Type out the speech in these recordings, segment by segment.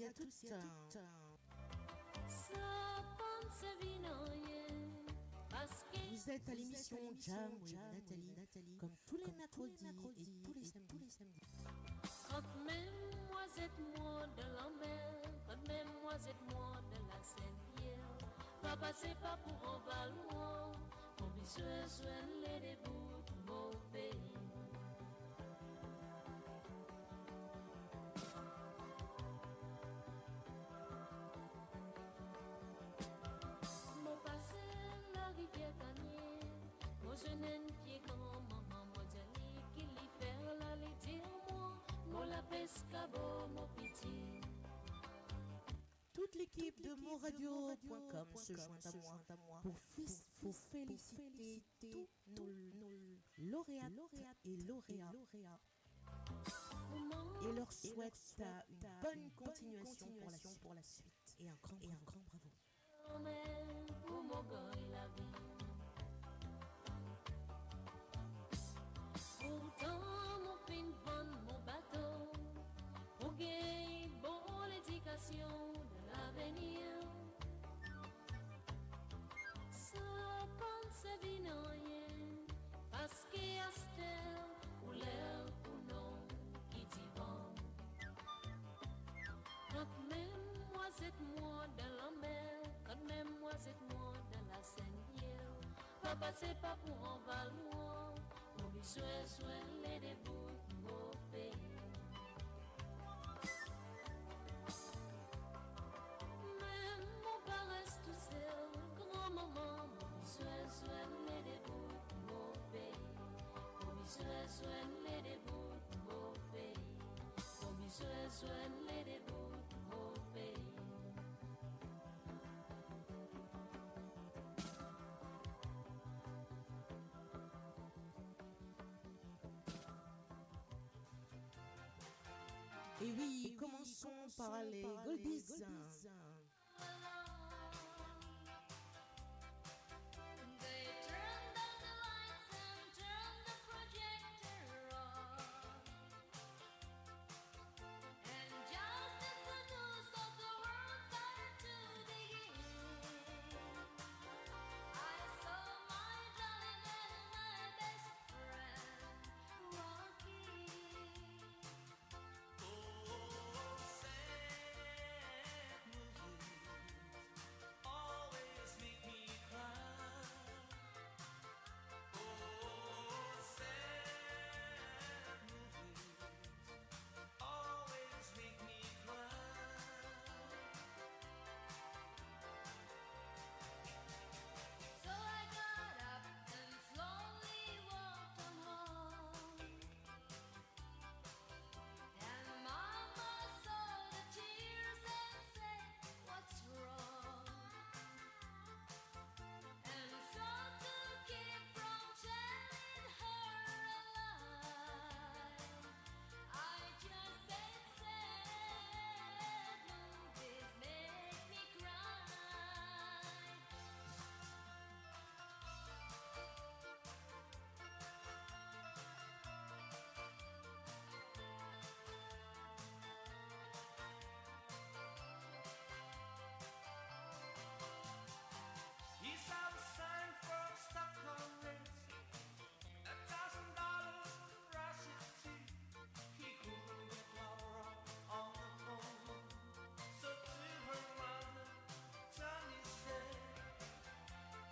à tous et à toutes. Vous êtes à l'émission Jam with Nathalie, comme tous les mercredis et tous les samedis. Quand même moi c'est moi de la mer, quand même moi c'est moi de la Saint-Pierre. Papa c'est pas pour un ballon, mon bisou soigne les débouts de mon pays. Mon passé la rivière gagnée, mon jeune pied grand maman modèle qui l'y fait la les dire moi, mon la pescabo mon petit. Toute l'équipe de monradio.com se joint à moi pour féliciter tous nos lauréats et lauréats et leur souhaite une bonne continuation pour la suite et un grand bravo. Pour mon gars et la vie. Pourtant mon fin vendre mon bateau pour gagner bon l'éducation de l'avenir. Ça pense bien rien parce qu'il y a stère ou l'air ou non qui dit bon. Quand même moi c'est moi dans la mer, quand même moi c'est moi dans la Saint-Pierre. Papa c'est pas pour un ballon, mon bisou soigne les débouts de mon pays. Même mon père reste tout seul, grand-maman, mon bisou soigne les débouts de mon pays. Mon bisou soigne les débouts de mon pays. Mon bisou soigne les débouts de mon pays. Et oui, commençons par les Goldies. They turn down the lights and turn the projector on. And just as the news of the world started to begin, I saw my darling and my best friend, Rocky. Always make me cry. Oh, sad movies always make me cry. So I got up and slowly walked on home. And Mama saw the tears and said, "What's wrong?" And so to keep from telling her a lie, I just said, "Sad movies make me cry." He saw the sign for a stock car race, $1,000 price of tea. He couldn't get Laura on the phone, so to her mother, Tommy said,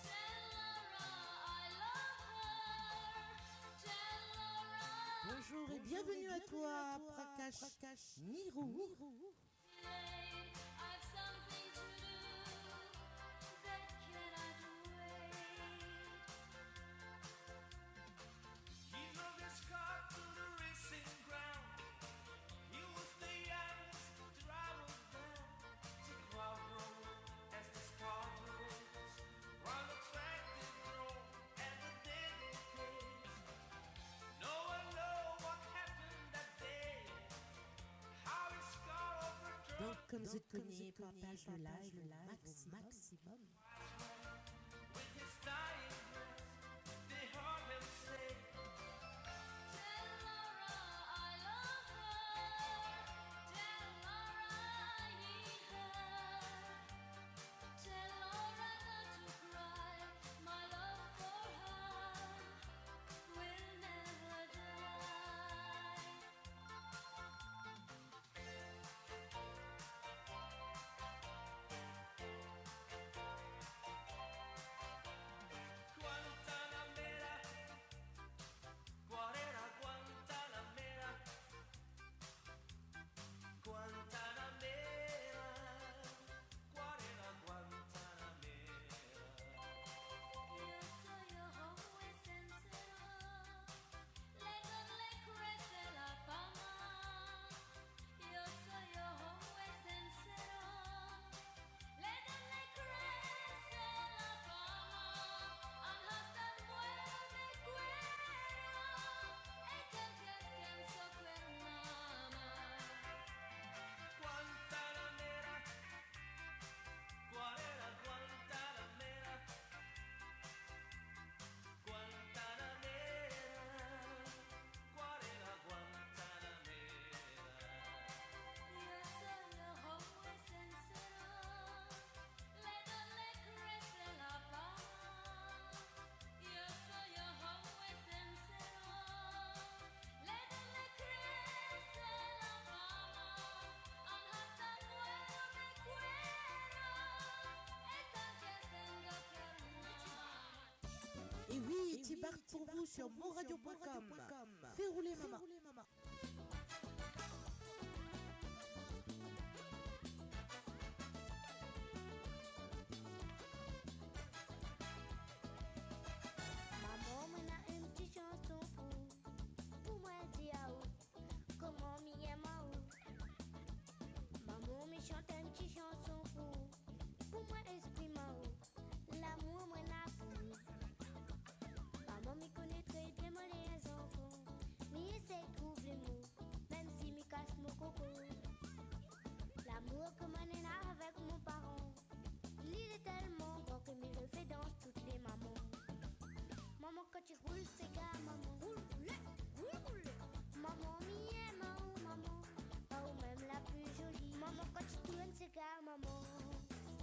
Tell Laura I love her. Tell Laura Bonjour et bienvenue à toi, Prakash Nirou. today I've something to do that cannot wait. he drove his car to the racing ground. He was the youngest driver there to Cloud Road as the stars rose, while the track did roll and the devil plays. No one knows what happened that day, how his car overturned. Donc comme je te connais, partage le live au maximum. With his dying breath, they heard him say, Tell Laura I love her. Tell Laura he Tibart pour vous sur monradio.com. Fais rouler maman. Maman, on a une petite chanson pour moi dire comment m'y aime. Maman, me chante une petite chanson pour moi exprimer l'amour moi n'a pour. Maman me connaît très bien moi les enfants, mais essaie de trouver les mots, même si me casse mon coco. L'amour que moi n'ai avec mon parent, il est tellement grand que me refait danse toutes les mamans. Maman, quand tu roules, c'est gars, maman. Roule, roule, roule. Maman, mi aime, maman. Pas ou même la plus jolie. Maman, quand tu tournes, c'est gars, maman.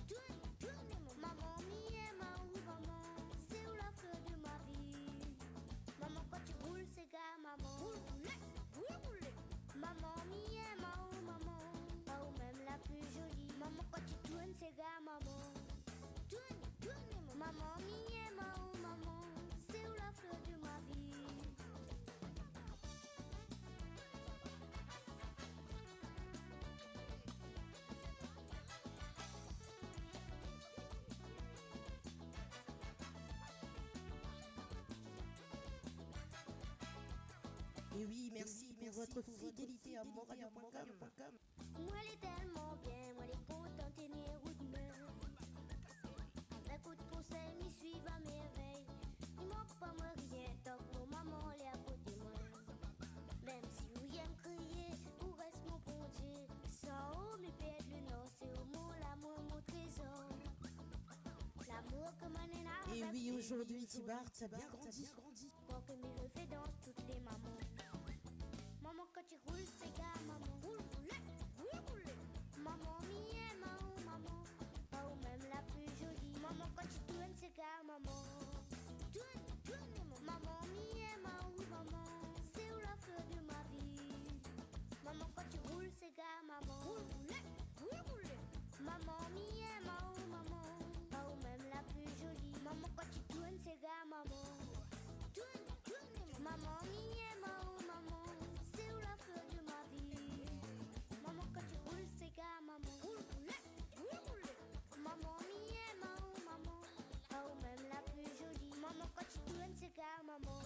Tourne, tourne, maman. Maman, mi aime, maman. C'est où la fleur de ma vie. Maman, quand tu roules, c'est gars, maman. Roule, roule, roule. Maman, mi aime, maman. Pas ou même la plus jolie. Maman, quand tu tournes, c'est gars, maman. Tourne, tourne, maman. Mi aime, maman. C'est où la fleur de ma vie. Et oui, merci pour votre fidélité à monradio.com. Moi, elle est tellement bien, moi, elle est contente et ni route de mer. Avec coup de conseil, m'y suivent à merveille. Il manque pas moi rien, tant que mon maman elle est à côté de moi. Même si vous y aime crier, ou reste mon bon Dieu. Sans haut, me perd le nord, c'est au mot l'amour, mon trésor. L'amour que ma nena Et avec oui, lui. aujourd'hui, Tibart, ça a bien grandi. Pour que me refait danse toutes les mamans. Maman, quand tu roules, c'est gars, maman. Roule, roule, roule. Maman, mi aime, maman. Pas ou même la plus jolie. Maman, quand tu tournes, c'est gars, maman. Tourne, tourne, maman, mi aime, maman. C'est où la fleur de ma vie. Maman, quand tu roules, c'est gars, maman. Roule, roule, roule. Maman, mi aime, maman. Pas ou même la plus jolie. Maman, quand tu tournes, c'est gars, maman. Tourne, tourne, maman, mi aime, maman. C'est où la fleur de ma vie. Maman, quand tu roules, c'est gars, maman. Roule, roule, roule. Maman, mi aime, maman. Pas ou même la plus jolie. Maman, quand tu tournes, c'est gars, maman.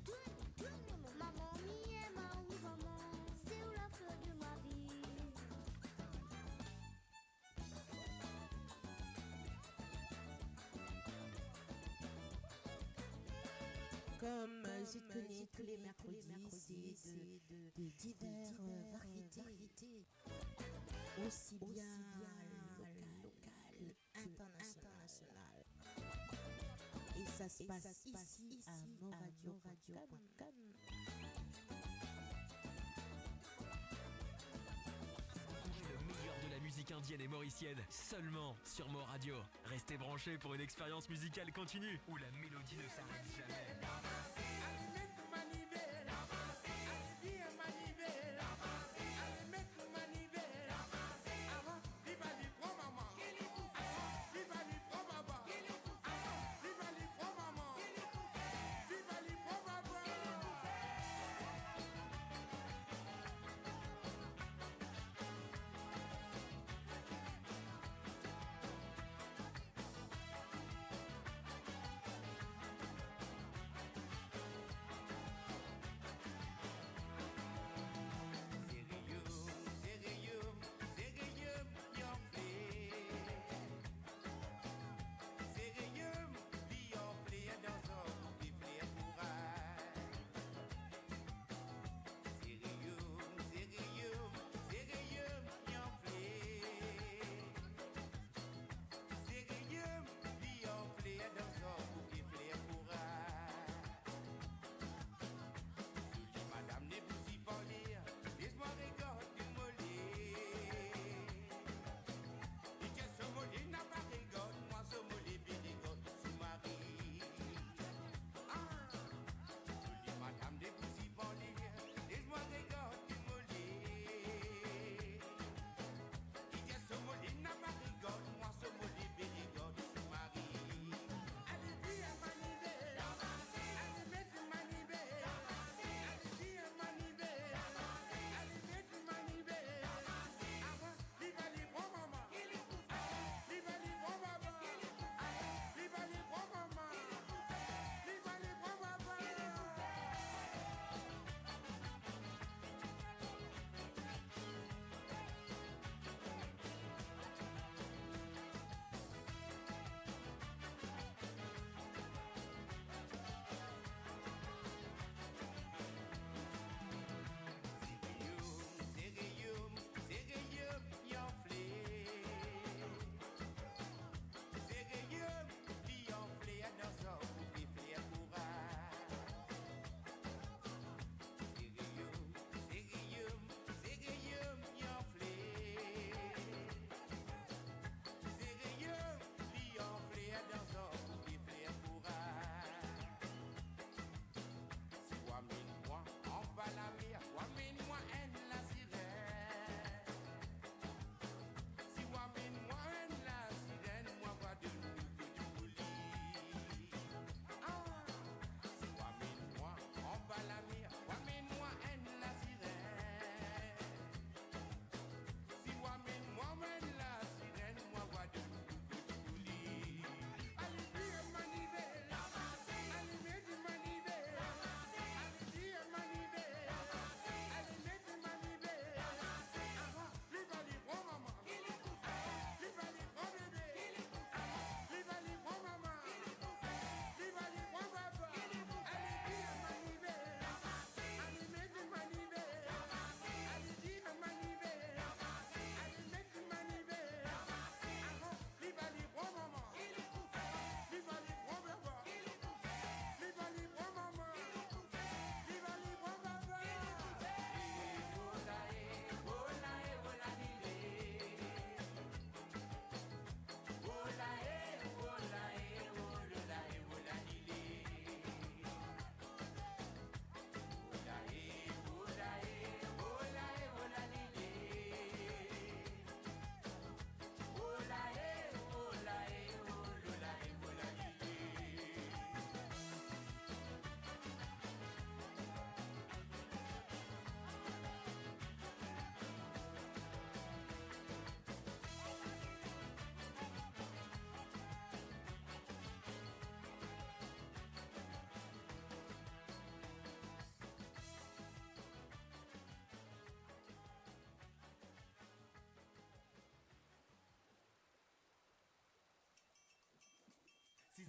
Tourne, tourne, maman, mi aime, maman. C'est où la fleur de ma vie. Comme je connais tous les mercredis, c'est de divers variétés, aussi bien locales, internationales. Et ça se passe ici à monradio.com. Le meilleur de la musique indienne et mauricienne, seulement sur Mo Radio. Restez branchés pour une expérience musicale continue où la mélodie ne s'arrête jamais.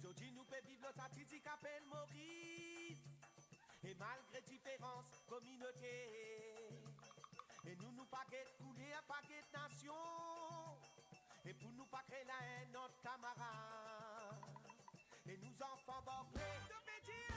Jodi nous peut vivre notre statistique appelle Maurice. Et malgré différentes communautés, et nous pas guette couler à pas guette nation. Et pour nous pas créer la haine notre camarade. Et nous enfants bornés de métier.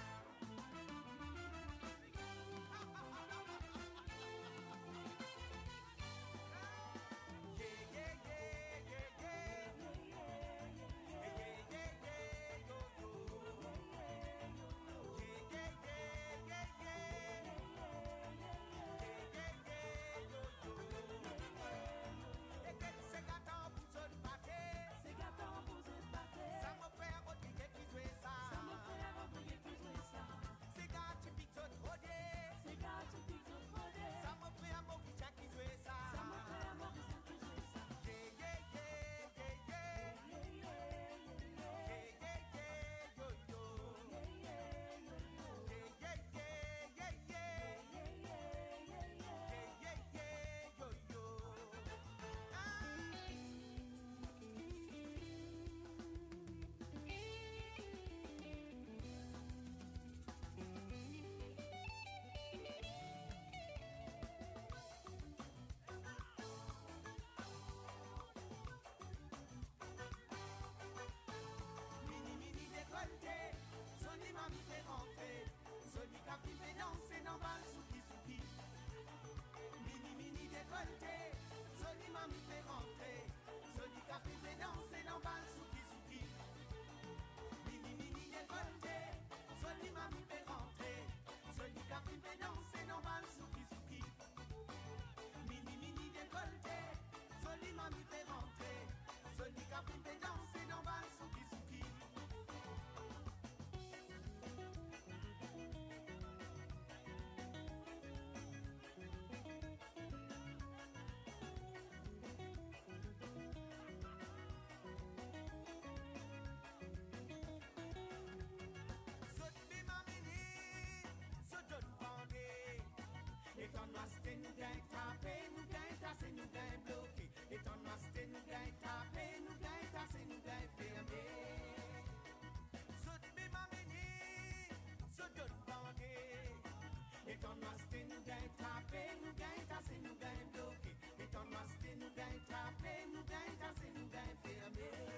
nous gagne frappé, nous gagne tassé, nous gagne bloqué. Et ton masté nous gagne frappé, nous gagne tassé, nous gagne fermé. Saute mes mamini, saute donne bandé. Et ton masté nous gagne frappé, nous gagne tassé, nous gagne bloqué. Et ton masté nous gagne frappé, nous gagne tassé, nous gagne fermé.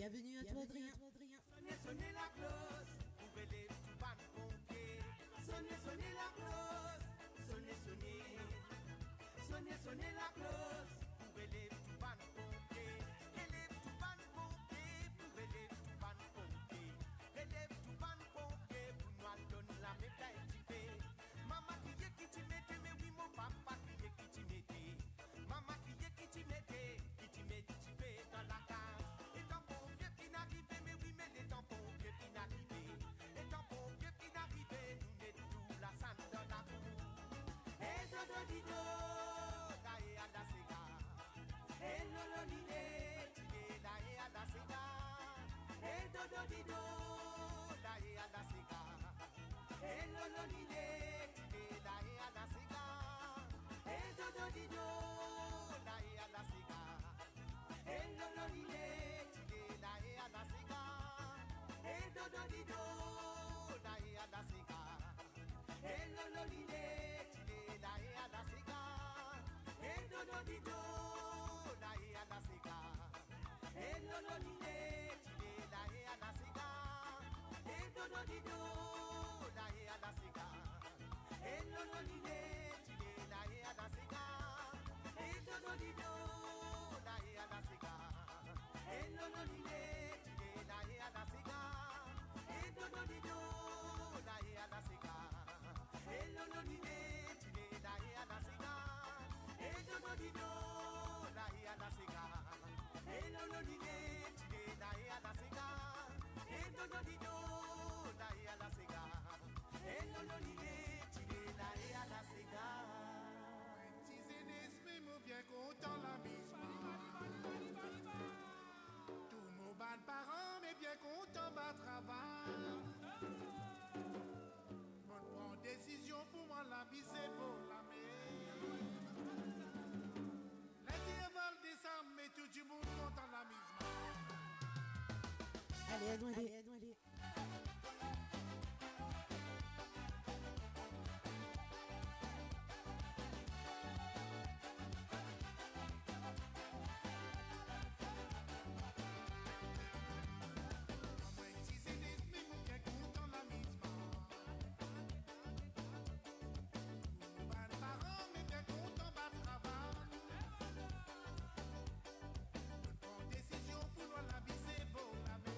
Bienvenue à toi, Adrien. Sonnez, sonnez la cloche, ouvrez les tout pas de pompier. Sonnez, sonnez la cloche, sonnez, sonnez. Sonnez, sonnez la cloche, ouvrez les tout pas de pompier. Et les tout pas de pompier. Bien content la mise. Tous nos bons parents, mais bien content ma travail. Bonne prend décision pour moi, la vie c'est pour la mer. Les diables descendent, mais tout le monde content la mise. Allez, allez. Décision pour la vie c'est pour la mer.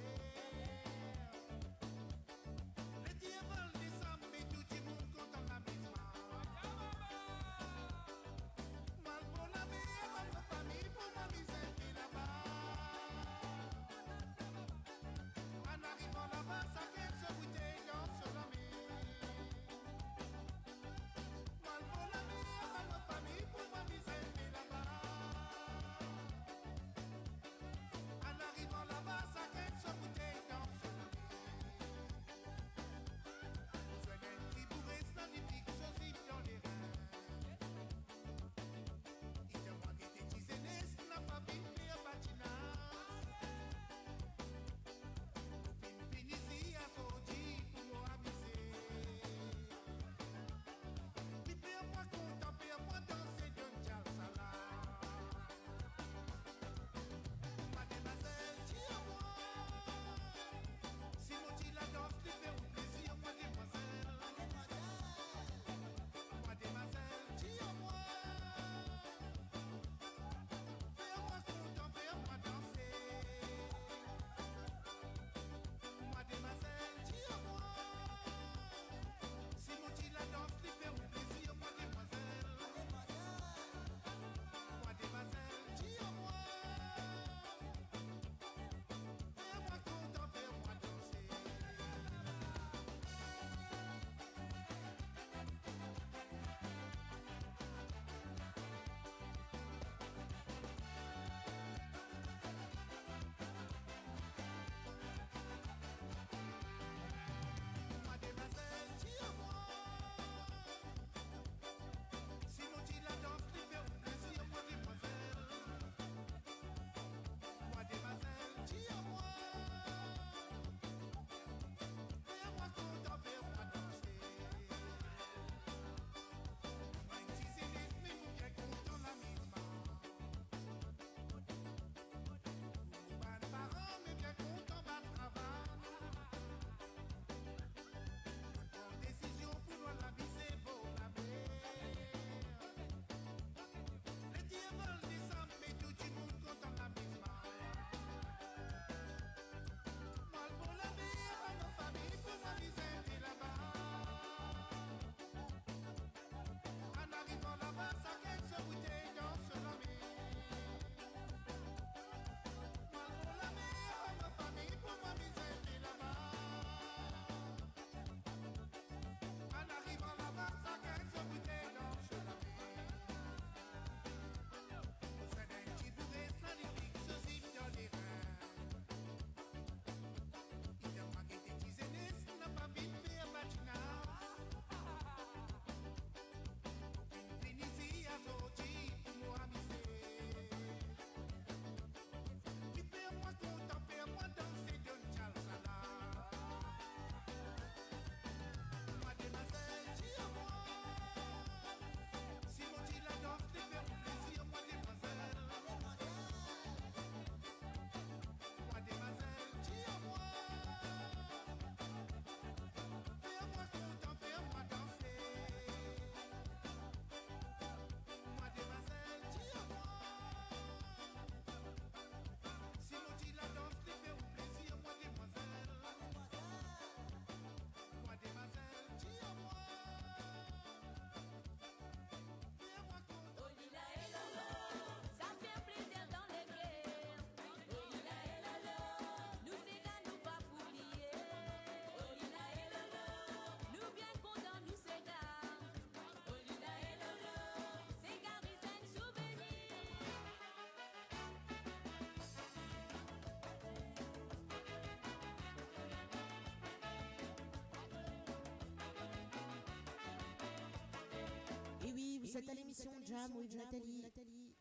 vous êtes à l'émission Jam with Nathalie.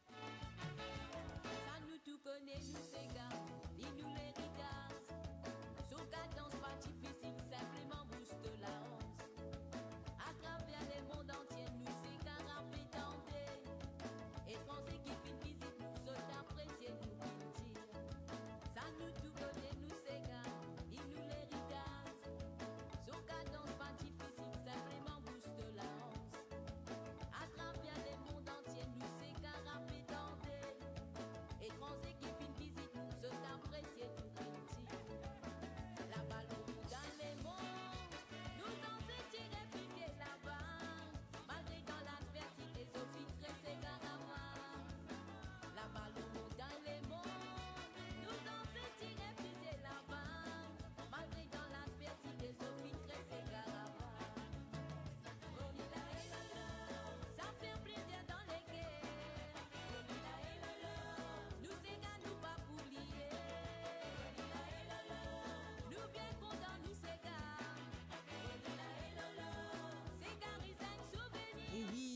Ça nous tout connaît, nous c'est gars, ni nous l'héritage. Sur cadence pas difficile, simplement booste la hanse. À travers les mondes entiers, nous c'est gars répétendés. Étrangers qui fin visite, nous saute apprécier, nous cultive. Ça nous tout connaît, nous c'est gars, ni nous l'héritage. Sur cadence pas difficile, simplement booste la hanse. À travers les mondes entiers, nous c'est gars répétendés. Étrangers qui fin visite, nous saute apprécier, nous cultive. La balle au bout dans les monts, nous en fait tirer piquer là-bas. Malgré dans l'adversité, Sophie tressée caravane. La balle au bout dans les monts, nous en fait tirer piquer là-bas. Malgré dans l'adversité, Sophie tressée caravane. Oh lila et lolo, ça fait plaisir dans les guerres. Oh lila et lolo, nous c'est gars nous pas oublier. Oh lila et lolo, nous bien contents nous c'est gars. Oh lila et lolo, c'est gars ils aiment souvenir. Et oui,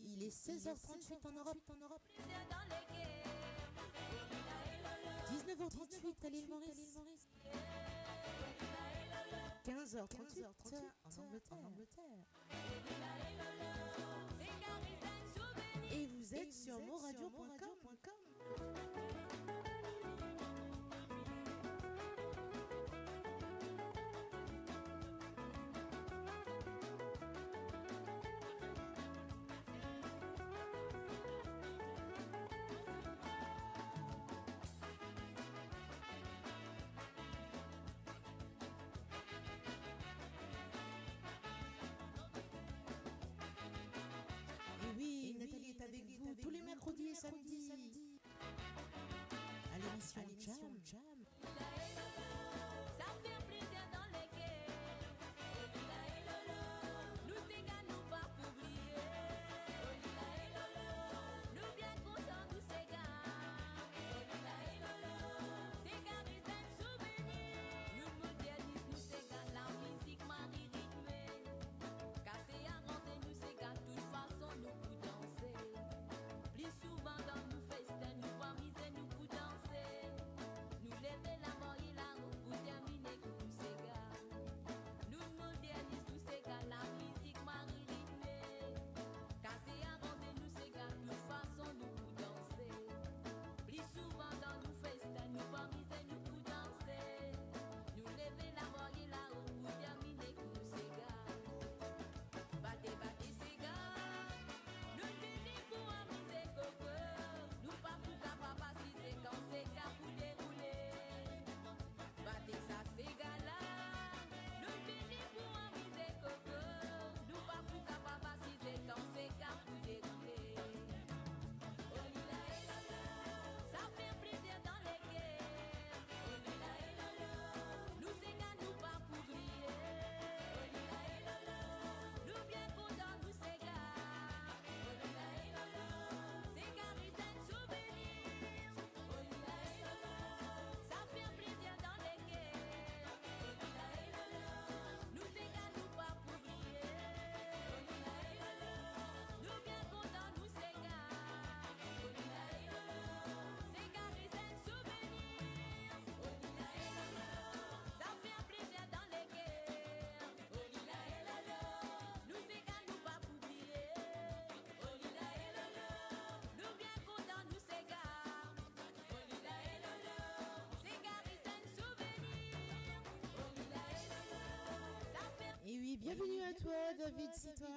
il est 16h38 en Europe. Plaisir dans les guerres. Oh lila et lolo, 19h38 à l'île Maurice. 15h38 en Angleterre. lila et lolo, c'est gars ils aiment souvenir. Et vous êtes sur moradio.com. Et oui, Nathalie est avec vous tous les mercredis et samedis à l'émission Jam. Ça fait plaisir dans les guerres. Oh lila et lolo, nous c'est gars nous pas oublier. Oh lila et lolo, nous bien contents nous c'est gars. Oh lila et lolo, c'est gars ils aiment souvenir. Nous modernistes nous c'est gars la musique marie rythmée. Casser à rentrer nous c'est gars toute façon nous pour danser. Plus souvent dans nous festins nous pas miser nous pour danser. Nous lever la mort et la roue pour terminer que nous c'est gars. Nous modernistes nous c'est gars la musique marie rythmée. Casser à rentrer nous c'est gars toute façon nous pour danser. Plus souvent dans nous festins nous pas miser nous pour danser. Nous lever la mort et la roue pour terminer que nous c'est gars. Battez, battez, c'est gars. Nous dînons pour amuser coco. Nous pas pour capable passer quand c'est gars pour dérouler. Battez ça, c'est gars là. Nous dînons pour amuser coco. Nous pas pour capable passer quand c'est gars pour dérouler. Oh lila et lolo, ça fait plaisir dans les guerres. Oh lila et lolo, nous c'est gars nous pas pour oublier. Oh lila et lolo, nous bien contents nous c'est gars. Oh lila et lolo, c'est gars ils aiment souvenir. Oh lila et lolo, ça fait plaisir dans les guerres. Oh lila et lolo, nous c'est gars nous pas pour oublier. Oh lila et lolo, nous bien contents nous c'est gars. Oh lila et lolo, c'est gars ils aiment souvenir. Oh lila et lolo, ça fait plaisir dans les guerres. Oh lila et lolo, nous c'est gars nous pas pour oublier. Oh lila et lolo, nous bien contents nous c'est gars. Oh lila et lolo, c'est gars ils aiment souvenir. Oh lila et lolo, ça fait Et oui, bienvenue à toi, David Citol.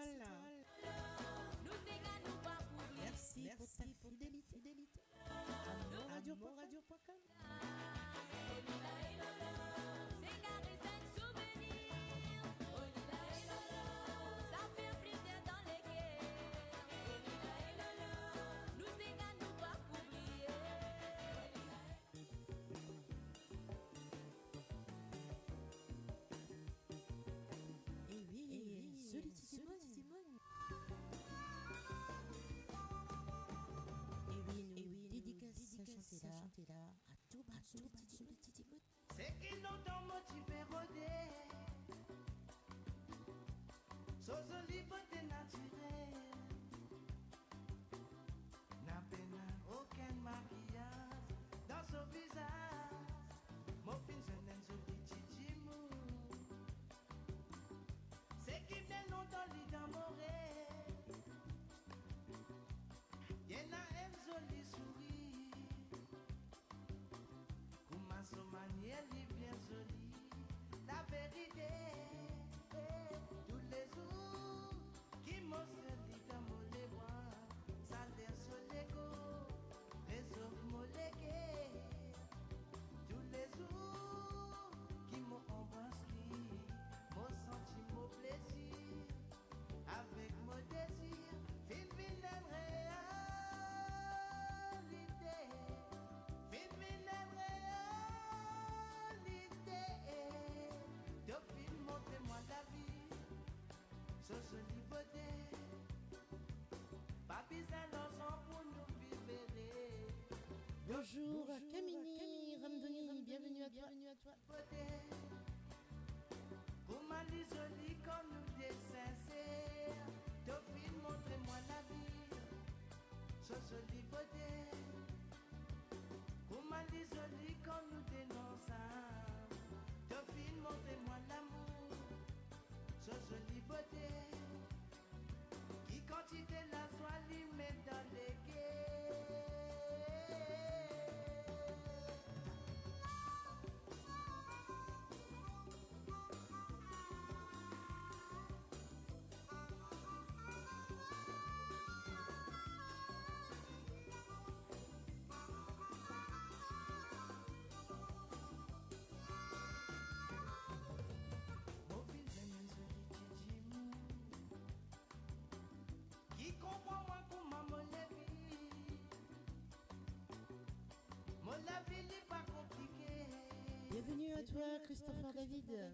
nous c'est gars nous pas pour oublier. Merci pour ta fidélité à moradio.com. Oh lila et lolo, c'est gars ils aiment souvenir. Oh lila et lolo, ça fait plaisir dans les guerres. Oh lila et lolo, nous c'est gars nous pas pour oublier. Et oui, Joli Timon. Et oui, dédicace à chanter là à tout petit Timon. C'est qui nous t'ont motivé rodé. Sozo liberté naturelle. li sourit. Comment son manière li bien jolie. La vérité, tous les jours, qui m'ont servi dans mon léboin, ça l'air sur l'ego, réserve mon légué. Tous les jours, qui m'ont embrassé, m'ont senti mon plaisir, avec mon désir, fin vilaine réalité, fin vilaine réalité. Dauphine, montrez-moi la vie, ce joli beauté, pas besoin d'argent pour nous vivre. Bonjour Camini, Ramdoni, bienvenue à toi. Comment les jolis comme nous des sincères. Dauphine, montrez-moi la vie, ce joli beauté. Comment les jolis comme nous des non-sang. Dauphine, montrez-moi l'amour, ce joli beauté. Qui quantité la soie lui met dans les quais. Qui comprend moi comment mon la vie. Mon la vie n'est pas compliquée. Bienvenue à toi Christopher David. La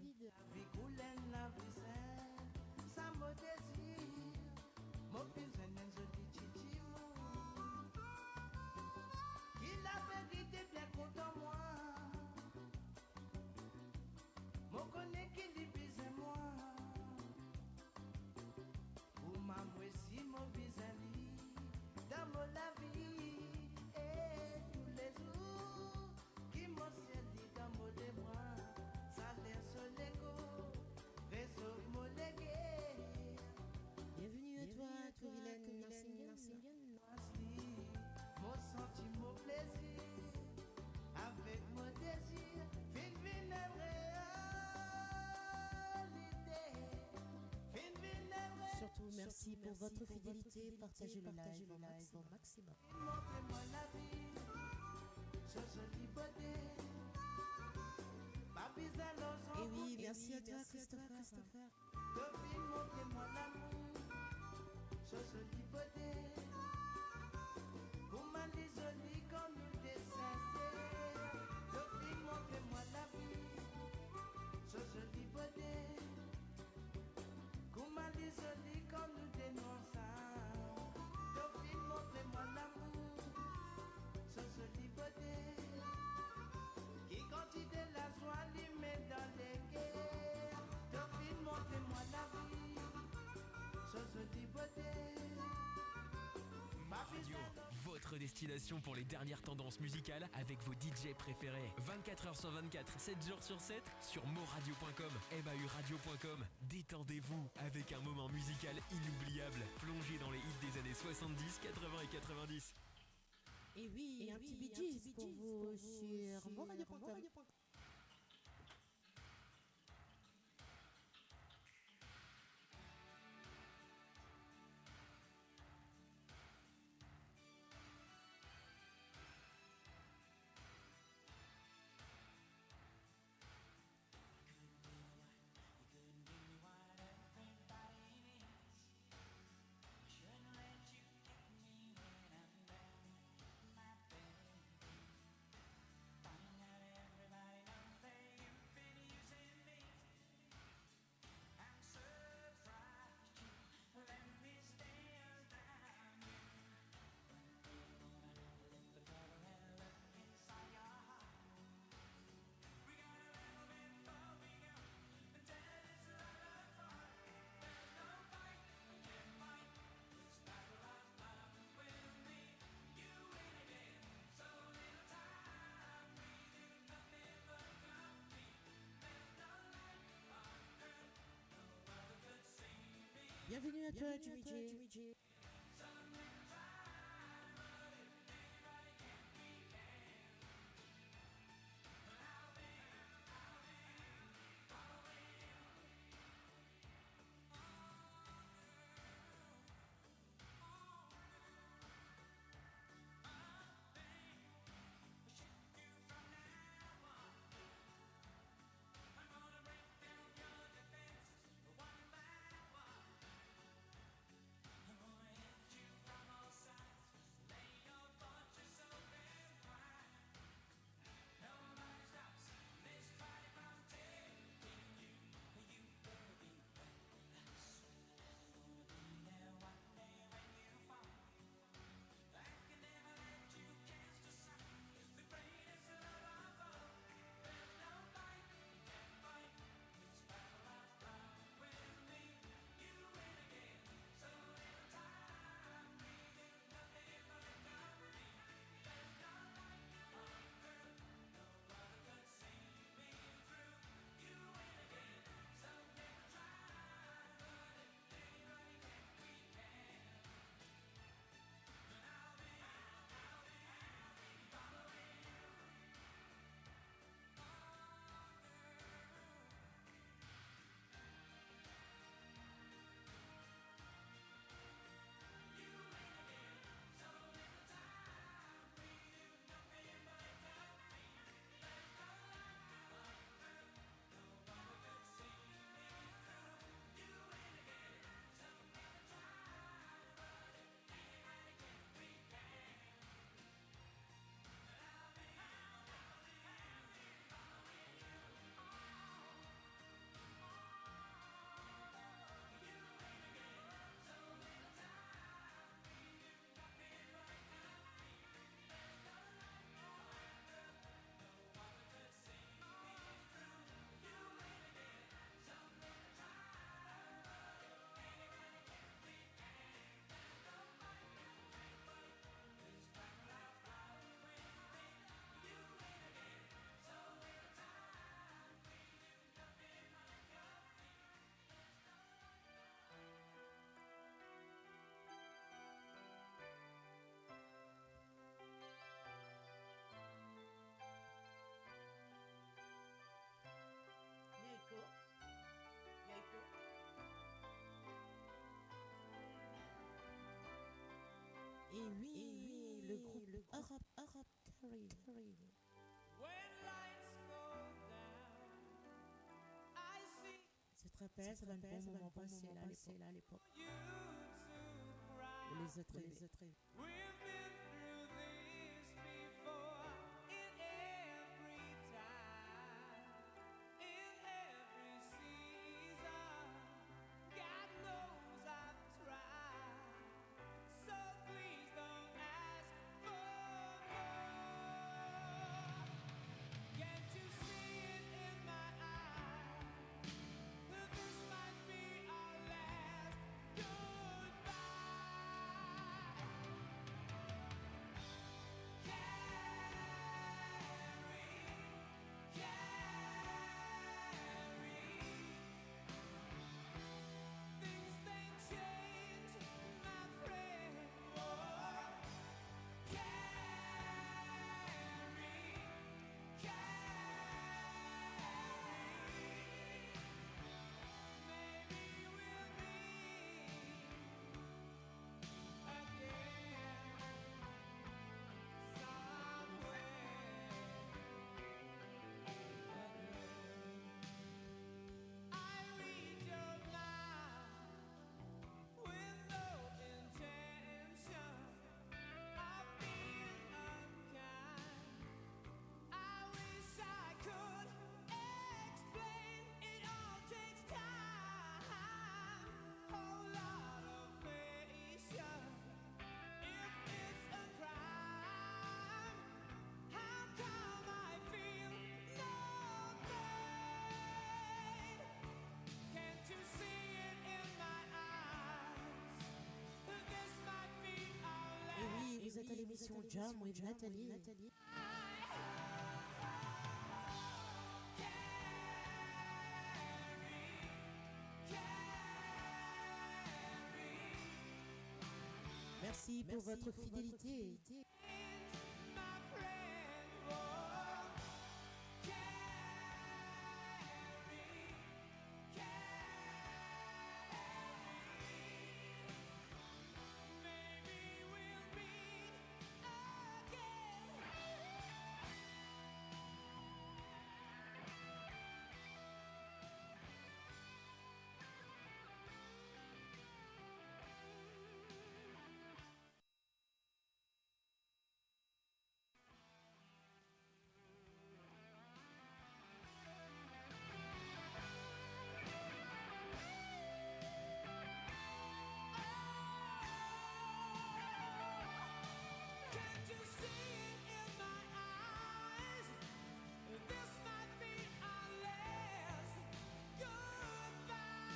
vie coulène, la vie saine, ça me désire. Mon fils est un joli chichimou. Qui la vérité bien content moi. Mon connaît qui lui bise moi. Pour ma si mon vis-à-vis dans mon la vie. Et tous les jours qui m'ont servi dans mon débois. Ça laisse l'ego, réseau mon légué. Bienvenue à toi Tovilène Narsingen. Mon senti mon plaisir, avec mon désir, fin vilaine réalité, fin vilaine réalité. Surtout merci pour votre fidélité, partagez le live au maximum. Montrez-moi la vie, ce joli beauté. Pas besoin d'argent Et pour oui, merci à toi Christopher. Dauphine, montrez-moi l'amour, ce joli beauté. Comment les jolis comme nous des sincères. Dauphine, montrez-moi la vie, ce joli beauté. Comment les jolis comme nous des non-sang. Dauphine, montrez-moi l'amour, ce joli beauté. Qui quantité la joie lui met dans les quais. Dauphine, montrez-moi la vie, ce joli beauté. Radio, votre destination pour les dernières tendances musicales avec vos DJ préférés. 24h sur 24, 7 jours sur 7 sur moradio.com, mauradio.com. Détendez-vous avec un moment musical inoubliable. Plongez dans les hits des années 70, 80 et 90. Et oui, un petit Bee Gees pour vous sur moradio.com. Bienvenue à toi, Jimmy J. Europe Carry. When lights go down, I see Tu te rappelles, ça va un bon moment passé là à l'époque. you to cry. Les autres rêver. We've been through this before in every time, in every season. God knows I've tried, so please don't ask for more. Can't you see it in my eyes? That this might be our last goodbye. Things they change, my friend. Oh, maybe we'll meet again somewhere. I read your mind with no intention of being unkind. I wish I could explain. It all takes time, whole lot of patience. If it's a crime, how come I feel no pain? Can't you see it in my eyes? That this might be our Et last. oui, vous êtes à l'émission Jam with Nathalie. Merci pour votre fidélité. Can't you see it in my eyes? This might be our last goodbye.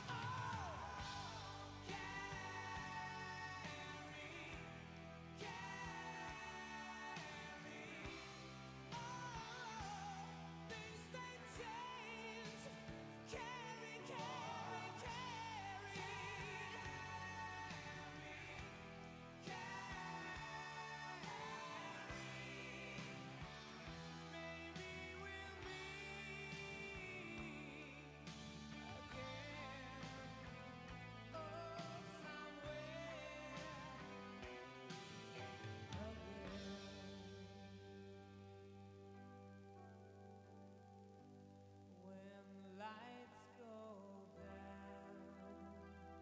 Oh, things they change. Carry. Maybe we'll meet again. Oh, somewhere when lights go down.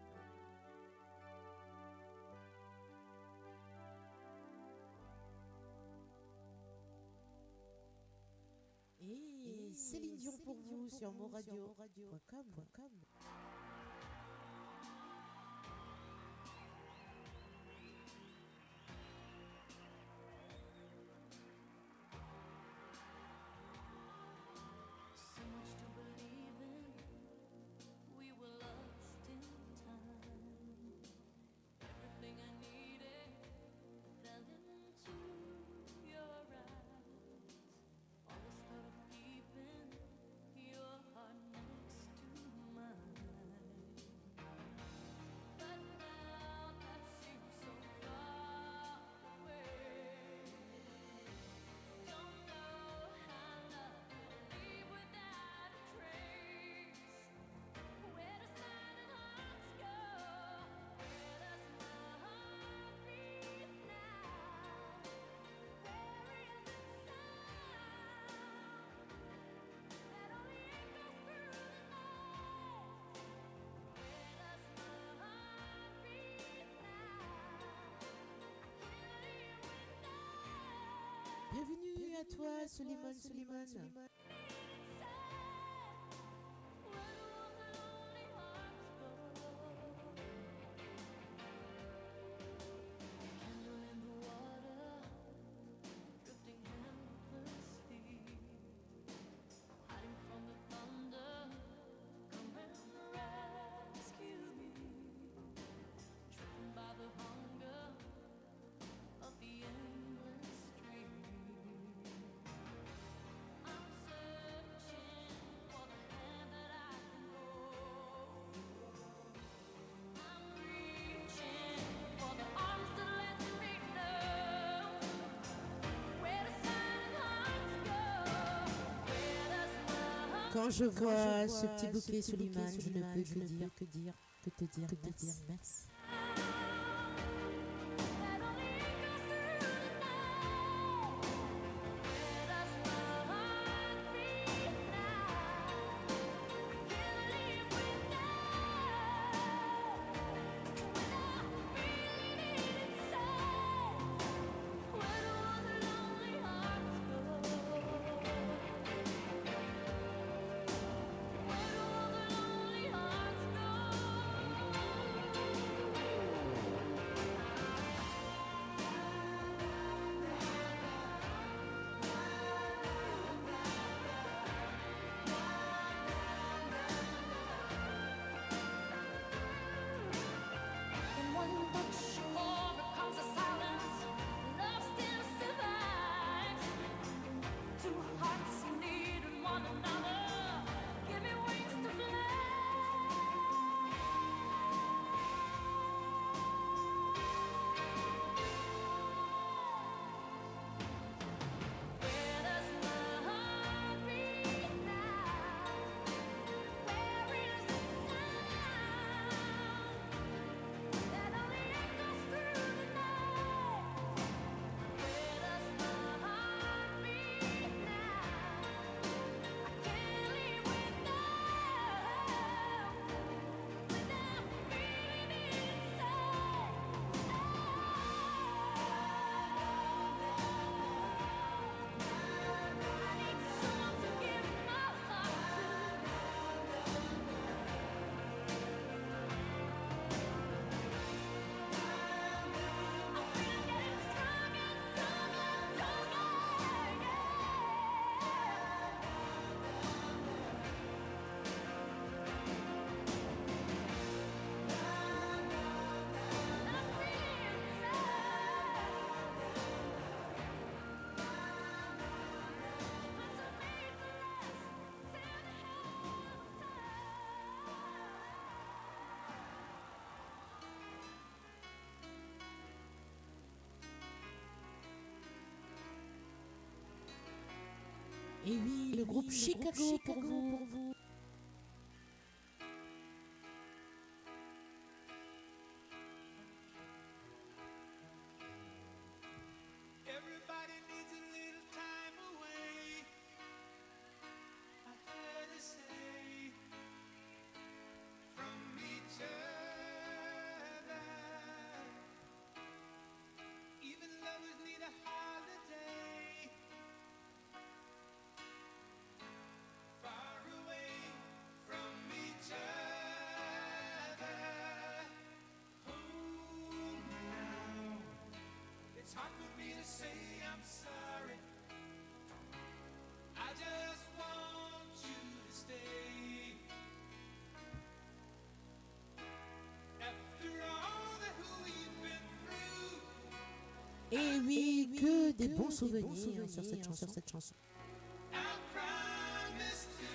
Et Céline Dion pour vous sur moradio.com. So much to believe in. We were lost in time. Everything I needed fell into your eyes. Always thought of keeping your heart next to mine. à toi, Suleiman, Suleiman. Quand je vois ce petit bouquet, Suleiman, je ne peux que te dire merci. Et oui, le groupe Chicago pour vous. Everybody needs a little time away. I heard her say from each other. Even lovers need a holiday. Far away from each other. Oh, now it's hard for me to say I'm sorry. I just want you to stay. After all that we've been through, Et oui, que des bons souvenirs sur cette chanson. I promise to.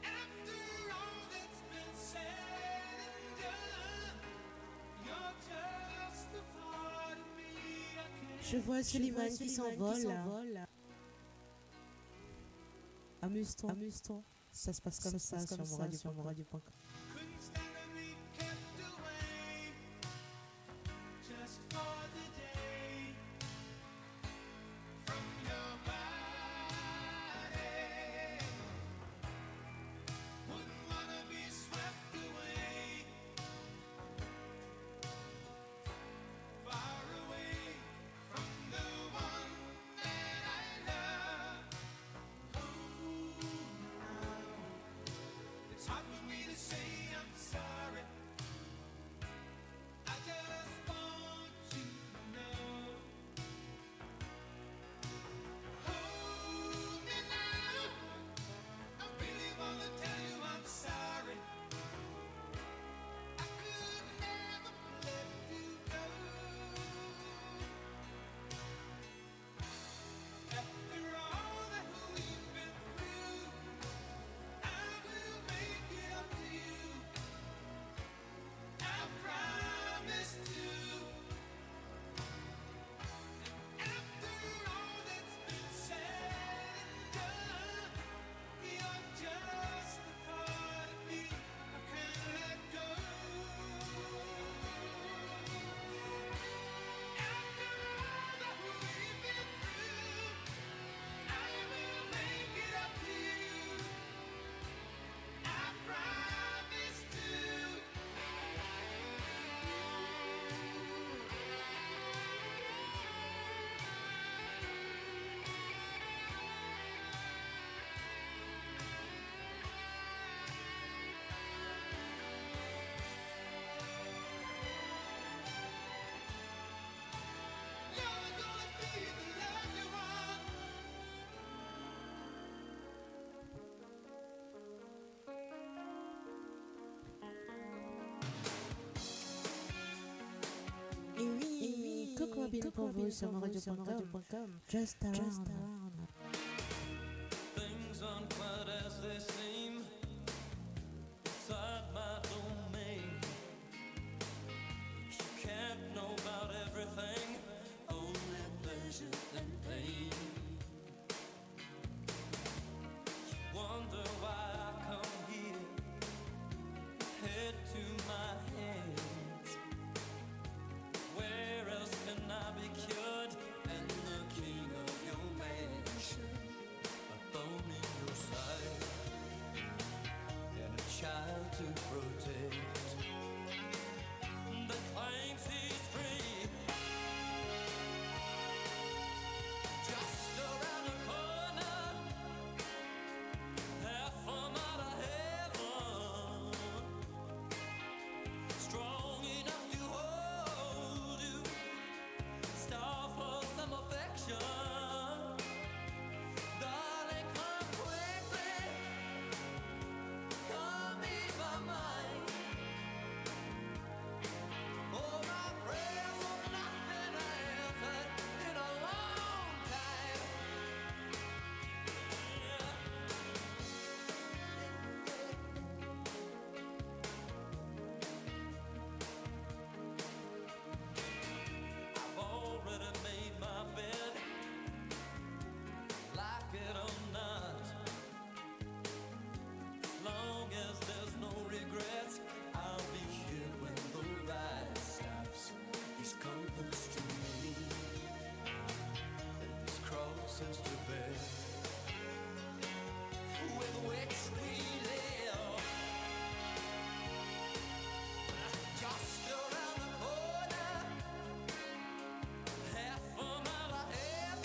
And after all that's been said and done, you're just a part of me I can't. Je vois Suleiman qui s'envole. Amuse-toi. Ça se passe comme ça sur moradio.com. Couldn't stand to be kept away just for the day from your body. Wouldn't wanna be swept away, far away from the vous sur moradio.com. Just around. Things aren't quite as they seem inside my domain. She can't know about everything, only pleasure and pain. You wonder why I come here, head to my hands. Where else can I be cured? And the king of your mansion, a thorn in your side, and a child to protect, that claims he's free. Just around the corner, half from out of heaven, strong enough to hold you, star for some affection. Darling, come quickly, come ease my mind. Oh, my prayers have not been answered in a long time. I've already made my bed, like it or not. As long as there's no regrets, I'll be here when the ride stops. These comforts to me, and these crosses to bear, with which we live. Just around the corner, half a mile ahead,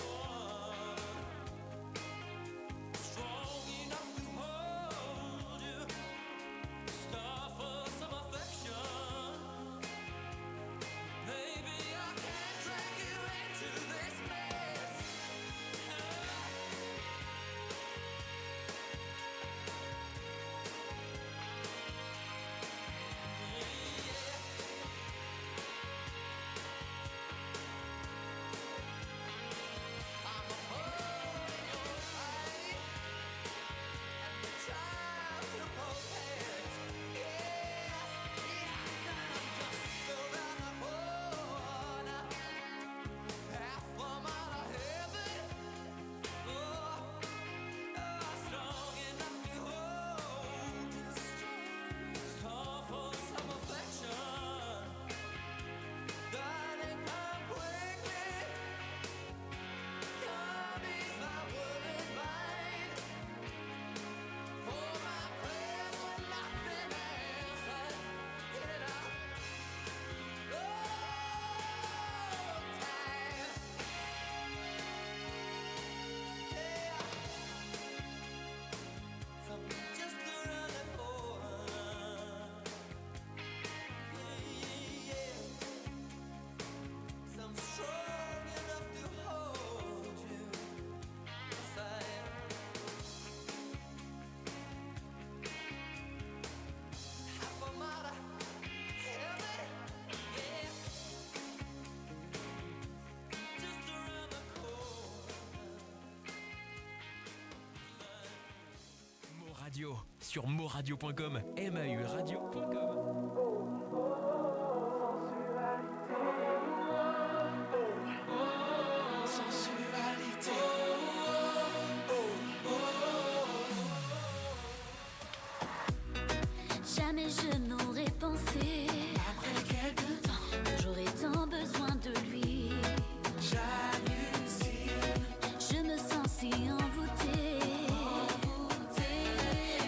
strong enough to hold you, star for some affection. Baby, I can't drag you into this mess. I'm a hole in your eye, and the child to protect. Yes, I'm just around the corner, half a mile of heaven. Strong enough to hold you, star for some affection. Darling, come quickly, come ease my worried mind. For my prayers have not been answered in a long time. Something just around the corner. Some strong enough to hold you aside. Half a mile of heaven, yeah. Just around the corner. Mo Radio sur moradio.com, mauradio.com. Jamais je n'aurais pensé, après quelques temps, j'aurais tant besoin de lui. Je me sens si envoûtée,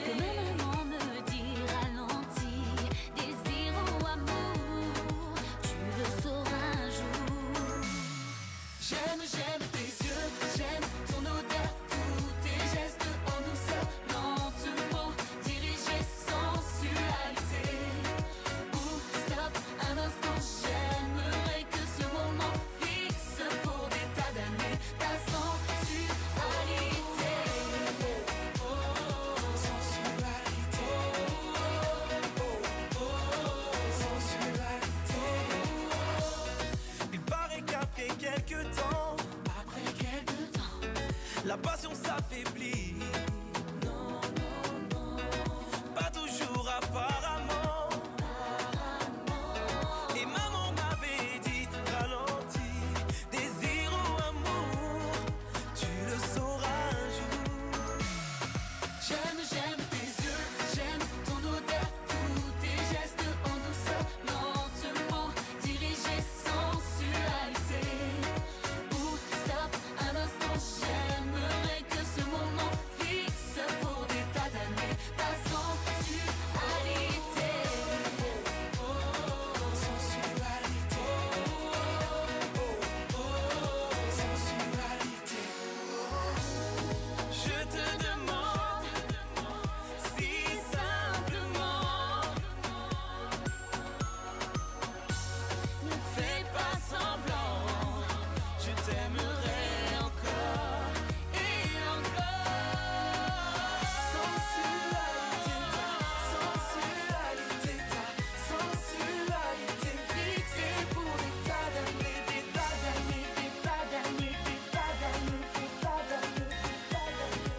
que même maman me dit ralentis, désir ou amour, tu le sauras un jour. J'aime tes yeux, j'aime ton odeur, tous tes gestes en douceur, lentement dirigés, sensualité. Ou stop, un instant, j'aimerais que ce moment fixe pour des tas d'années ta sensualité. Il paraît qu'après quelques la passion s'affaiblit. Non, non, non, pas toujours apparemment. Et maman m'avait dit ralentis, désir ou amour, tu le sauras un jour. J'aime tes yeux, j'aime ton odeur, tous tes gestes en douceur, lentement dirigés, sensualité. Ou stop un instant, j'aimerais que ce moment fixe pour des tas d'années ta sensualité. Sensualité, sensualité. Je te demande si simplement, ne fais pas semblant, je t'aimerai encore et encore. Sensualité, sensualité, fixée pour des tas d'années, des tas d'années, des tas d'années, des tas d'années, des tas d'années, des tas d'années.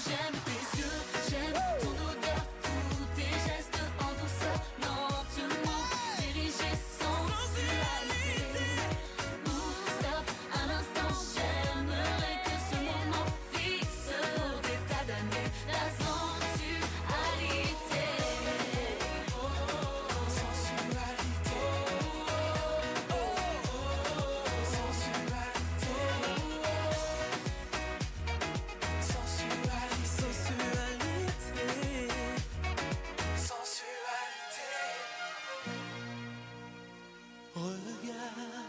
J'aime tes yeux, j'aime ton odeur, tous tes gestes en douceur, lentement dirigés, sensualité. Ou stop un instant, j'aimerais que ce moment fixe pour des tas d'années la sensualité. Sensualité, sensualité. Regarde,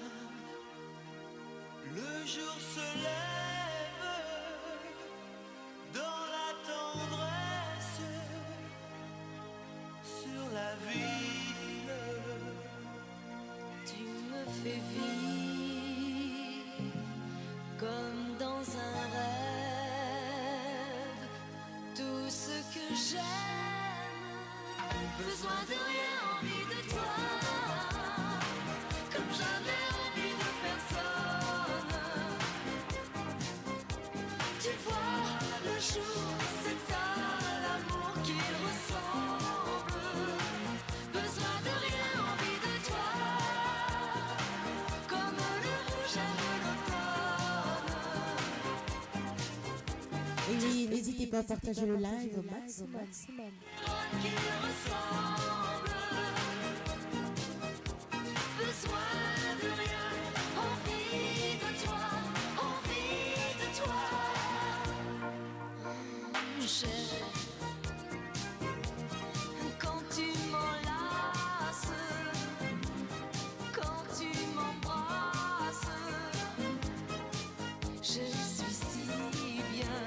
le jour se lève dans la tendresse sur la ville. Tu me fais vivre comme dans un rêve, tout ce que j'aime, besoin de rien, envie de toi, comme jamais envie de personne. Tu vois, le jour, c'est à l'amour qu'il ressemble, besoin de rien, envie de toi, comme le rouge aime l'automne. Et oui, n'hésitez pas à partager le live au maximum. Qu'il ressemble, besoin de rien, envie de toi, envie de toi. J'aime quand tu m'enlaces, quand tu m'embrasses, je suis si bien.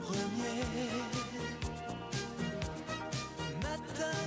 Premier matin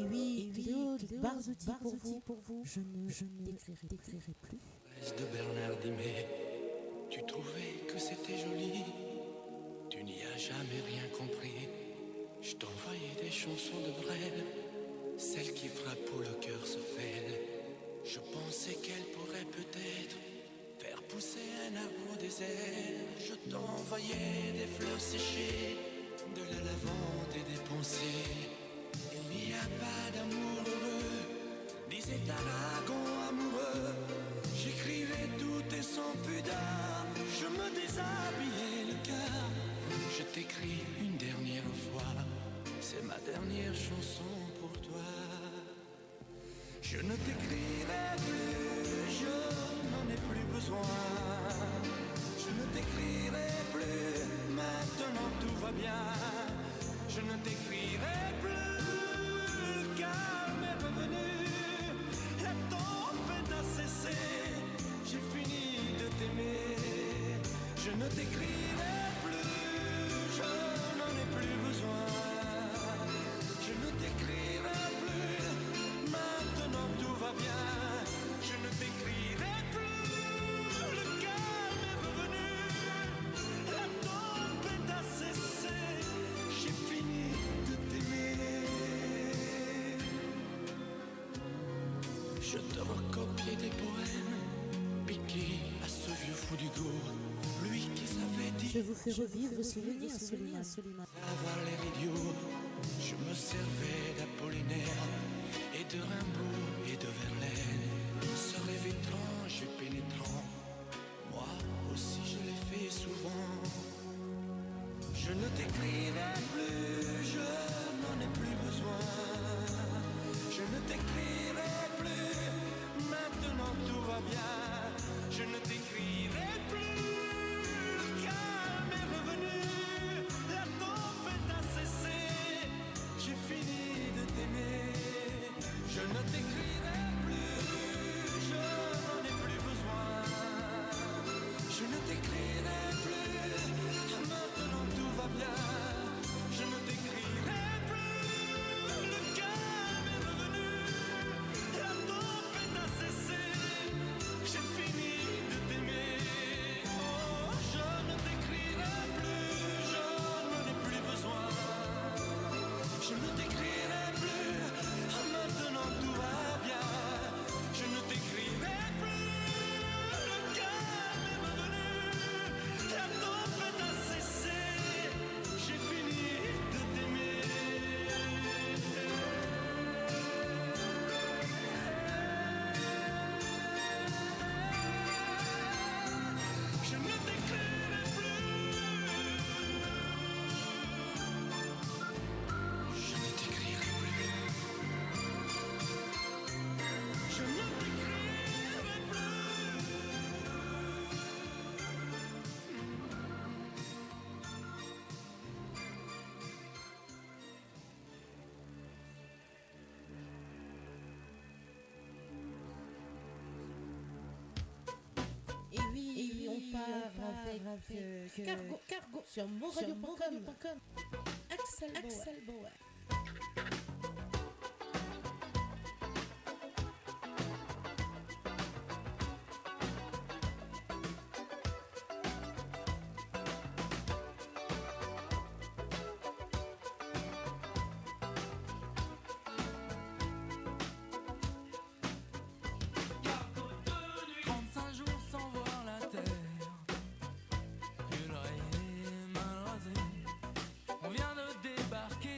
Et oui, Cléo, Barzotti pour vous. Je ne t'écrirai plus. De Bernard Dimet, tu trouvais que c'était joli, tu n'y as jamais rien compris. Je t'envoyais des chansons de Brel, celles qui frappent où le cœur se fêle. Je pensais qu'elle pourrait peut-être faire pousser un arbre au désert. Je t'envoyais des fleurs séchées, de la lavande et des pensées. Il n'y a pas d'amour heureux, disait Aragon amoureux. J'écrivais tout et sans pudeur, je me déshabillais le cœur. Je t'écris une dernière fois, c'est ma dernière chanson pour toi. Je ne t'écrirai plus, je n'en ai plus besoin. Je ne t'écrirai plus, maintenant tout va bien. Je ne t'écrirai plus, le calme est revenu. La tempête a cessé, j'ai fini de t'aimer. Je ne t'écrirai plus, je n'en ai plus besoin. Je ne t'écrirai plus, maintenant tout va bien. Je ne t'écrirai plus, le calme est revenu. La tempête a cessé, j'ai fini de t'aimer. Je te recopiais des poèmes piqués à ce vieux fou d'Hugo, lui qui savait dire. Je vous fais revivre vos souvenirs, Solina. Avoir l'air idiot, je me servais d'Apollinaire et de Rimbaud et de Verlaine. Ce rêve étrange et pénétrant, moi aussi je l'ai fait souvent. Je ne t'écrirai plus, je n'en ai plus besoin. Je ne t'écrirai plus, maintenant tout va bien. Je ne t'écrirai plus, le calme est revenu. La tempête a cessé, j'ai fini de t'aimer. Je ne t'écrirai plus, je n'en ai plus besoin. Je ne t'écrirai plus, maintenant tout va bien. Je ne t'écrirai plus, le calme est revenu. La tempête a cessé, j'ai fini de t'aimer. Oh, je ne t'écrirai plus, je n'en ai plus besoin. Je ne t'écrirai plus, maintenant tout va bien. Je ne t'écrirai plus, le calme est revenu. La tempête a cessé, j'ai fini de t'aimer. Je ne t'écrirai plus. Je ne t'écrirai plus. Je ne t'écrirai plus. Et oui, on part avec Cargo sur moradio.com. Axel Bauer. On vient de débarquer.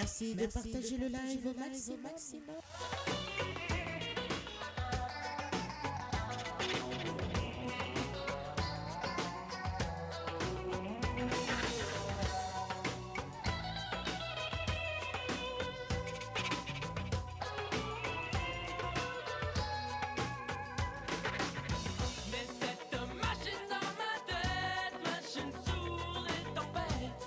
Merci de partager le live au maximum. Mais cette machine dans ma tête, machine sourde et tempête.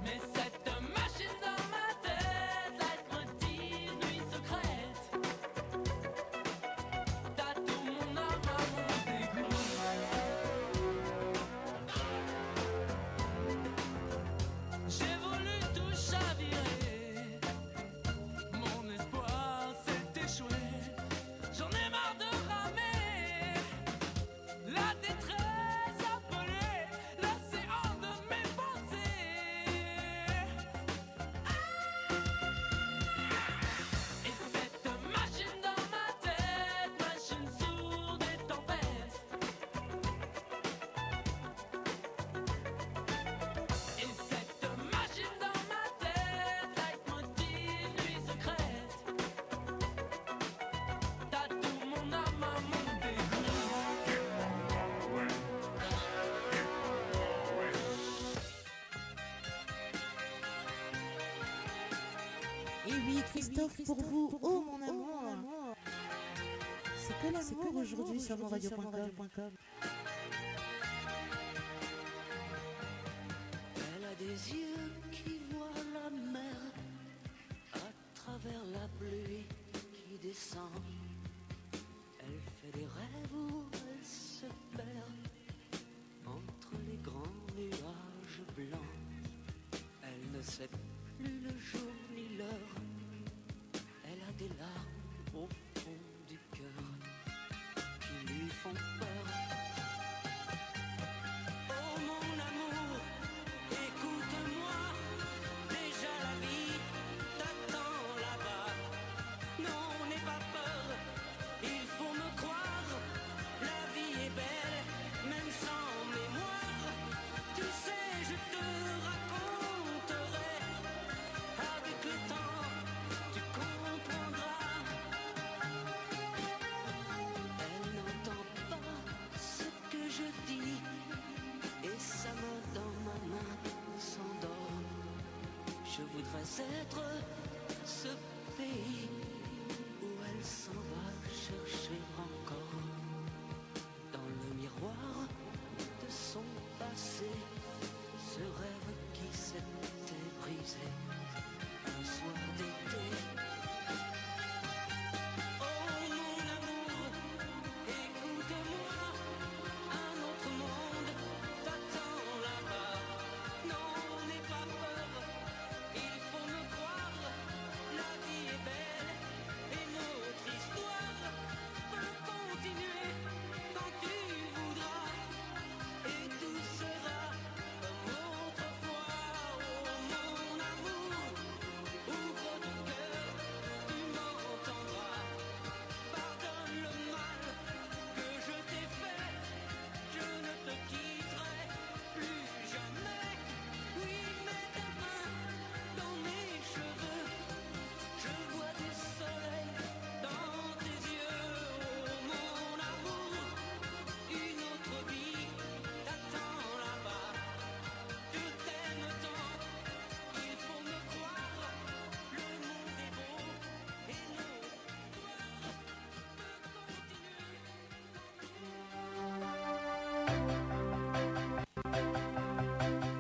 Mais cette machine dans ma tête, leitmotiv, nuit secrète. T'as tout mon âme à mon dégoût. J'ai voulu tout chavirer. Mon espoir s'est échoué. J'en ai marre de ramer. La détresse appelée, l'océan de mes pensées. Et cette machine dans ma tête, machine sourde et tempête. Et cette machine dans ma tête, leitmotiv, nuit secrète. T'as tout mon âme à mon dégoût. Et oui, Christophe, pour vous, oh mon amour. C'est que l'amour aujourd'hui sur monradio.com. Elle a des yeux qui voient la mer à travers la pluie qui descend. Elle fait des rêves où elle se perd entre les grands nuages blancs. Elle ne sait plus le jour ni l'heure. Elle a des larmes au fond du cœur qui lui font peur. Oh mon amour, écoute-moi, déjà la vie t'attend là-bas. Non, n'aie pas peur, il faut me croire, la vie est belle, même sans mémoire. Tu sais, je te raconterai, avec le temps, tu comprendras. Elle n'entend pas ce que je dis, et sa main dans ma main s'endort. Je voudrais être ce pays où elle s'en va chercher encore. Dans le miroir de son passé, ce rêve qui s'était brisé un soir d'été. Oh mon amour, écoute-moi, un autre monde t'attend là-bas. Non, n'aie pas peur, il faut me croire, la vie est belle et notre histoire peut continuer quand tu voudras. Et tout sera comme autrefois. Oh mon amour, ouvre ton cœur, tu m'entendras. Pardonne le mal que je t'ai fait, je ne te quitterai plus jamais. Oui, mets ta main dans mes cheveux, je vois du soleil dans tes yeux. Oh mon amour, une autre vie t'attend là-bas. Je t'aime tant, il faut me croire, le monde est beau et notre histoire peut continuer.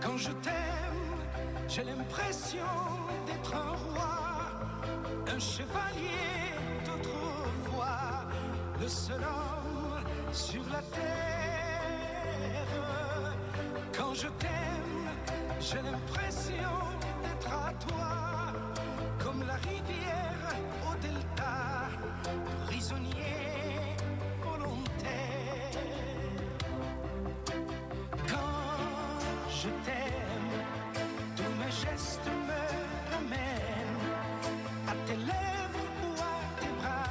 Quand je t'aime, j'ai l'impression d'être un roi, un chevalier d'autrefois, le seul homme sur la terre. Quand je t'aime, j'ai l'impression d'être à toi, comme la rivière au delta, prisonnier volontaire. Quand je t'aime, tous mes gestes me ramènent à tes lèvres ou à tes bras,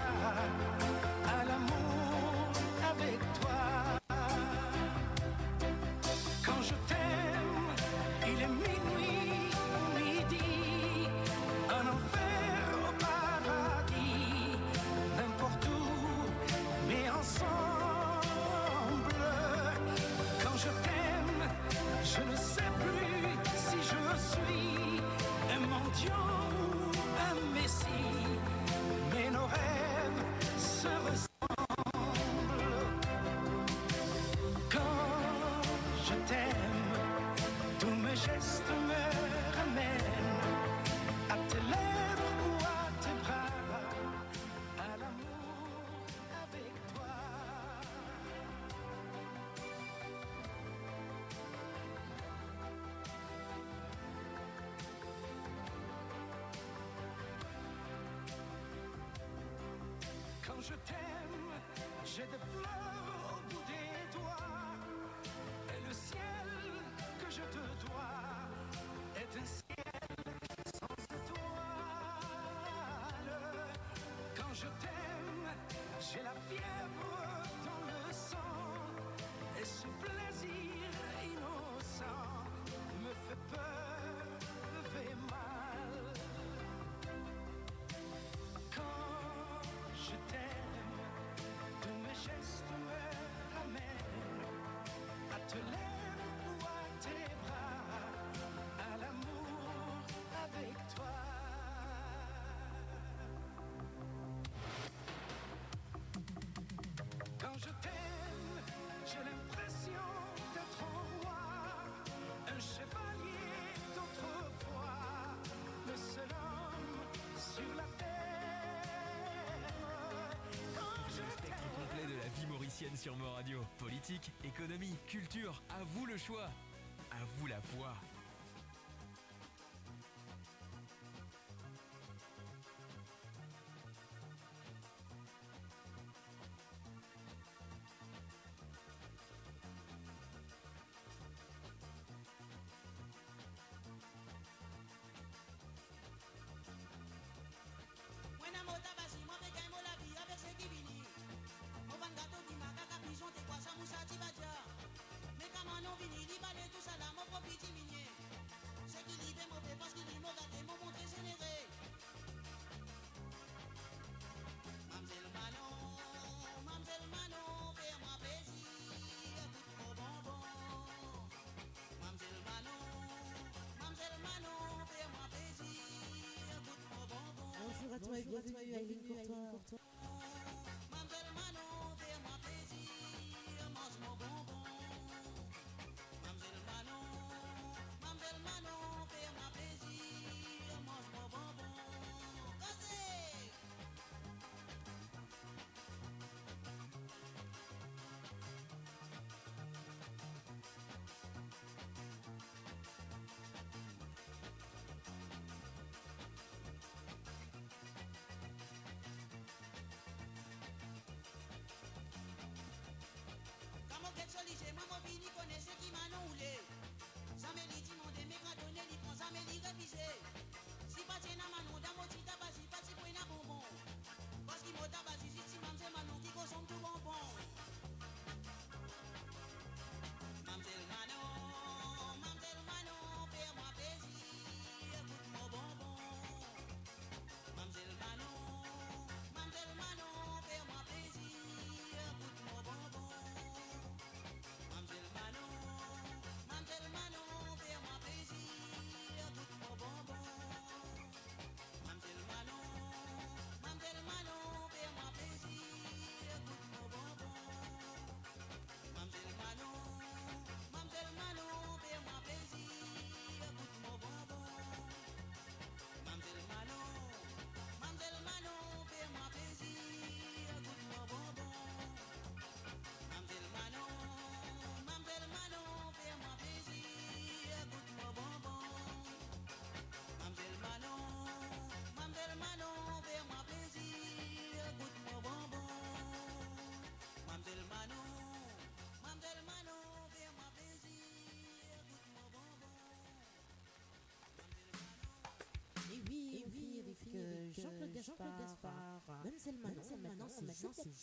à l'amour avec toi. Quand je t'aime, t'aime, tous mes gestes me ramènent à tes lèvres ou à tes bras, à l'amour avec toi. Quand je t'aime, j'ai des fleurs au bout des doigts, et le ciel que je te dois est un ciel sans étoiles. Quand je t'aime, j'ai la fièvre dans le sang, et ce plaisir innocent me fait peur, me fait mal. Quand je t'aime, tous mes gestes me ramènent à te lèvres ou à tes bras, à l'amour avec toi. Quand je t'aime, j'ai l'impression d'être un roi, un chevalier d'autrefois, le seul homme sur la terre. Quand je Le spectre complet de la vie mauricienne sur Mo Radio. Politique, économie, culture, à vous le choix. À vous la voix. When I'm out of a sim, I make la vie avec ce qui vini. Au van gâteau qui m'a caca pigeon, t'es quoi ça moussa tibadia. Mais comment non vini, li balé tout ça là, mon propre petit minier. C'est qui li fait mauvais parce qu'il li m'a gâté, mon montré généré. Mamzelle Manon, fais-moi plaisir, goûte mon bonbon. Mamzelle Manon, fais-moi plaisir, goûte mon bonbon. Bonjour à toi et bienvenue à Aileen Courtois. Mamzelle Manon, fais-moi plaisir, mange mon bonbon. Mamzelle Manon, fais-moi plaisir, mange mon bonbon. Cassez! Comme quel soligé, moi mon fini connaît ce qui m'a non roulé. Ça me dit mon démé qu'a donné, il prend ça me dit révisé. Si pas tiens à manon, dans mon petit tabac, si pas si point à bonbon. Parce qu'il m'a tabac, si si mamzelle Manon qui consomme tout bonbon. Mamzelle Manon, fais-moi plaisir, goûte mon bonbon. Mamzelle Manon, fais-moi plaisir, goûte mon bonbon. Mamzelle Manon, fais-moi plaisir, goûte mon bonbon. Mamzelle Manon, fais-moi plaisir, goûte mon bonbon. Mamzelle Manon, fais-moi plaisir, goûte mon bonbon. Mamzelle Manon, fais-moi plaisir, goûte mon bonbon. Mamzelle Manon, fais-moi plaisir, goûte mon bonbon. Mamzelle Manon, fais-moi plaisir, goûte mon bonbon. Mamzelle Manon, fais-moi plaisir, goûte mon bonbon. Et oui, avec Jean-Claude Gaspard. Mamzelle Manon, maintenant c'est Juliette.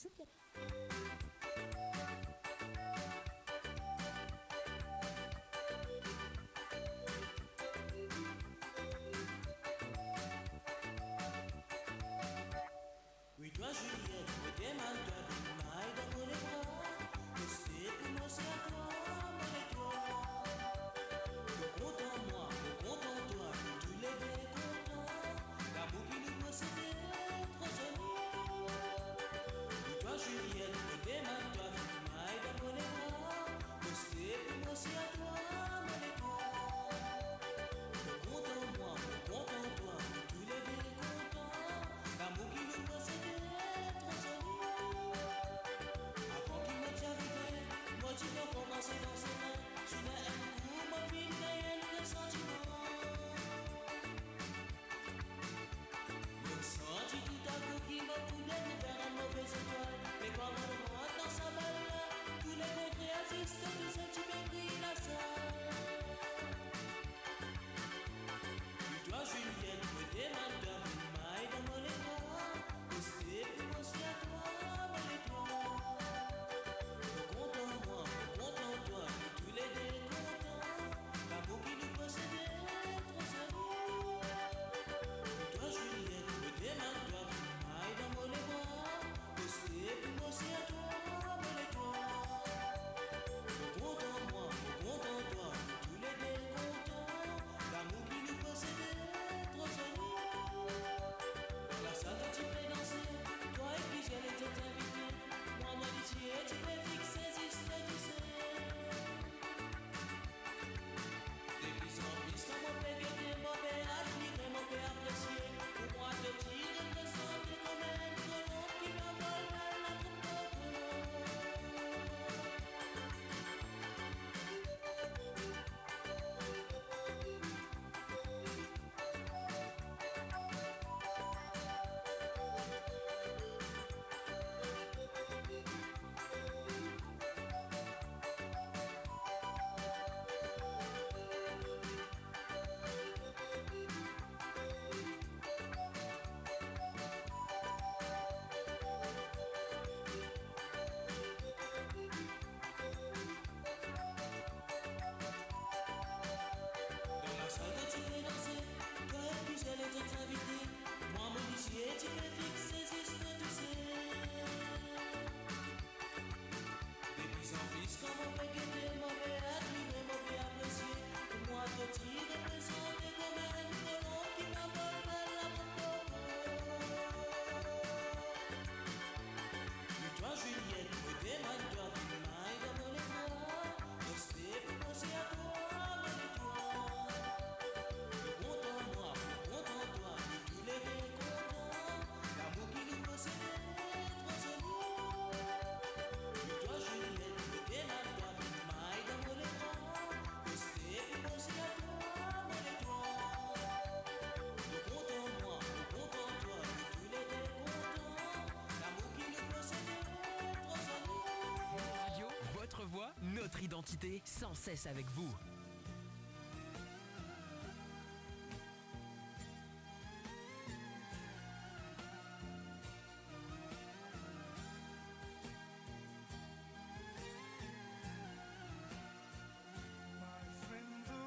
Oui, toi, Juliette, me demande toi d'une maille dans les bras. Je sais que moi, c'est à toi, mais toi. Le compte en moi, le compte en toi, que tous les deux contents. L'amour qui nous doit, c'est d'être joli. Oui, toi, Juliette, me notre identité sans cesse avec vous. My friend, the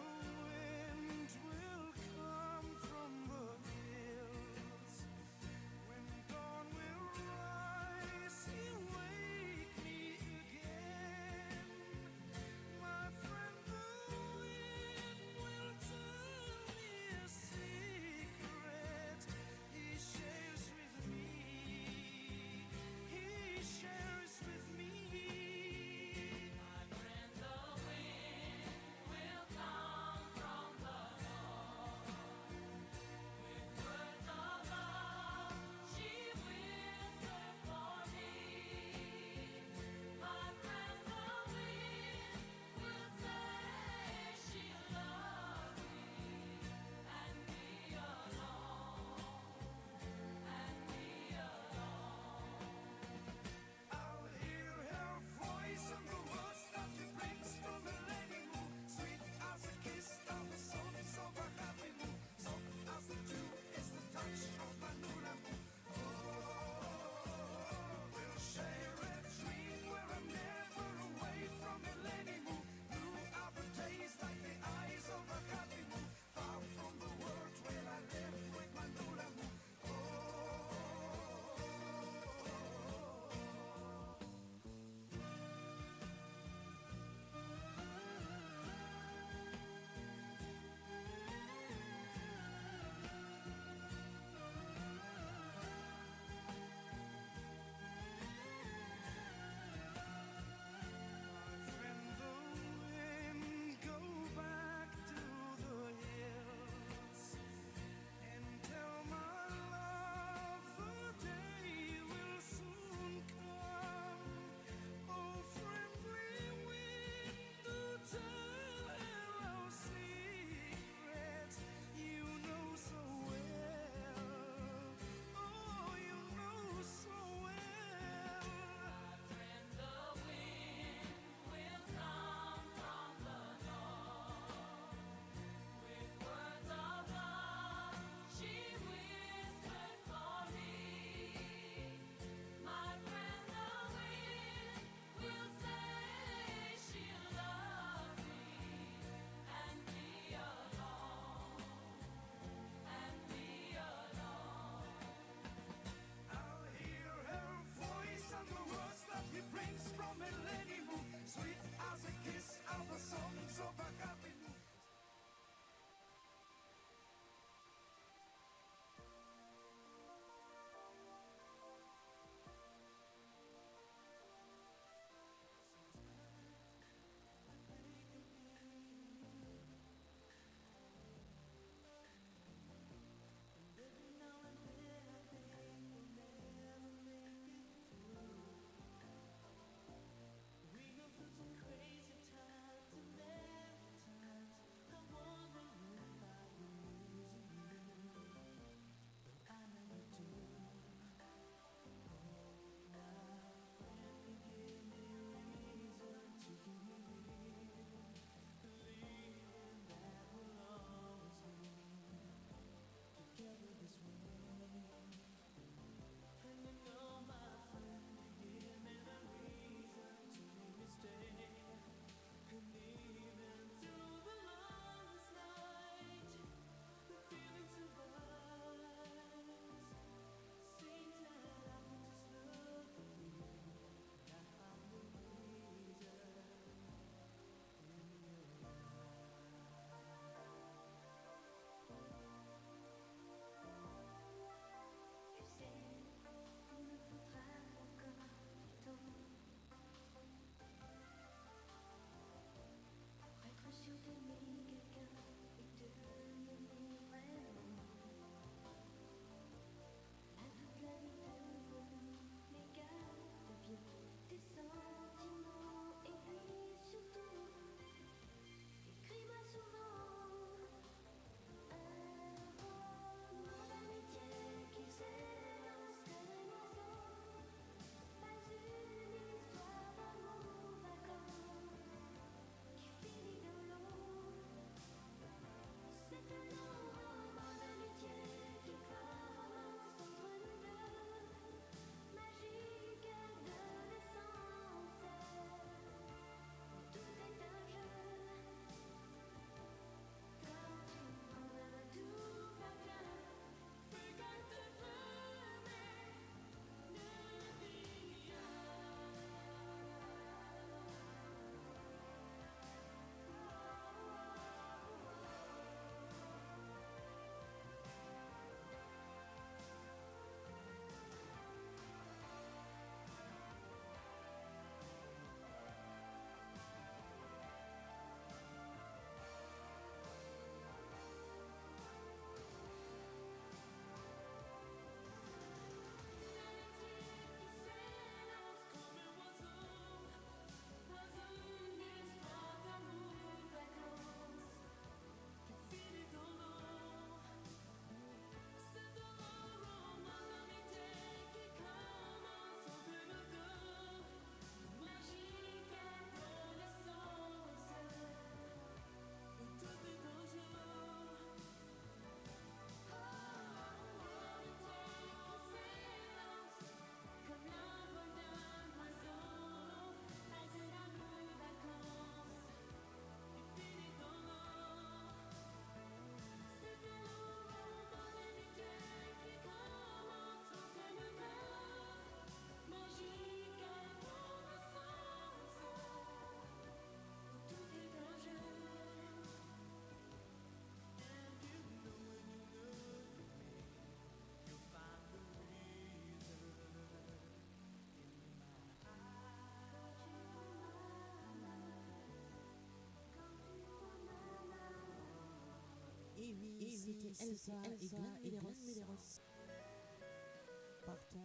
Elsa et Glenn Medeiros.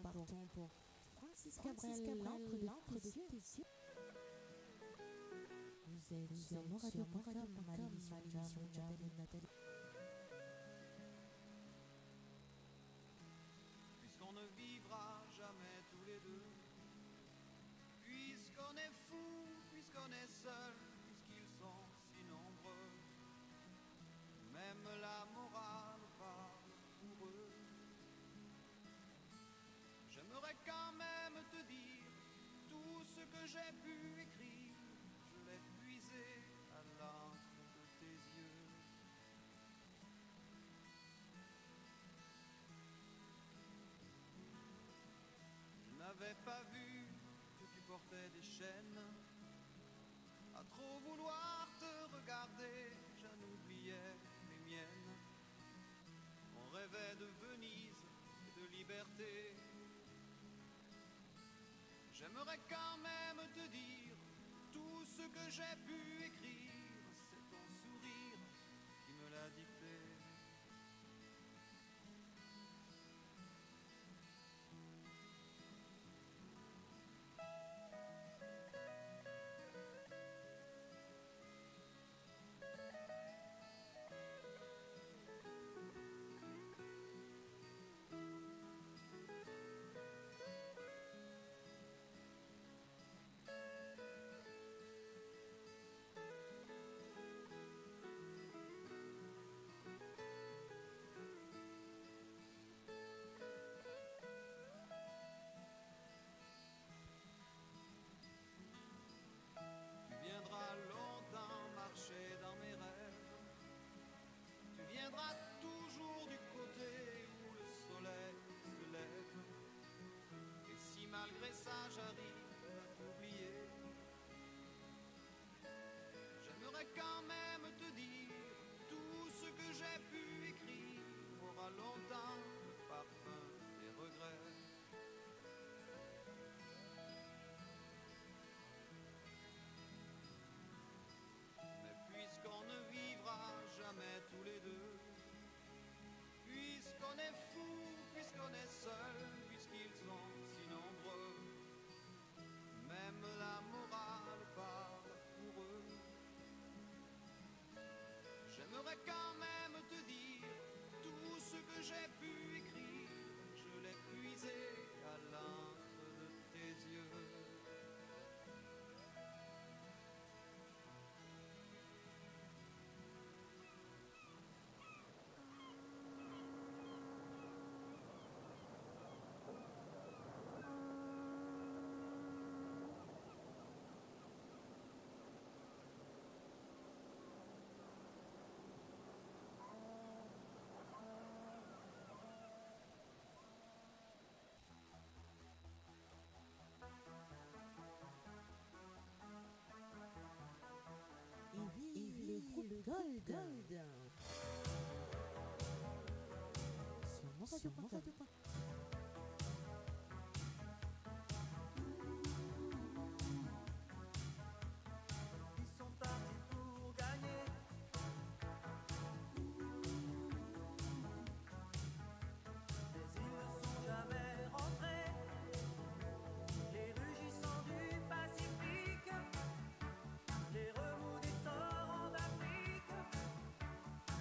Partons pour Francis Cabrel, l'encre de tes yeux. Vous êtes sur moradio.com, à l'émission Nathalie. Puisqu'on ne vivra jamais tous les deux, puisqu'on est fou, puisqu'on est seul, puisqu'ils sont si nombreux, même la morale parle pour eux. J'aimerais quand même te dire tout ce que j'ai pu écrire, je l'ai puisé à l'encre de tes yeux. Je n'avais pas vu que tu portais des chaînes. À trop vouloir te regarder, j'en oubliais les miennes. On rêvait de Venise et de liberté. J'aimerais quand même te dire tout ce que j'ai pu écrire, c'est ton sourire qui me l'a dicté. Tu viendras longtemps marcher dans mes rêves. Tu viendras toujours du côté où le soleil se lève. Et si malgré ça j'arrive à t'oublier, j'aimerais quand même te dire tout ce que j'ai pu écrire aura longtemps le parfum des regrets. Mais puisqu'on ne vivra jamais tous les deux, puisqu'on est fou, puisqu'on est seul, puisqu'ils sont si nombreux, même la morale parle pour eux. J'aimerais quand même te dire tout ce que j'ai pu écrire, je l'ai puisé à l'encre de tes yeux. Et vive le groupe Gold. Sur moradio.com. Ils sont partis pour gagner. Mais ils ne sont jamais rentrés. Les rugissants du Pacifique, les remous des torrents d'Afrique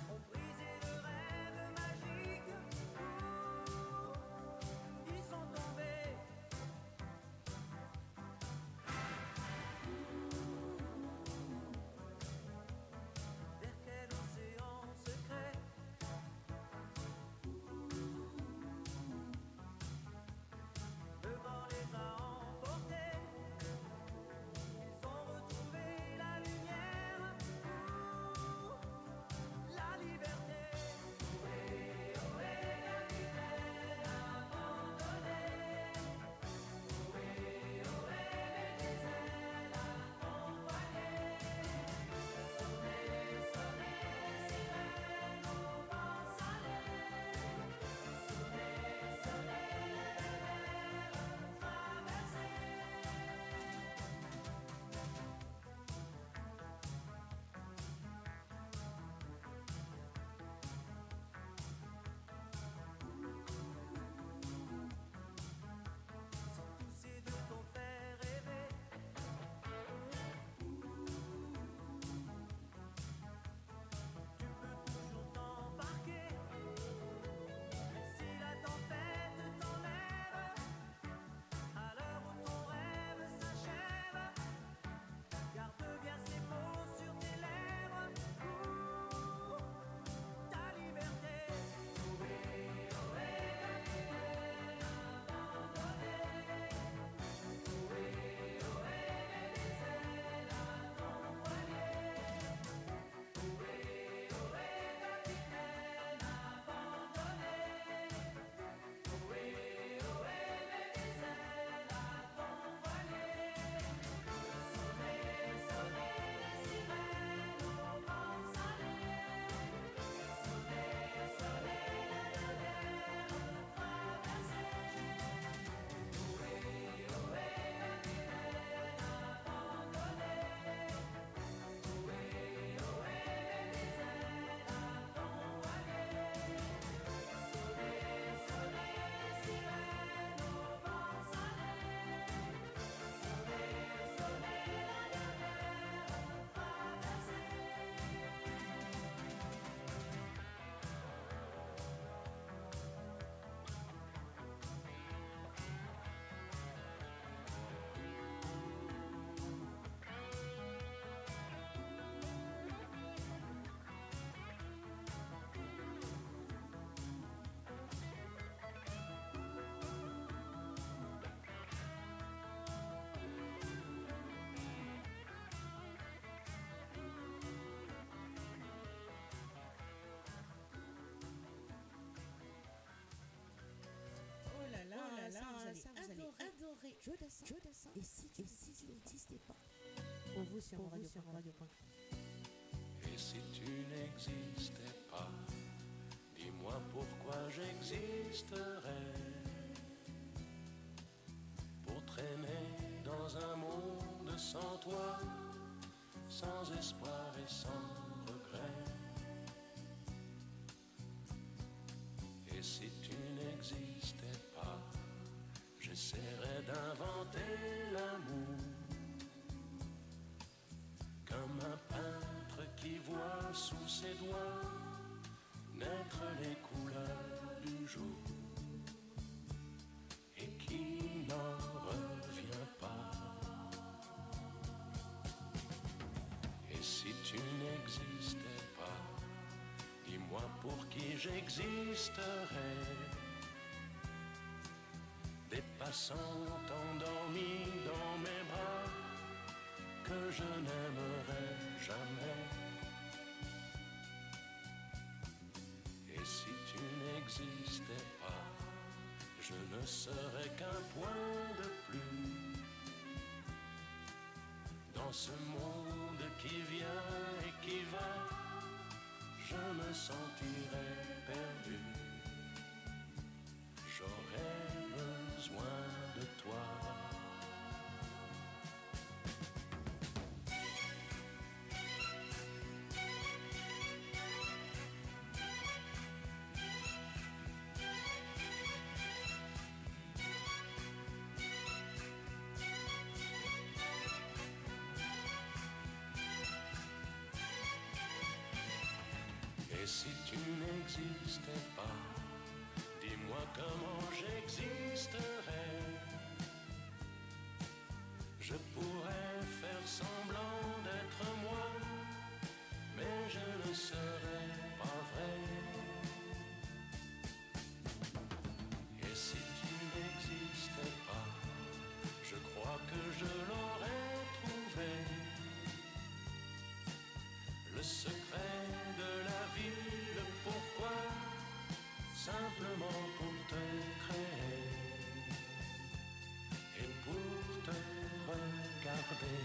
ont brisé le rêve magique. Et si tu n'existais pas? Pour vous sur radio.com. Et si tu n'existais pas, dis-moi pourquoi j'existerais. Pour traîner dans un monde sans toi, sans espoir et sans regret. Et si tu n'existais pas, j'essaierais d'inventer l'amour. Comme un peintre qui voit sous ses doigts naître les couleurs du jour et qui n'en revient pas. Et si tu n'existais pas, dis-moi pour qui j'existerais. Des passants endormis dans mes bras que je n'aimerais jamais. Et si tu n'existais pas, je ne serais qu'un point de plus dans ce monde qui vient et qui va. Je me sentirais perdu. J'aurais besoin de toi. Et si tu n'existais pas, dis-moi comment j'existerais. Je pourrais faire semblant d'être moi, mais je ne serais pas vrai. Et si tu n'existais pas, je crois que je l'aurais trouvé. Le secret de la vie, le pourquoi, simplement pour te créer et pour te regarder.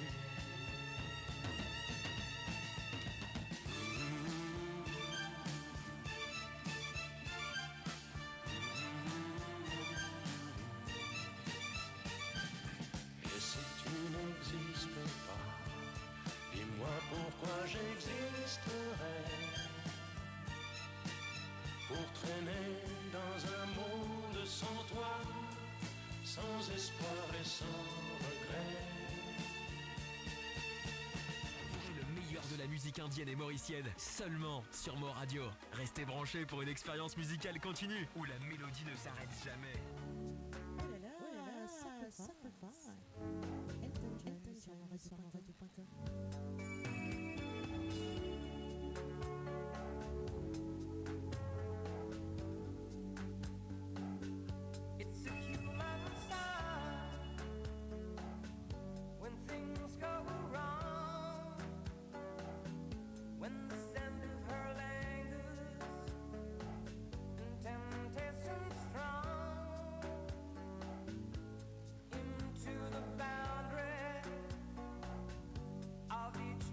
Et si tu n'existais pas, dis-moi pourquoi j'existerais. Pour traîner dans un monde sans toi, sans espoir et sans regret. Le meilleur de la musique indienne et mauricienne, seulement sur Mo Radio. Restez branchés pour une expérience musicale continue, où la mélodie ne s'arrête jamais. Oh là là, ça peut pas. Elton John sur radio.com. It's a human sign when things go wrong, when the scent of her lingers and temptation strong into the boundary of each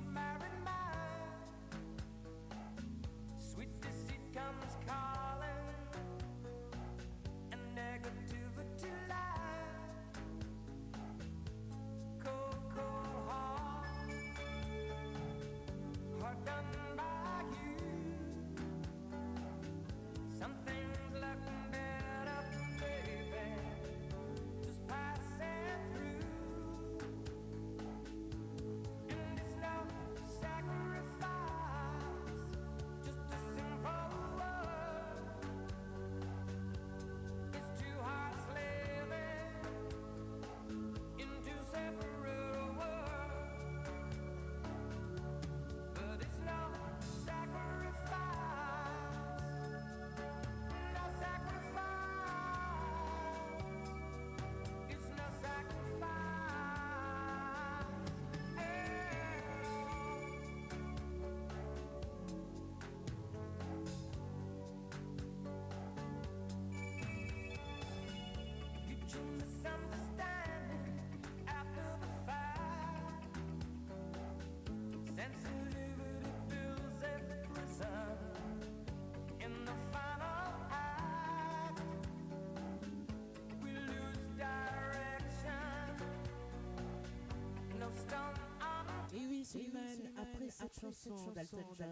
Et oui, Suleiman, après cette chanson d'Elton John,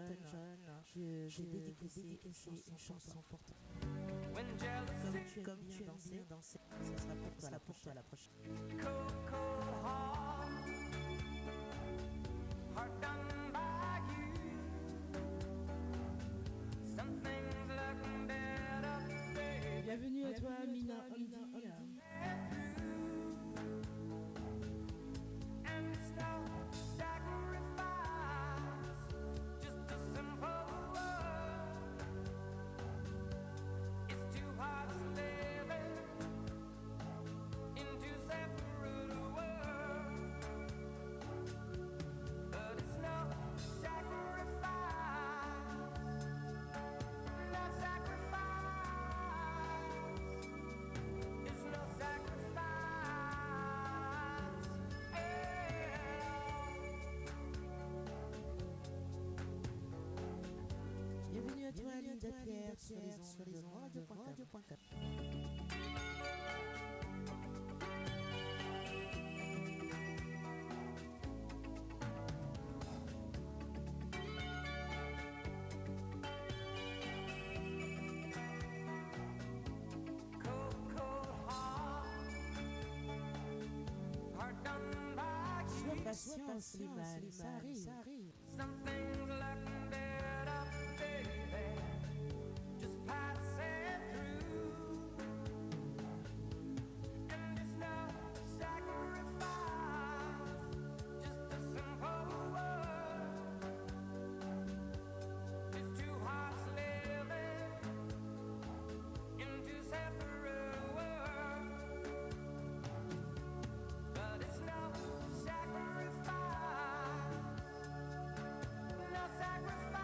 j'ai dédicacé une chanson pour toi. Comme tu aimes bien danser, ça sera pour toi la prochaine. Cold, cold heart, heart done by you. Some things look better, baby. Bienvenue à toi, Mina Hamdi. And it's no sacrifice, just a simple word. It's two hearts living in two separate worlds. But it's no sacrifice, no sacrifice. It's no sacrifice. Bienvenue à toi, Linda Pierre, sur les ondes de radio.com. Cold, cold heart, heart done by Sois you. patient, Slimane, ça arrive. Some things look better, baby. Just pass it through. And it's no sacrifice, just a simple word. It's two hearts living in two separate worlds. But it's no sacrifice, no sacrifice.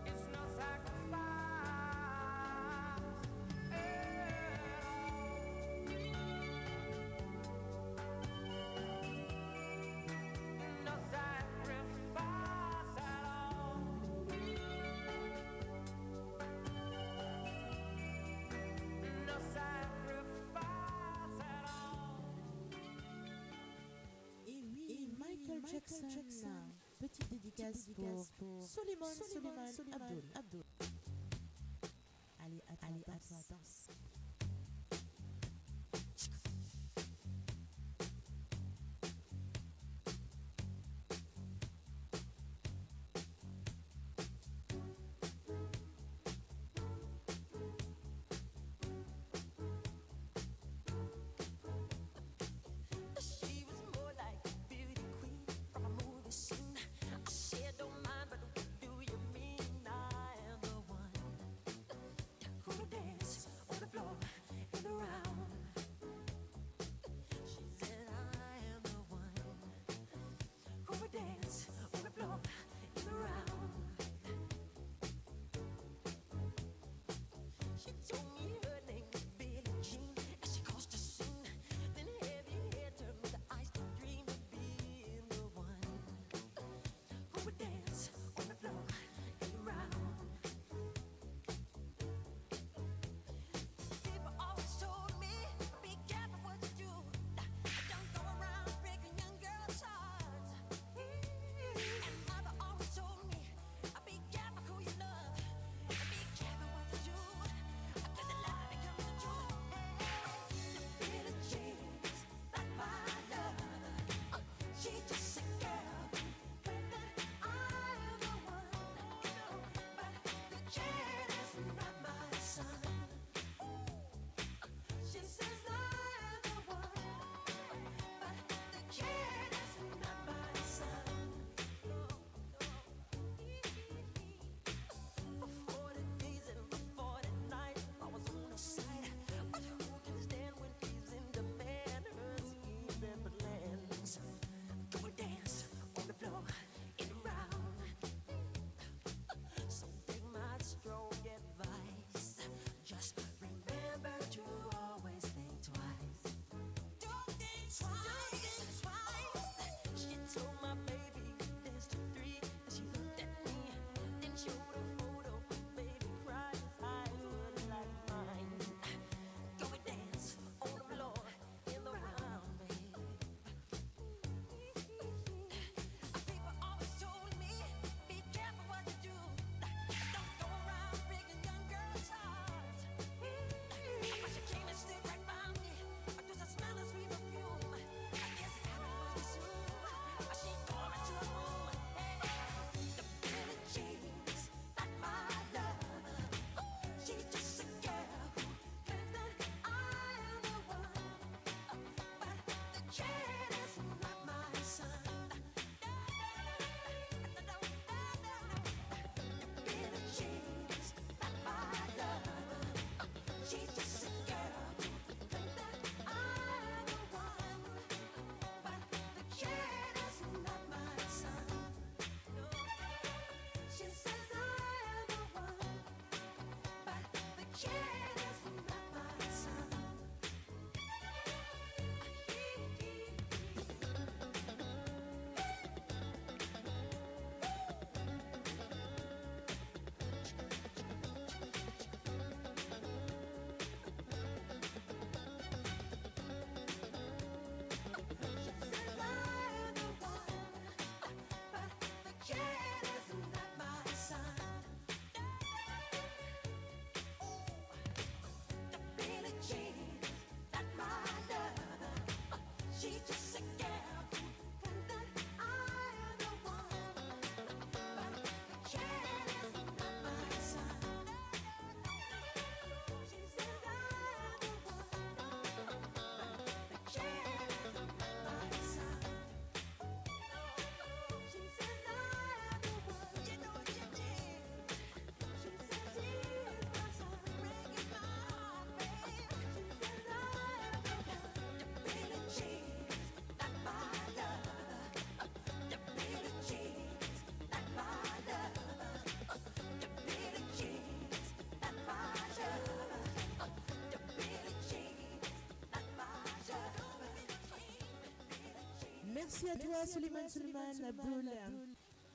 It's no sacrifice at all. No sacrifice at all. No sacrifice at all. Et oui, Michael Jackson. Petite dédicace pour Suleiman Abdul. Allez, à toi, danse. She was more like a beauty queen from a movie scene. I said, don't mind, but what do you mean? I am the one who will dance on the floor. Merci à toi, Suleiman Abdul.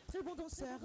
Très bon danseur.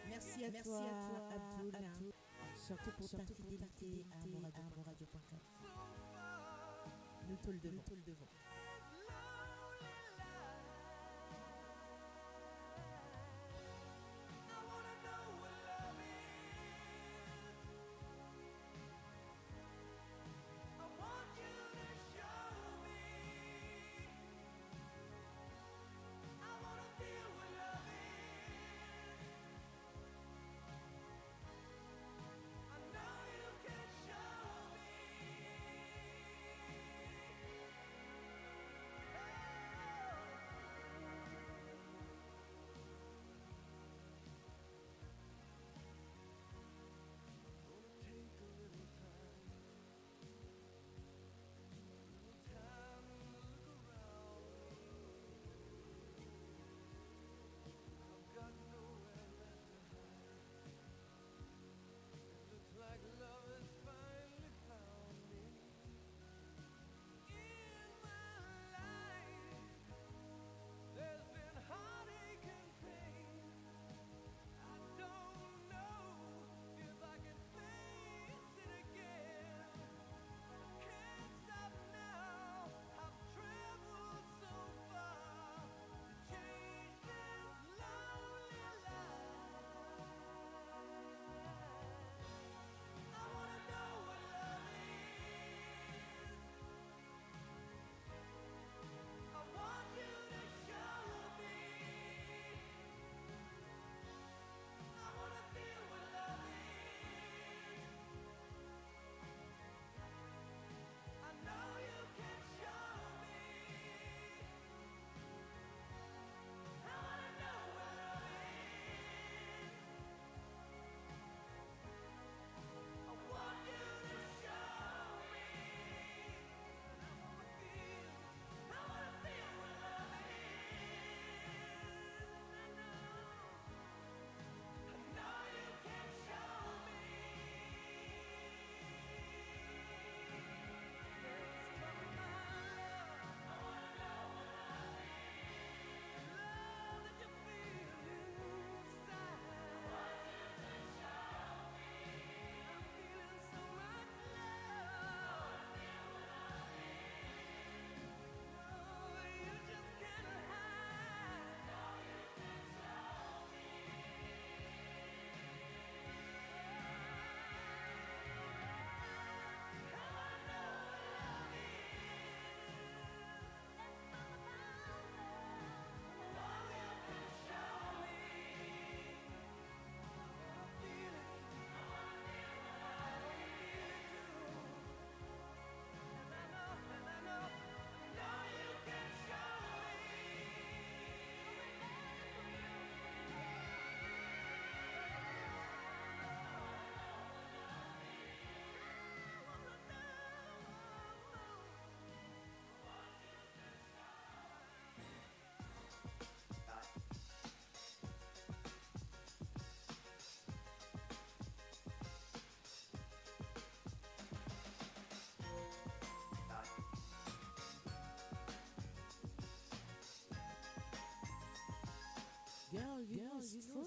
Merci à toi, Abdul. Surtout pour ta fidélité à moradio.com. Nous te le devons. true.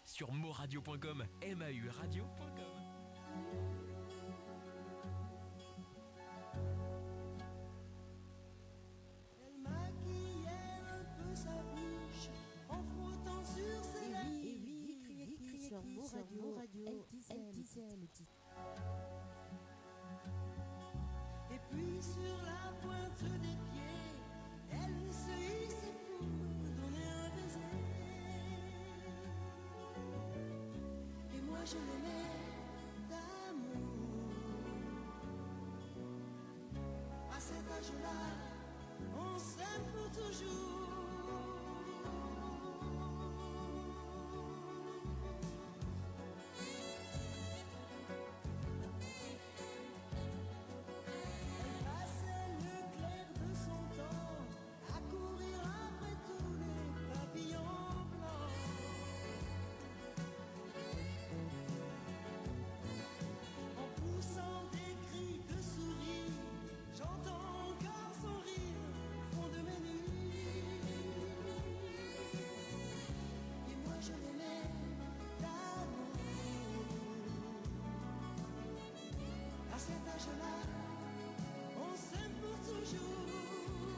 Sur moradio.com. Sur moradio.com, MAUradio.com. Elle maquillait un peu sa bouche en frottant sur ses lèvres. Et oui, écrit sur Moradio. Elle disait le titre. Et puis sur la pointe des pieds, elle se hissait pour me donner un baiser. Et moi je l'aimais d'amour. À cet âge-là, on s'aime pour toujours. Elle passait le clair de son temps à courir après tous les papillons blancs. En poussant des cris de souris, j'entends encore son rire au fond de mes nuits. Et moi je l'aimais d'amour. À cet âge-là, on s'aime pour toujours.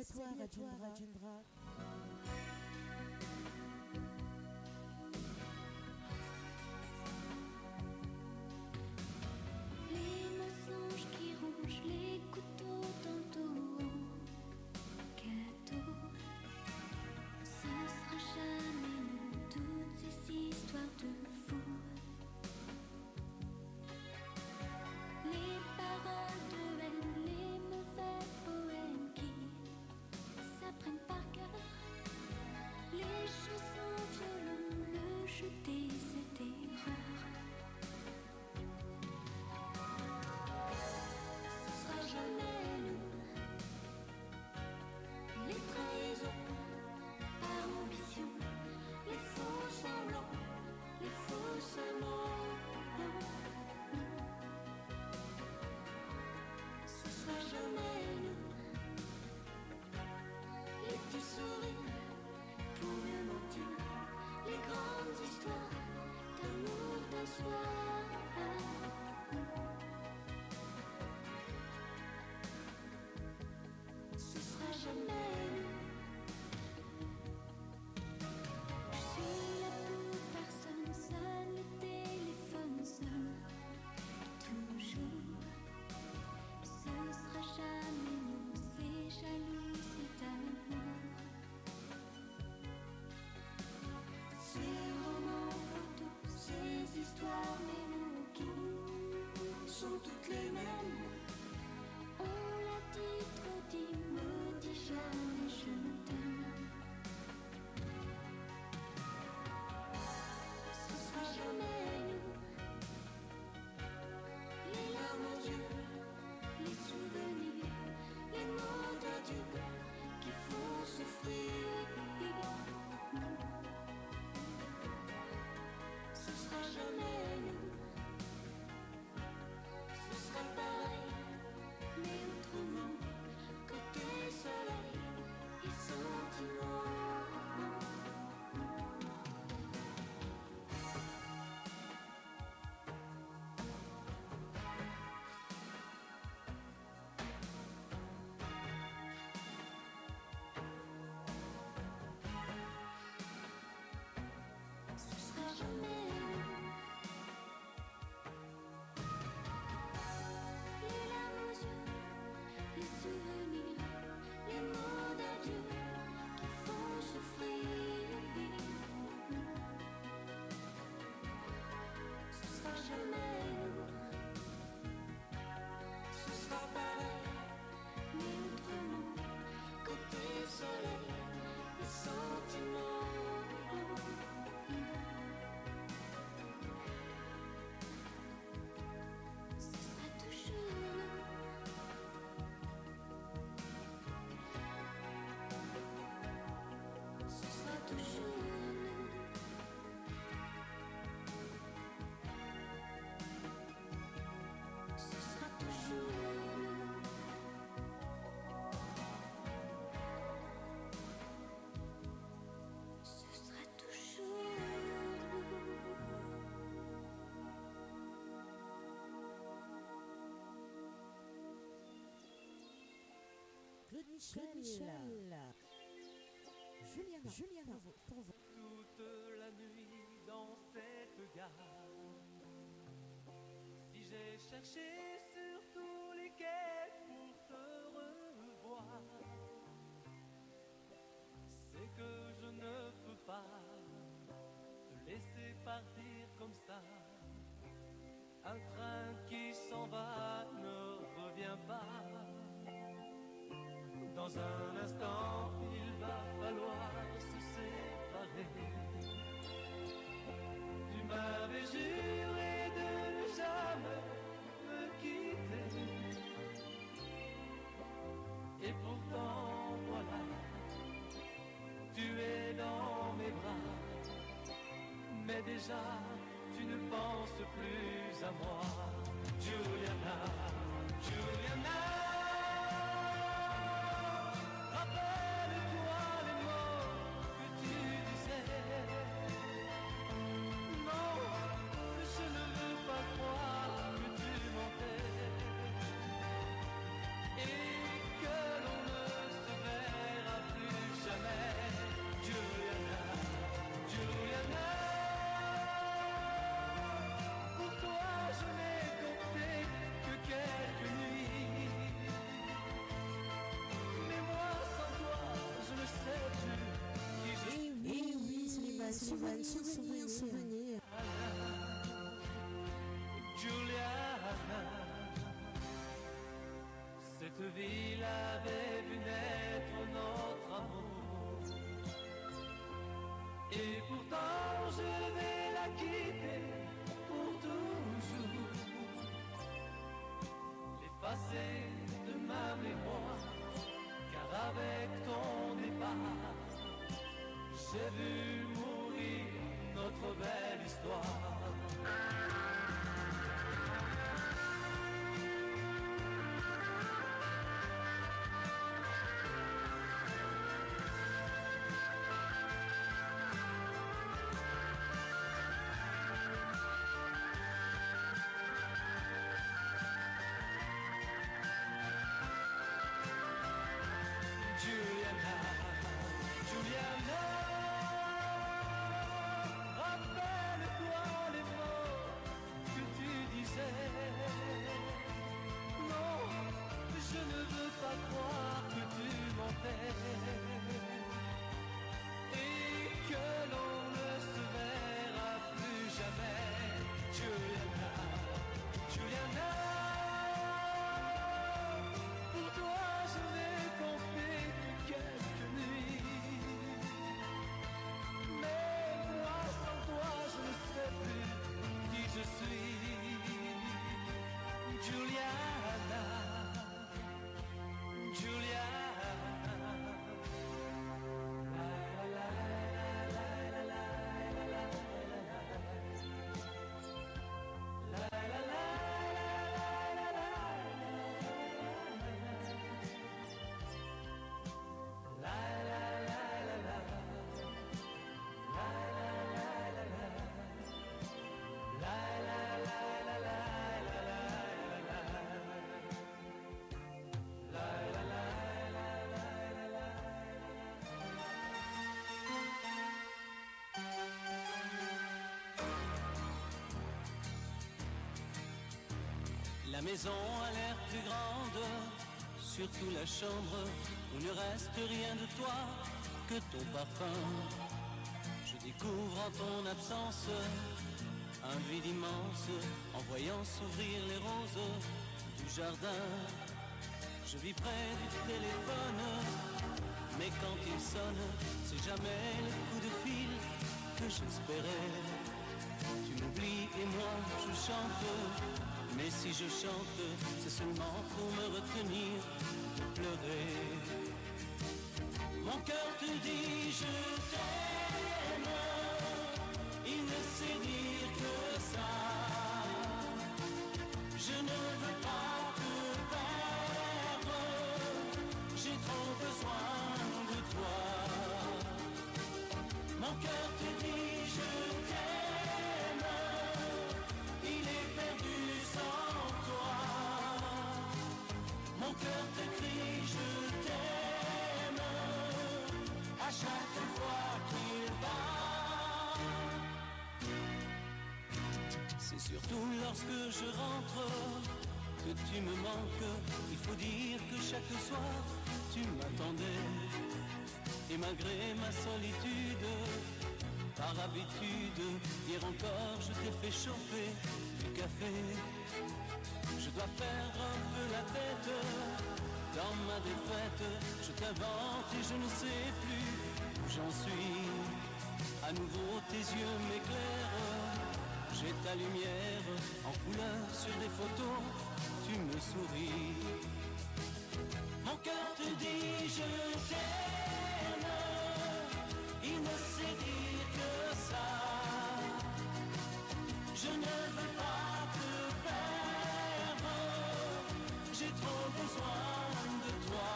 à toi, Rajendra. Les mensonges qui rongent les couteaux tantôt en gâteau. Ce sera jamais nous, toutes ces histoires de fous. Les paroles de haine, les mauvais poèmes qui s'apprennent par cœur. Les chansons violons, le jeu des erreurs. Ce sera jamais nous. Les trahisons par ambition, les faux semblants, les faux amants. Ce sera jamais nous. Les petits sourires pour mieux mentir, les grandes histoires d'amour d'un soir. Ce sera jamais nous. Je suis là pour personne, seul le téléphone sonne toujours. Ce sera jamais nous, c'est jaloux, c'est amour. Ces romans photos, ces histoires, mais nous qui sont toutes les mêmes. On l'a dit, trop dit, me dis jamais je t'aime. Ce sera jamais nous. Les larmes aux yeux, les souvenirs, les mots d'adieu qui font souffrir. Ce sera jamais nous. Ce sera pareil, mais autrement. Côté soleil et sentiment. Ce sera jamais nous. Les larmes aux yeux, les souvenirs, les mots d'adieu qui font souffrir. Ce sera jamais nous. Ce sera pareil, mais autrement. Côté soleil et sentiments. Ce sera toujours nous. Ce sera toujours nous. Ce sera toujours nous. Ce sera toujours nous. Claude Michel. Juliana, pour vous. Toute la nuit dans cette gare, si j'ai cherché sur tous les quais pour te revoir, c'est que je ne peux pas te laisser partir comme ça. Un train qui s'en va ne revient pas. Dans un instant, il va falloir se séparer. Tu m'avais juré de ne jamais me quitter. Et pourtant, voilà, tu es dans mes bras. Mais déjà, tu ne penses plus à moi. Juliana, Juliana. Rappelle-toi les mots que tu disais. Non, je ne veux pas croire que tu mentais et que l'on ne se verrait souvenir. Juliana, cette ville avait vu naître notre amour. Et pourtant je vais la quitter pour toujours, l'effacer de ma mémoire, car avec ton départ, j'ai vu mourir notre belle histoire. Juliana, Juliana, rappelle-toi les mots que tu disais. Non, je ne veux pas croire que tu mentais et que l'on ne se verra plus jamais. Juliana, Juliana, pour toi je n'ai compté que quelques nuits, mais moi sans toi je ne sais plus qui je suis. Juliana, Juliana, la la la la la la la la la la. La maison a l'air plus grande, surtout la chambre où ne reste rien de toi que ton parfum. Je découvre en ton absence un vide immense en voyant s'ouvrir les roses du jardin. Je vis près du téléphone, mais quand il sonne, c'est jamais le coup de fil que j'espérais. Tu m'oublies et moi je chante, mais si je chante, c'est seulement pour me retenir de pleurer. Mon cœur te dit je t'aime, il ne sait dire que ça. Je ne veux pas te perdre, j'ai trop besoin de toi. Mon cœur te dit je t'aime, il est perdu sans toi. Mon cœur te crie je t'aime à chaque fois qu'il bat. C'est surtout lorsque je rentre que tu me manques. Il faut dire que chaque soir tu m'attendais. Et malgré ma solitude, par habitude, hier encore je t'ai fait chauffer du café. Je dois perdre un peu la tête dans ma défaite. Je t'invente et je ne sais plus où j'en suis. À nouveau tes yeux m'éclairent, j'ai ta lumière en couleur sur des photos, tu me souris. Mon cœur te dit je t'aime, il ne sait dire que ça. Je ne veux pas te perdre, j'ai trop besoin de toi.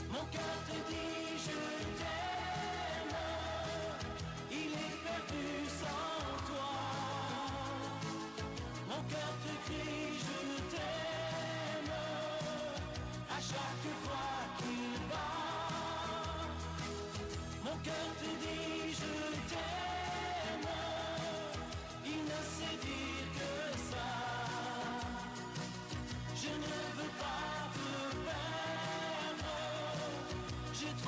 Mon cœur te dit je t'aime, il est perdu sans toi. Mon cœur te crie je t'aime à chaque fois qu'il bat. Mon cœur te dit je t'aime, il ne sait dire que ça. Je ne veux pas te perdre, j'ai trop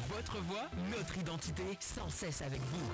Votre voix, notre identité, sans cesse avec vous.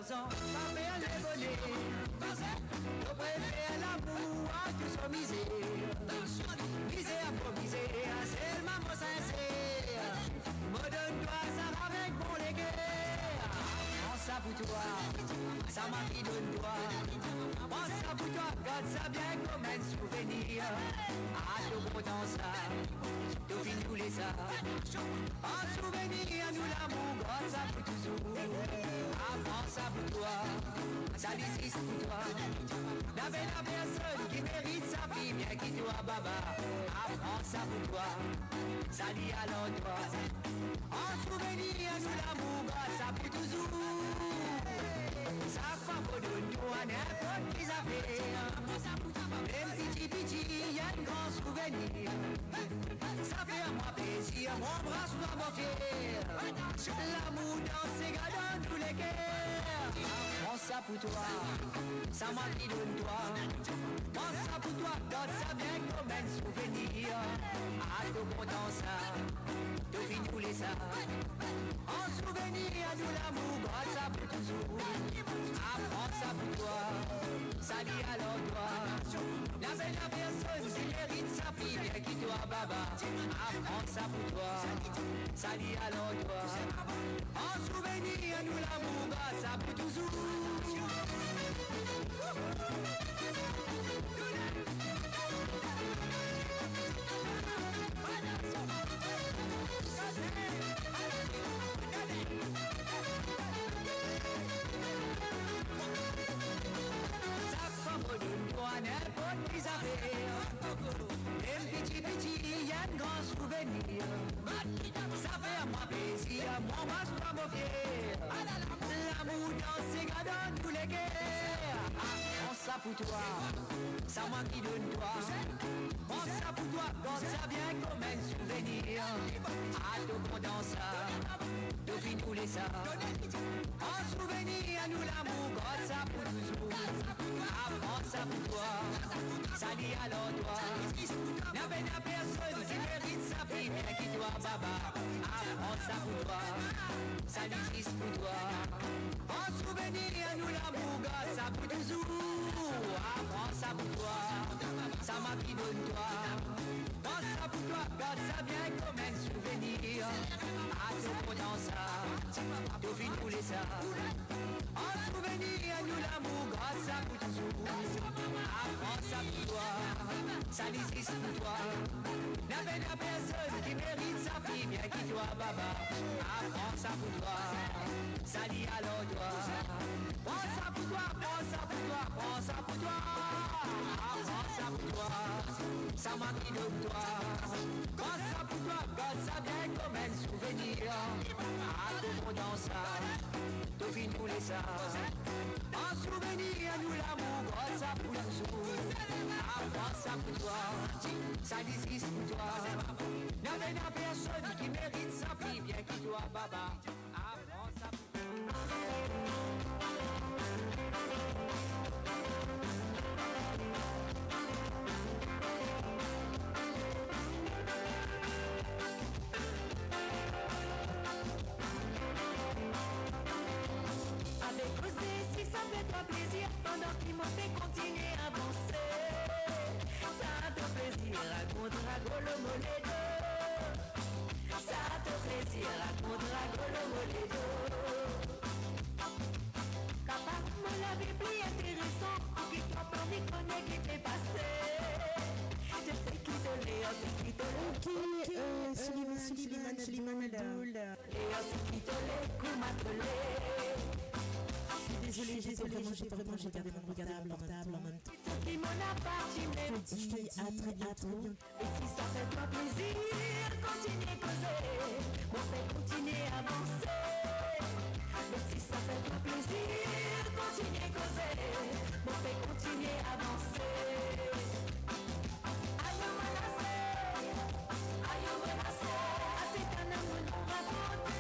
garçon, pas faire les bonnets. Je préfère l'amour à tout son misère. Misère pour misère, c'est le maman sincère. Me donne-toi ça avec pour les guerres. Prends ça pour toi, ça m'a qui donne-toi. Prends ça pour toi, garde ça bien comme un souvenir. Ah, tout content ça, tout fin tous les ça. En souvenir, nous l'amour, garde ça pour toujours. Ah, prends ça pour toi, ça existe pour toi. N'avait la personne qui mérite sa vie, bien qui toi, baba. Ah, prends ça pour toi, ça dit alors toi. En souvenir, nous l'amour, garde ça pour toujours. Ça fait pour nous, n'importe qui ça fait. Même petit, y a un grand souvenir. Ça fait à moi plaisir, mon bras soit mon fier. L'amour dans ses gars dans tous les cœurs. Prends ça pour toi, ça m'a qui donne toi. Prends ça pour toi, garde ça bien comme un souvenir. Ah, tout content ça, tout fin tous les ça. En souvenir, nous l'amour, garde ça pour toujours. Ah, prends ça pour toi, ça dit alors toi. La belle personne qui mérite sa fille, bien qui toi, baba. Ah, prends ça pour toi, ça dit alors toi. En souvenir, nous l'amour, garde ça pour toujours. N'importe qui ça fait. Même petit, y a un grand souvenir. Ça fait à moi plaisir, mon bras soit mon fier. L'amour dans ses gars dans tous les guerres. Prends ça pour toi, ça moi qui donne toi. Prends ça pour toi, garde ça bien comme un souvenir. Ah, tout content ça, tout fin tous les ça. En souvenir, nous l'amour, garde ça pour toujours. Ah, prends ça pour toi, ça dit alors toi. N'avait la personne qui mérite sa vie, bien qui toi, baba. Ah, prends ça pour toi, ça existe pour toi. En souvenir, nous l'amour, garde ça pour toujours. Ah, prends ça pour toi, ça m'a qui donne toi. Prends ça pour toi, garde ça bien comme un souvenir. Ah, tout content ça, tout fin tous les ça. En souvenir, nous l'amour, garde ça pour toujours. Ah, prends ça pour toi, ça existe pour toi. N'avait la personne qui mérite sa fille, bien qui toi, baba. Ah, prends ça pour toi, ça dit alors toi. Prends ça pour toi, prends ça pour toi, prends ça pour toi. Ah, prends ça pour toi, ça m'a qui donne toi. Prends ça pour toi, garde ça bien comme un souvenir. Ah, tout le monde dans ça, tout fin tous les ça. En souvenir, nous l'amour, garde ça pour toujours. Ah, prends ça pour toi, ça existe pour toi. N'avait la personne qui mérite sa fille, bien qui toi, baba. Ah, prends ça pour Avec José, si ça fait toi plaisir, pendant qu'il m'en fait continuer à avancer. Ça te plaisir, raconte, ragolo, moledo. Ça te plaisir, raconte, ragolo, moledo. Capable, me l'avait plus intéressant, qui t'a permis de connaître qui t'est passé. Je sais qui te l'est, c'est qui te l'est. Suleiman Abdoul. Et aussi qui te l'est, Koumatolé. Désolée, j'étais vraiment regardé mon portable en même temps. Qui m'en a parti, mais Je te dis à très bientôt. et si ça fait toi plaisir, continue à causer. Mon fait continuer à avancer. Et si ça fait toi plaisir, continue à causer. Mon fait continuer à avancer. Ayo menacé, ayo menacé. C'est un amour non raconté.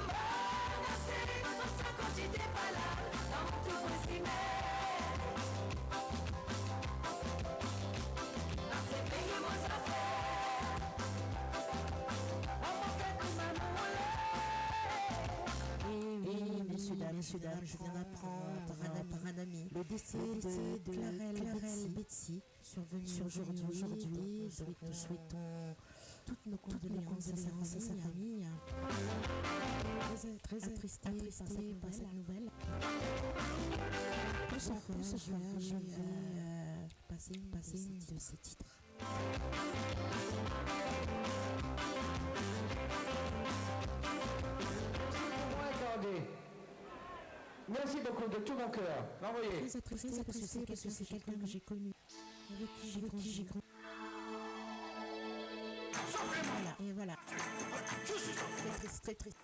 Menacé, pour ça quand tu t'es pas là, dans tout possible. C'est payé mon affaire. On m'a fait comme un moulin. messieurs, dames, je viens d'apprendre par un ami le décès de Clarelle Betsy, survenu aujourd'hui. Donc nous souhaitons toutes nos condoléances à sa famille. Très attristé par cette nouvelle. Pour ce faire, je vais passer une de ses titres. Merci beaucoup de tout mon cœur. L'envoyez. Très attristé parce que c'est quelqu'un que j'ai connu, avec qui j'ai grandi. Voilà, et voilà. Très triste.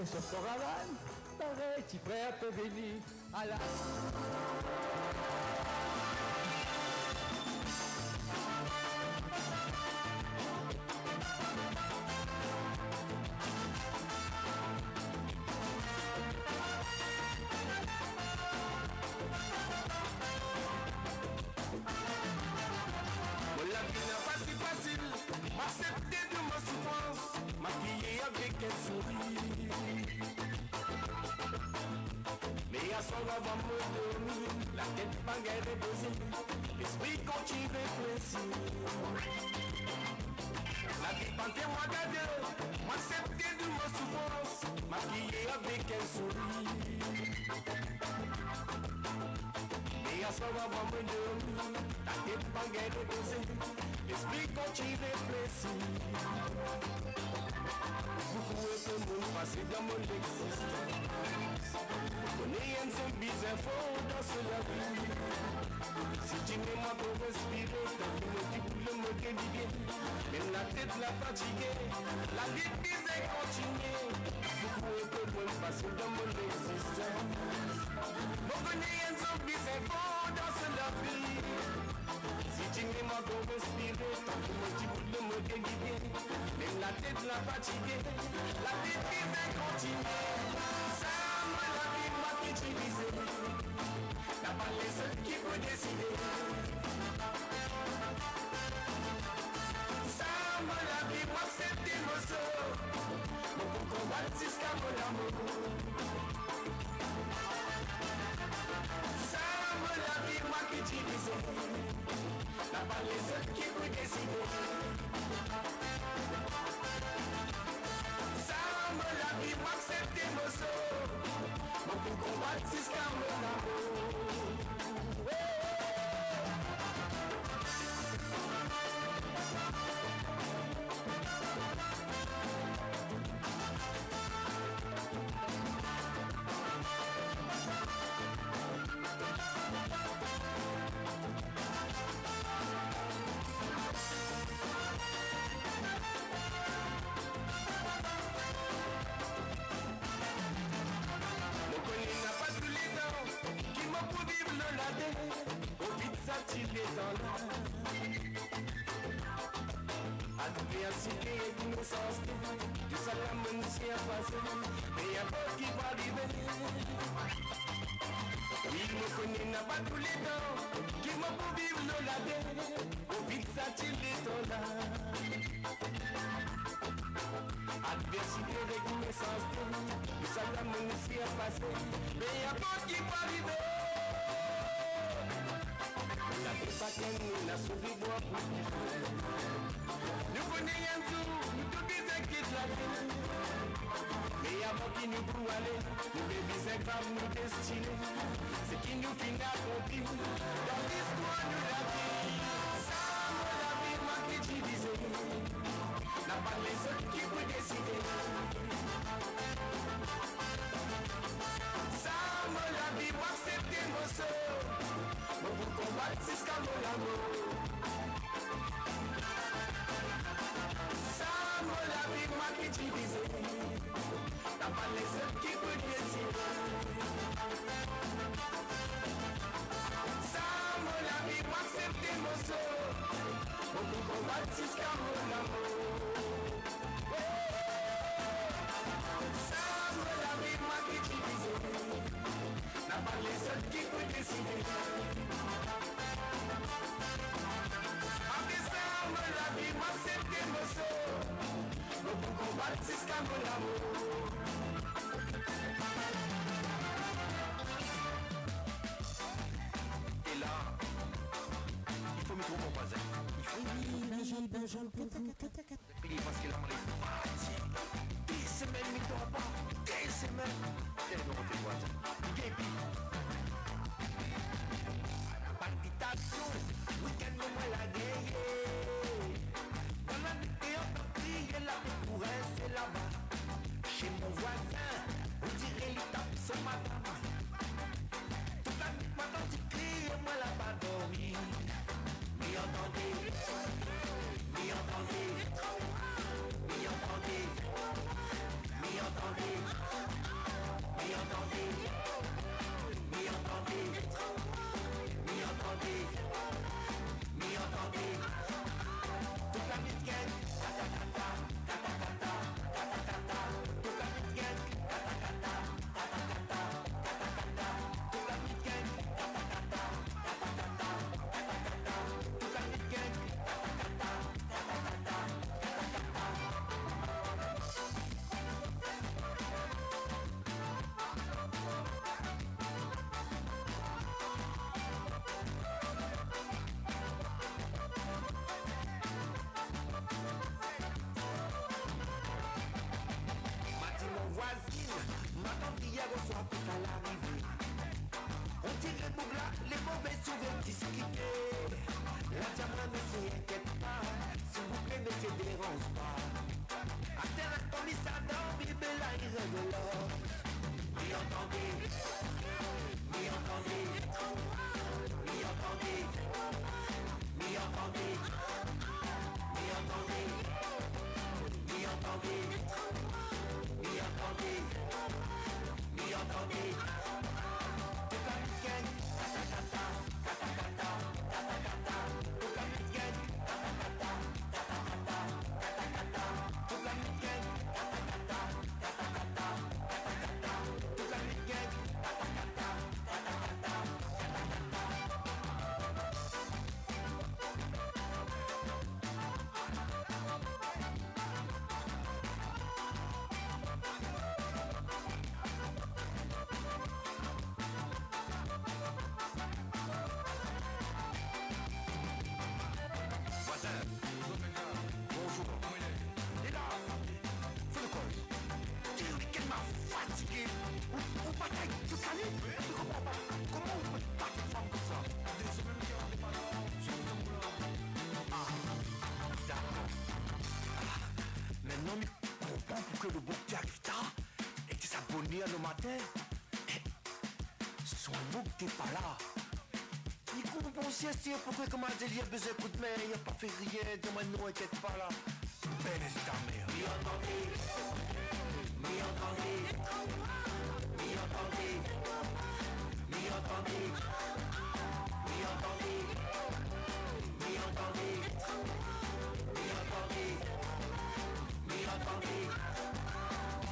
Ce sera mal, pareil, tu frère peut venir à la... La vie n'est pas si facile, accepter de ma souffrance, maquiller avec un sourire. Mais à son avant me dormir, la tête banguée de baiser, l'esprit continue de réfléchir. Pantez-moi gardé, m'accepter de ma souffrance, maquillé avec un sourire. Et à ce moment me donne, ta tête pas guère reposée, l'esprit continue réfléchir. Beaucoup est le monde passé dans mon existence. Connais un zombie info dans ce vie. Si tu mets moi pour respirer, t'as vu le petit boulot me délier. Même la tête la fatiguée, la vie est continuée. Beaucoup est le monde passé dans mon existence. Bon, connais un zombie info dans ce vie. Si tu mets moi pour respirer, t'as vu le petit boulot me délier. Même la tête la fatiguée, la vie est continuée. Ça me la vie m'a utilisé. T'as pas les seuls qui peuvent décider. Ça me la vie m'a accepté mon sort. Mon pour combattre jusqu'à mon amour. Ça me la vie m'a utilisé. T'as pas les seuls qui peuvent décider. Ça me la vie m'a accepté mon sort. Mon pour combattre jusqu'à mon amour. Adversité et innocence, tout ça la menace à passer, mais y'a pas qui va arriver. Il me connaît, n'a pas tous les temps, qui m'a pour vivre le lader, au vide ça tire les temps là. Adversité et innocence, tout ça la menace à passer, mais y'a pas qui va arriver. La pepa qu'elle n'a sauvé moi pour nous connaissons un jour, nous tous les inquiètes la vie. Mais avant qu'il nous pour aller, nous bébés c'est grave nous destinés. C'est qui nous finit accompli, dans l'histoire nous la vie. Ça me la vie m'a qui divisé, n'a pas les autres qui peuvent décider. Ça me la vie m'a accepté mon sort. Pour combattre jusqu'à mon amour. Ça me la vie m'a qui divisé. T'as pas les seuls qui peuvent décider. Ça me la vie m'a accepté mon sort. Pour combattre jusqu'à mon amour. Ça me la vie m'a qui divisé. T'as pas les seuls qui peuvent décider. Pour combattre jusqu'à mon amour. Et là, il faut me trouver mon voisin. Il faut parce qu'il a mal fatigué. 10 semaines, il ne dort pas. 10 semaines. Quel est notre voisin? Gaby. Palpitation, week-end, moi la guerre. Pour rester là-bas, chez mon voisin, on dirait il tape son madame. Toute la nuit, madame, tu cries et moi là-bas dormi. M'y entendez, m'y entendez, m'y entendez, m'y entendez, m'y entendez, m'y entendez, m'y entendez, m'y entendez. Toute la nuit, gagne. hier au soir, tout ça l'arrivée. On tire le bougla, les mauvais souvenirs discutés. La diamant, monsieur, inquiète pas. S'il vous plaît, monsieur, dérange pas. À terre, un commissaire dans Bible, là, il règle l'ordre. M'y entendez, m'y entendez, m'y entendez, m'y entendez, m'y entendez, m'y entendez, m'y entendez, m'y entendez. Maintenant, mais comprends pour que le bon qui arrive tard et que s'abonner le matin. Son bouc t'es pas là. Il comprend aussi à pourquoi comme Adélie a besoin de coup de main. Il a pas fait rien, dis-moi non, inquiète pas là. Belle est ta mère. M'y entendez, m'y entendez, m'y entendez, m'y entendez, m'y entendez, m'y entendez, m'y entendez, m'y entendez.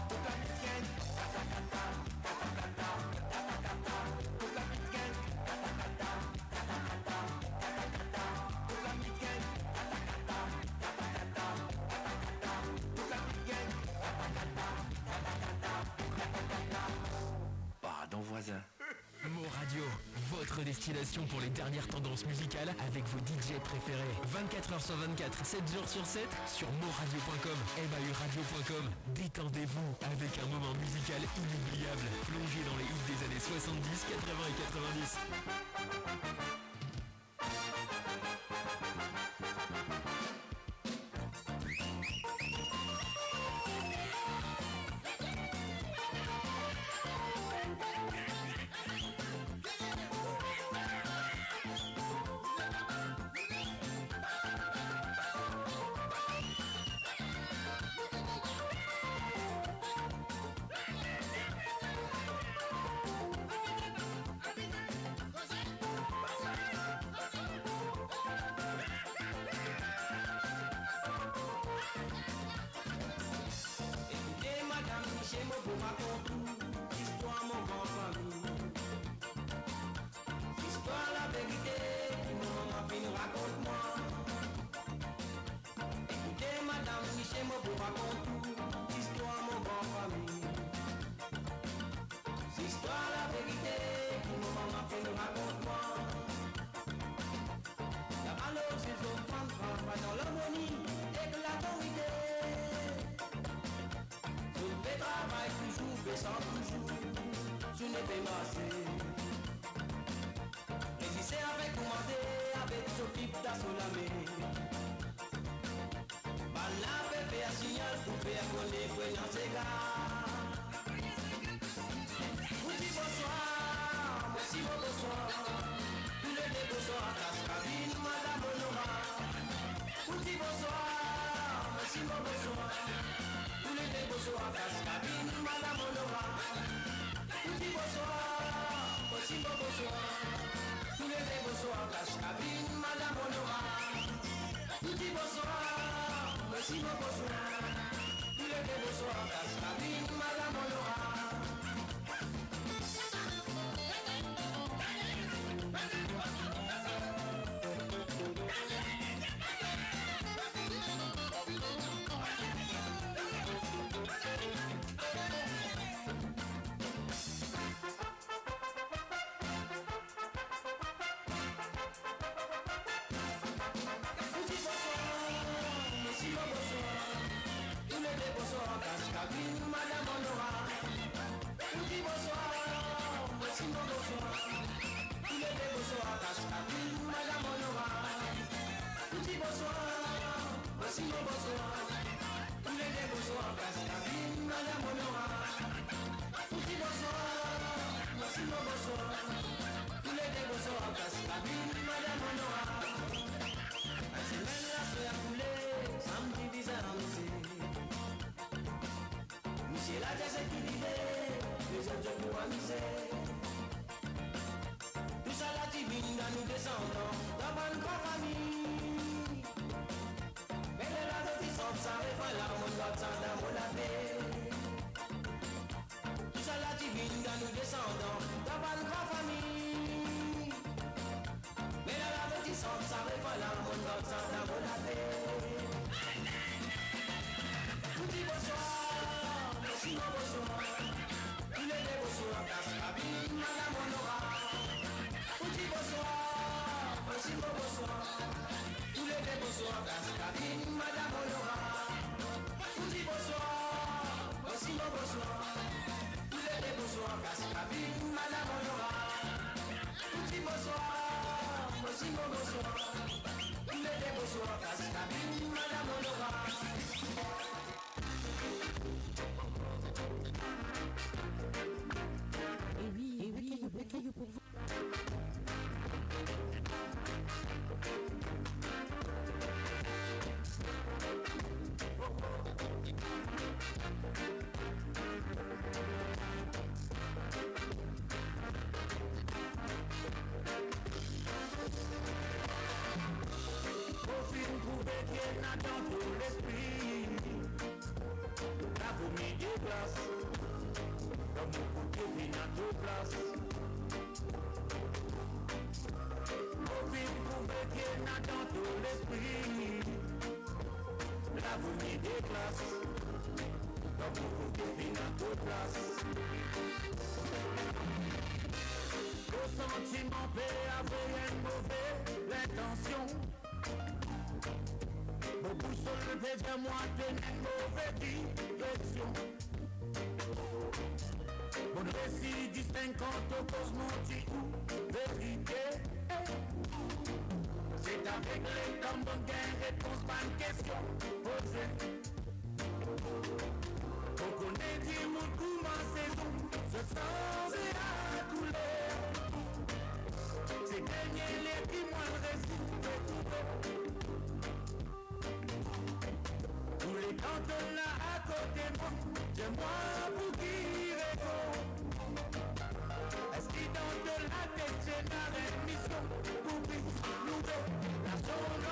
Toute la week-end, ta-ta-ta-ta, ta-ta-ta-ta, ta-ta-ta-ta. Toute la week-end, ta-ta-ta-ta, ta-ta-ta-ta, ta-ta-ta-ta. Toute la week-end, ta-ta-ta-ta, ta-ta-ta-ta, ta-ta-ta-ta. Toute la week-end, ta-ta-ta-ta, ta-ta-ta-ta, ta-ta-ta-ta. Pardon voisin. Mo Radio, votre destination pour les dernières tendances musicales avec vos DJ préférés. 24h sur 24, 7 jours sur 7 sur moradio.com, mauradio.com. Détendez-vous avec un moment musical inoubliable, plongé dans les hits des années 70, 80 et 90. Madame tous les deux bonsoir, Cascabine, Madame Honora. Petit bonsoir, merci mon bonsoir, tous les deux bonsoir, Cascabine, Madame Honora. La semaine là se a coulé, samedi bizarre en Monsieur la jazz est l'idée, les autres pour amuser. Tout ça la divine dans nous descendons, dans bonne famille. Mais les là qui sont ça référent là, mon God, ça dans mon lavé. Tout ça la divine dans nous descendons, dans bonne famille. Mais les là qui sont ça référent là, mon God, ça dans mon lavé. Petit bonsoir, merci mon bonsoir, tous les deux bonsoir, Cascabine, Madame Honora. Petit bonsoir, merci mon bonsoir, tous les deux bonsoir, Cascabine, Madame Honora. Petit bonsoir, merci mon bonsoir, tous les deux bonsoir, Cascabine, Madame Honora. Petit bonsoir, merci mon bonsoir, tous les deux bonsoir, Cascabine, Madame Honora. Et oui, recueil pour vous. Au film trouvé qui n'a dans tout l'esprit, la vomi des glaces, dans mon côté qui n'a de place. Au film trouvé qui n'a dans tout l'esprit, la vomi des glaces, dans mon côté qui n'a de place. Le sentiment peut avoir une mauvaise intention. Beaucoup se lever de moi tenir une mauvaise direction. Mon récit distingue quant aux causes monty ou vérité. C'est avec les temps qu'on gagne réponse pas une question posée. On connaît dit mon coup ma saison, ce sens et à couleur. C'est gagner les qui moi le récit de trouver. Tous les cantons là à côté de moi, c'est moi pour qui répond. Est-ce qu'il dans de la tête, c'est la rémission pour louer la zone.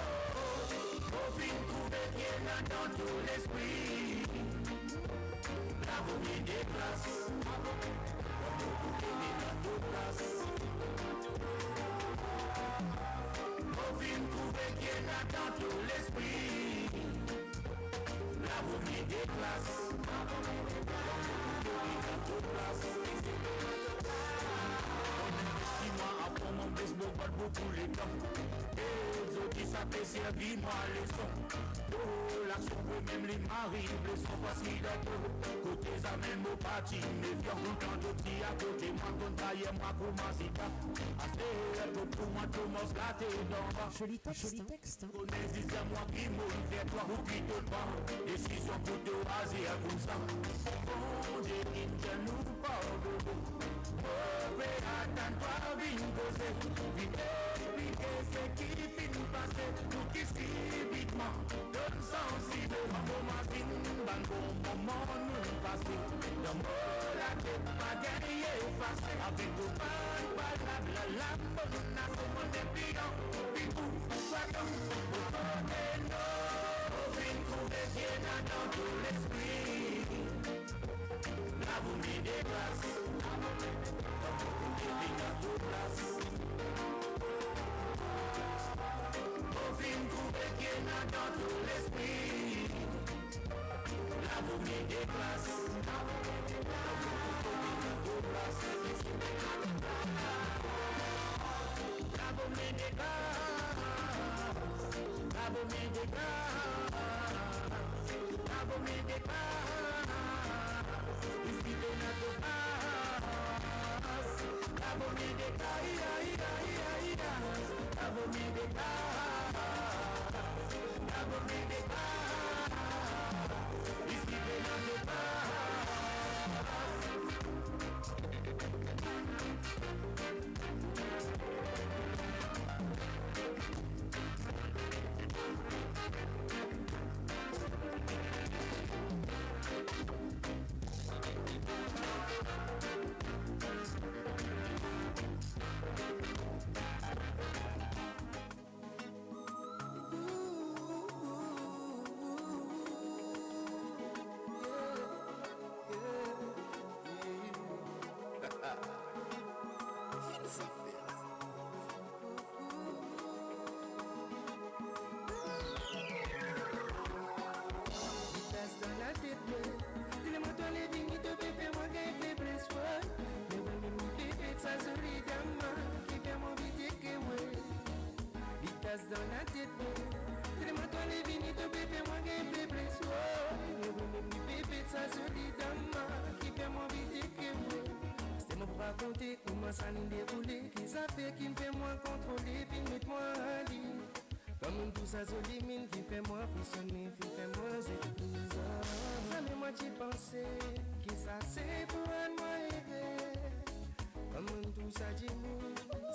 Au fin trouver qui est là dans tout l'esprit. La vomi des classes, comme beaucoup qui est dans toute place. Au fin trouver qui est là dans tout l'esprit. La vomi des classes, comme beaucoup qui est dans toute place. Si moi après mon baseball, pas beaucoup les temps. Et les autres qui s'apprécient, dis-moi les sons. Oh, l'action peut même les maris, les sons pas si d'accord. Côté ça même au parti, mais viens content de ti à côté. Moi, ton taille, moi, comment c'est pas. Assez, pour moi, tout mon gâté dans bas. Joli texte. Connais, dis à moi qui m'ouvre vers toi, ou qui te bat. Décision pour te raser à comme ça. Bon Dieu, il ne nous parle de vous. Attends-toi, viens poser, viens expliquer ce qui finit passer, tout qui subitement donne sensible. Maman vient, bon moment nous passer, dans la tête pas gagné effacé, avec tout pas la bonne nation, mon dépliant, puis tout, soit comme, au côté non, viens trouver bien dans tout l'esprit, la vomi des glaces. Au film trouvé qui est dans tout l'esprit. La vomi des classes. La vomi des classes. La vomi des classes. La vomi des classes. Ici de notre place. La vomi des classes. La vomi des classes. La vomi des classes. tasse dans la tête, tellement toi les vignes, te bébé, moi, gagne faiblesse, ouais. Même bébé de sa jolie dame, qui fait moi vite que moi. C'était moi pour raconter comment ça nous déroulé, qui ça fait qui me fait moi contrôler, puis mettre moi à lit. Comme tout ça jolie mine qui fait moi frissonner, qui fait moi c'est ça mais moi j'y pensais, qui ça c'est pour un moi aider. Comme tout ça dit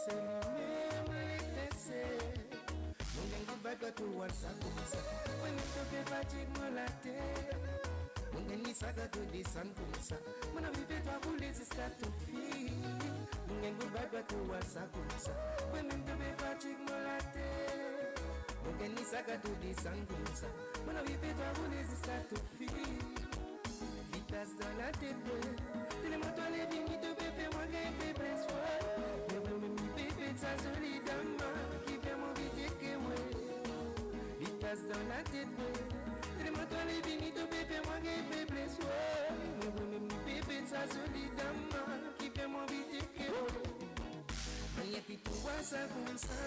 c'est lui-même l'étessé. Mon gang de bague à tout WhatsApp comme ça, on ne te fait fatigue moi la tête. Mon gang ça gâte descend comme ça, mon ami fait toi rouler jusqu'à tout fille. Mon gang de bague à tout WhatsApp comme ça, on ne te fait fatigue moi la tête. Mon gang ça gâte descend comme ça, mon ami fait toi rouler jusqu'à tout fille. Vitesse dans la tête, tellement toi les vignes de bébé, moi gagne faiblesse, ouais. Mais vraiment mi bébé de sa jolie dame, qui fait mon vite que moi. Vitesse dans la tête, tellement toi les vignes de bébé, moi gagne faiblesse, ouais. Mais vraiment mi bébé de sa jolie dame, qui fait mon vite que moi. Mania qui tout voit ça comme ça,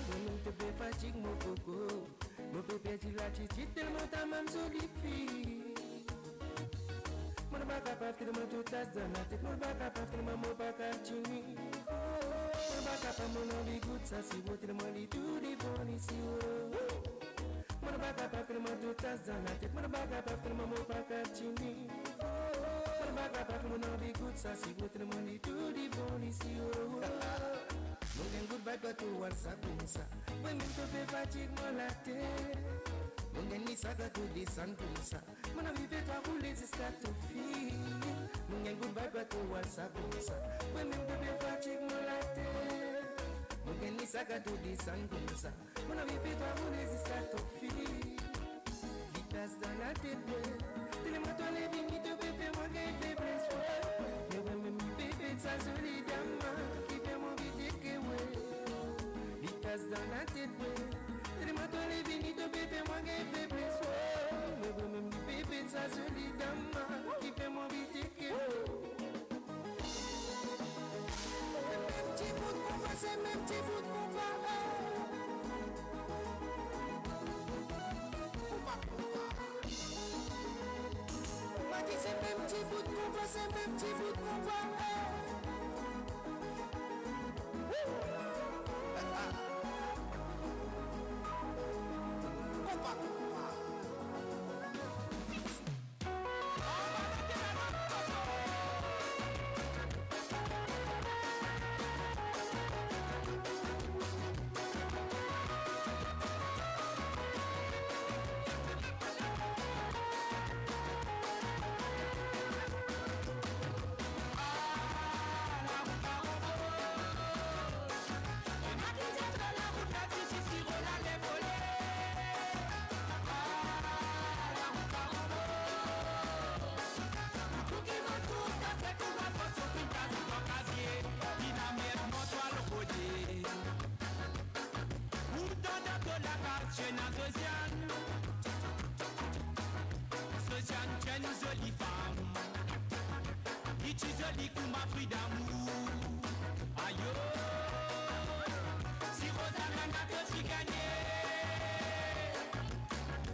moi-même te fais fatigue mon coco. Mon bébé dit la titi tellement ta même jolie fille. Mon pas capable tellement toute tasse dans la tête, mon pas capable tellement mon pas capable. Mon pas capable mon envie goûte ça si vous tellement les tout les bons ici. Mon pas capable tellement toute tasse dans la tête, mon pas capable tellement mon pas capable. Mon pas capable mon envie goûte ça si vous tellement les tout les bons ici. Mon gain good vibe à tout WhatsApp comme ça, moi même te fais fatigue moi la tête. Mon gain ça gâte tout descend comme ça, mon ami fait toi rouler jusqu'à tout fille. Mon gain good vibe à tout WhatsApp comme ça, moi même te fais fatigue moi la tête. Mon gain ça gâte tout descend comme ça, mon ami fait toi rouler jusqu'à tout fille. Vitesse dans la tête, tellement toi les vignes de bébé, moi gagne faiblesse, ouais. Mais ouais même bébé de sa jolie dame, qui fait mon vite que ouais. Vitesse dans la tête, tellement toi les vignes de bébé, moi gagne faiblesse, ouais. Mais ouais même bébé de sa jolie dame, qui fait mon vite que ouais. Même petit bout qu'on va, c'est même petit bout qu'on va. C'est même petit bout qu'on va, c'est même petit bout qu'on va. Jolie femme, qui tu jolie pour ma fruit d'amour. Aïe, si Rosamund a tout si gagné,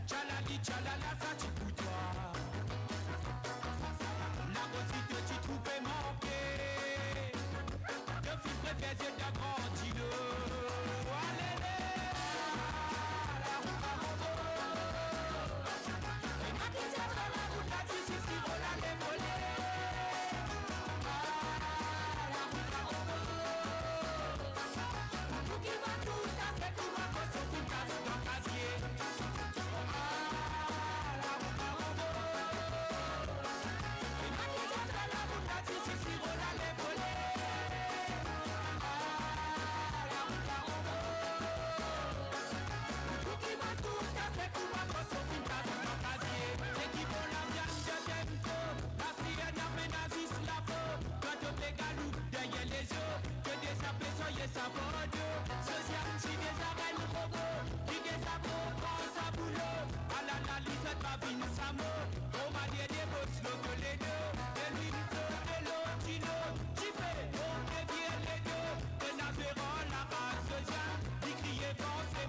tchalali, tchalala, ça tu pour toi. La grossité tu trouvais manquer, de fils préféré de grandir. Pensez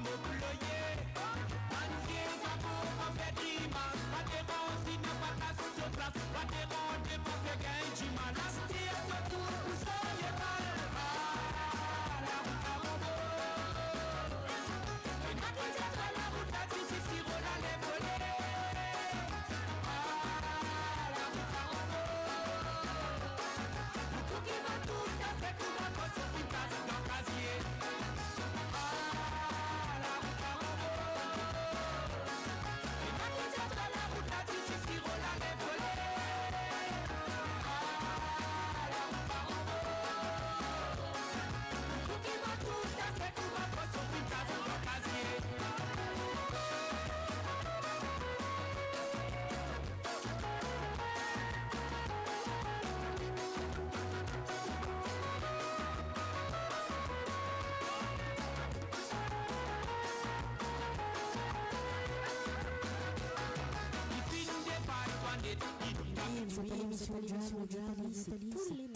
Vous êtes à l'émission du Nathalie, c'est tous les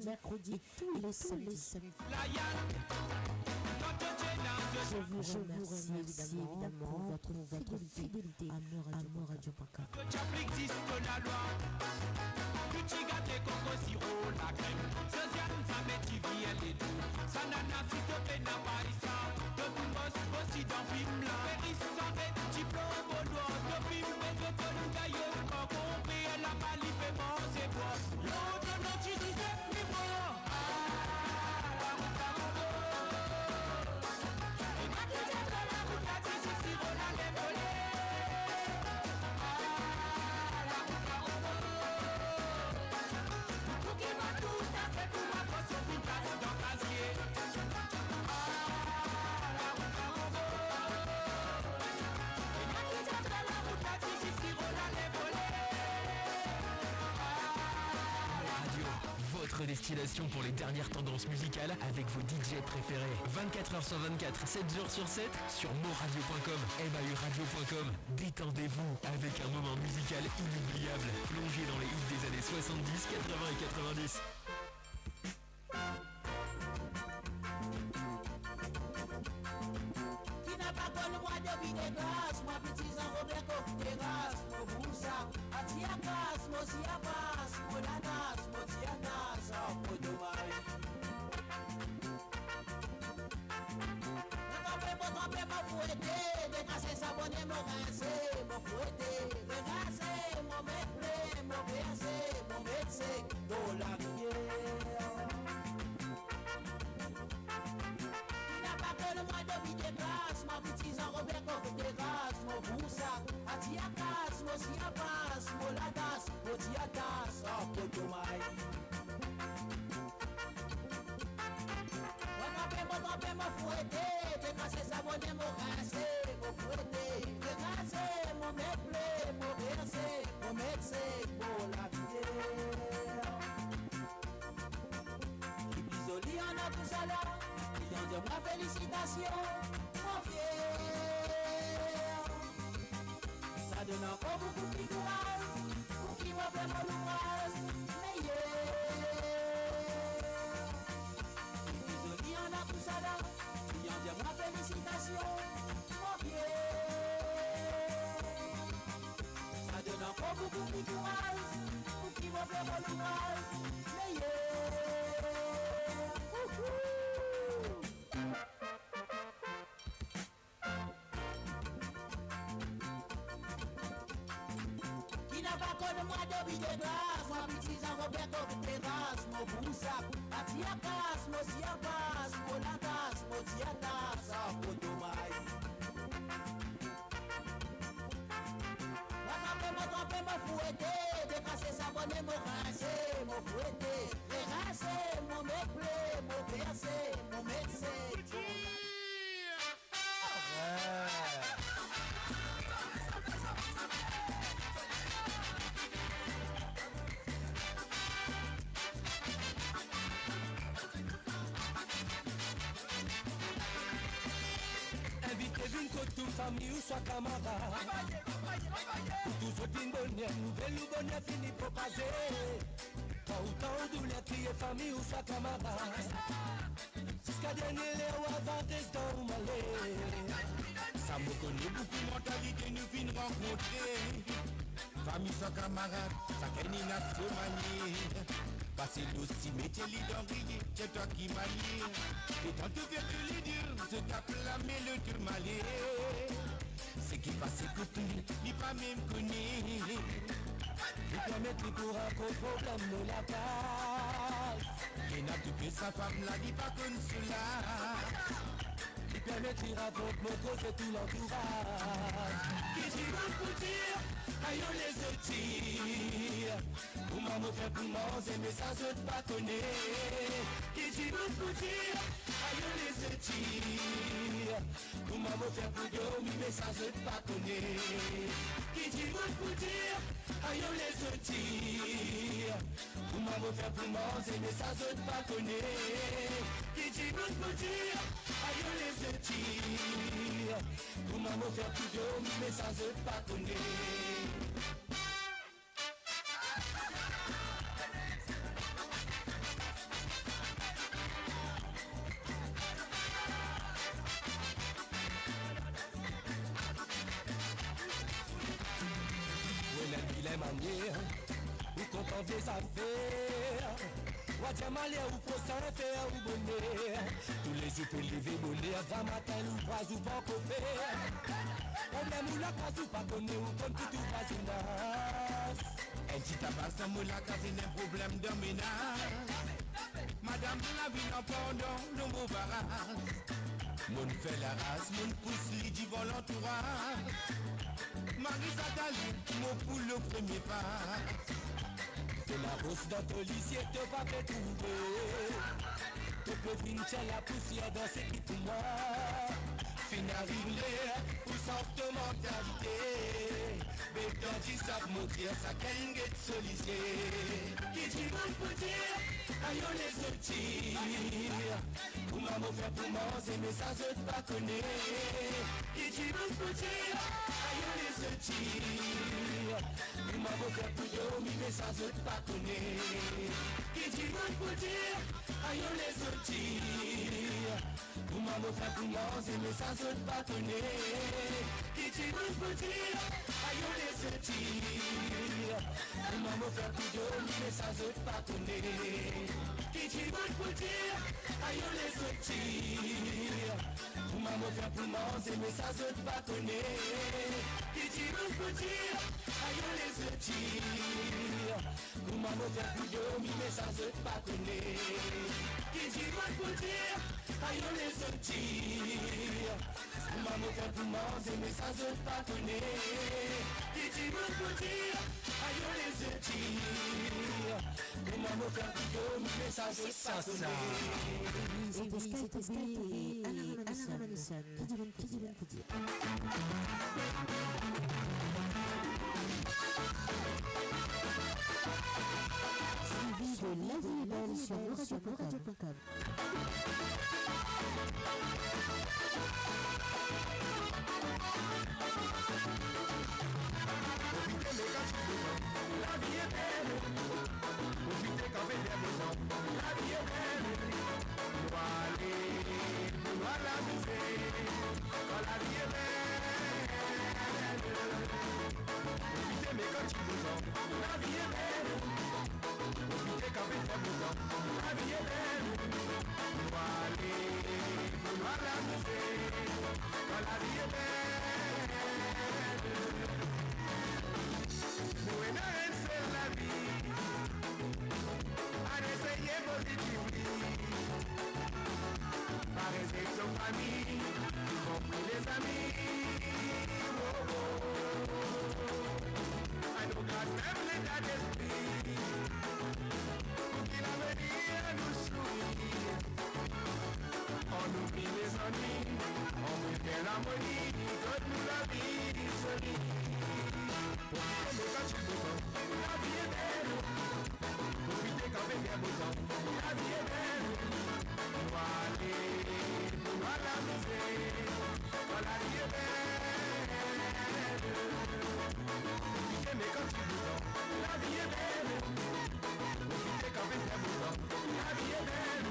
mercredis et les samedis. Je vous remercie évidemment pour votre fidélité à Moradio.com. Destination pour les dernières tendances musicales avec vos DJ préférés. 24h sur 24, 7 jours sur 7 sur moradio.com, mauradio.com. Détendez-vous avec un moment musical inoubliable, plongé dans les hits des années 70, 80 et 90. Félicitations, mon fier. Ça donne encore beaucoup de courage pour qui va faire mon ouvrage. Mais désolé, on a tout ça là. Client dit ma félicitation, mon fier. Ça donne encore beaucoup de courage pour qui va faire mon ouvrage. Mais moi petit Roberto Terras, mon boussac, atiakas, mon siapas, mon latas, mon tiatas, à Potomai. Mon fouetté, décasser sa bonne et mon rincé, mon fouetté, rincé, mon méplé, mon percé, mon médecin. Toute famille ou soit camarade. Tous autres une bonne nouvelle ou bonne fini pour passer. Pas autant de la crier famille ou soit camarade. Jusqu'à dernier ou avant restant ou malé. Ça me connaît beaucoup mentalité nous fin rencontrer. Famille soit camarade, ça qu'elle n'a se manier. Passer l'aussi métier l'identité, c'est toi qui manie. Et tant que faire que les dire, se tape la mélodie malée. C'est qui passe écouter, il pas même connu. Il permet pour un problème de la place. Il n'a tout que sa femme là, dit pas comme cela. Il permet de raconter mon cause et tout l'entourage. Qui j'y va pour dire, aïe les outils. Pour maman fait pour manger, mais ça se pas connaît. Qui j'y va pour dire, aïe les outils. Pour maman fait pour dormir, mais ça se pas connaît. Qui j'y va pour dire, aïe les outils. Pour maman fait pour manger, mais ça se pas connaît. Qui j'y va pour dire, aïe les outils. Pour maman fait pour dormir, mais ça se pas connaît. manière, ou content des affaires. Ou dire malheur ou faut s'en faire ou bonheur. Tous les jours peut lever bonheur, grand matin ou pas ou pas qu'on fait. Problème ou la case ou pas connaît ou comme tout ou pas une as. Un petit tabac sans mou la case n'est problème de ménage. Madame la vie n'a pardon, le mot barrage. Mon fait la race, mon pousse li du vol entourage. Marie Satali, mon pour le premier pas. C'est la rousse dans ton lycée, te pas fait trouver. Te peux venir la poussière dans ce qui pour moi. Fin arrivé, pour sens de mentalité. Béton dit ça pour montrer ça qu'elle est sollicité. Qui dit bon pour dire, aïe on les outils. Pour maman faire pour manger, mais ça se pas connaître. Qui dit bon pour dire, aïe on les outils. Pour maman faire pour dormir, mais ça se pas connaître. Qui dit bon pour dire, aïe on les outils. Pour maman faire pour manger, mais ça se pas connaître. Qui dit bon pour dire, aïe on les outils. Pour maman faire pour dormir, mais ça se pas connaître. Qui dit bon pour dire, aïe on les outils. Pour maman faire pour manger, mais ça se pas connaître. Qui dit bon pour dire, aïe on les outils. Pour maman faire pour dormir, mais ça se pas connaître. Qui dit bon pour dire, aïe on les outils. Pour maman faire pour manger, mais ça se pas connaître. Qui dit bon pour dire, aïe on les outils. Pour maman faire pour dormir, mais ça se pas connaître. C'était Skype et Anna Manson. Qui dit bon pour dire. Suivi de La Vie est belle sur radio.com. La vie est belle, profitez quand même des gens. La vie est belle, nous aller, nous à la musée. Quand la vie est belle, profitez mais quand tu vous en. La vie est belle, profitez quand même des gens. La vie est belle, nous aller, nous à la musée. Quand la vie est belle. When I say la vie, I say yeah positively. Par exemple, famille, y compris les amis. Oh, oh. I know God même l'état d'esprit pour qu'il a venir nous sourire. On oublie les ennuis, on fait l'harmonie, donne-nous la vie solide. La vie est belle, profitez quand même bien beau temps. La vie est belle, nous aller, nous à la musée. Quand la vie est belle, profitez mais quand tu vous temps. La vie est belle, profitez quand même bien beau temps. La vie est belle,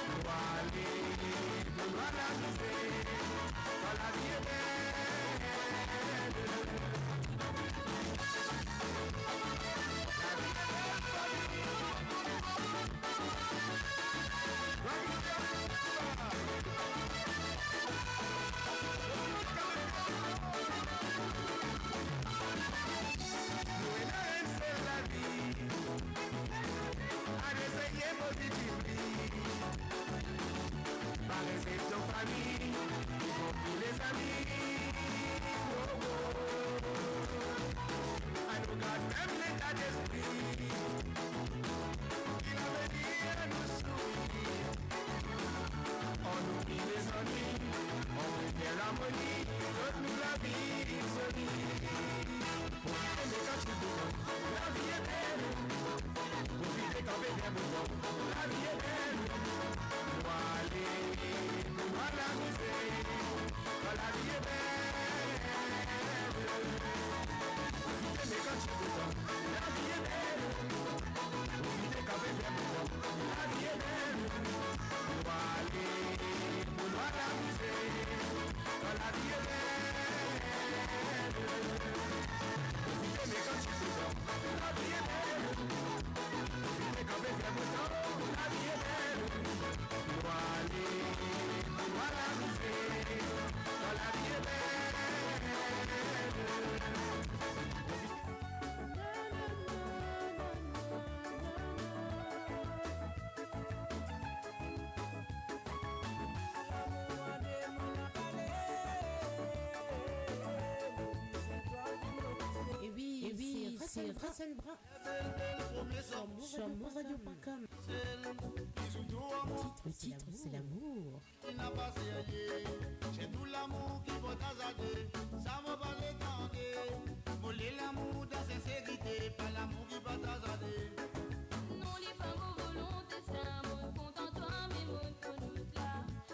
nous aller, nous à la musée. Quand la vie est belle. La vie Russell Brand sur moradio.com. Le titre, c'est l'amour. J'ai tout l'amour qui va t'azader, ça m'a pas l'étendre. Voler l'amour dans sincérité, pas l'amour qui va t'azader. Non, les pas vos volontés, c'est un monde content toi, mais monde pour nous là.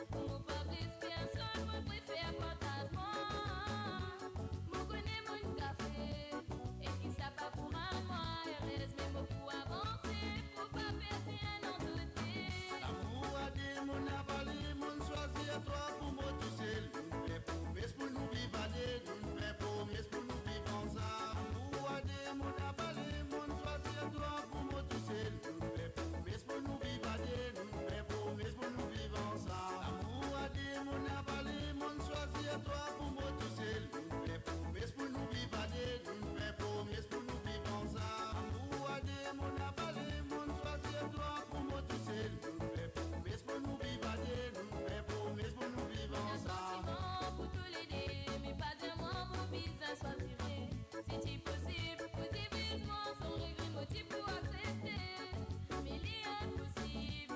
Pour mon pas plus personne, moi préfère partage-moi. Moi connais mon café, et qui ça pas pour un mois, et reste même beaucoup avancer, pour pas perdre un an de thé. L'amour a dit, mon avalé, mon choisi à toi pour moi tout seul. Nous fait promesse pour nous vivre à deux, nous fait promesse pour nous vivre ensemble. L'amour a dit, mon avalé, mon choisi à toi pour moi tout seul. Nous fait promesse pour nous vivre à deux, nous fait promesse pour nous vivre ensemble. L'amour a dit, mon avalé, mon choisi à toi pour moi tout seul. Nous fait promesse pour nous vivre à deux, nous fait promesse pour nous vivre ensemble. L'amour a dit, mon avalé, mon choisi à toi pour moi tout seul. Nous fait promesse pour nous vivre à deux, nous fait promesse pour nous vivre ensemble. Pour tous les deux, mais pas de moi, mon visage soit tiré. Si c'est possible, positivement, sans regret, motif pour accepter. Mais il est impossible,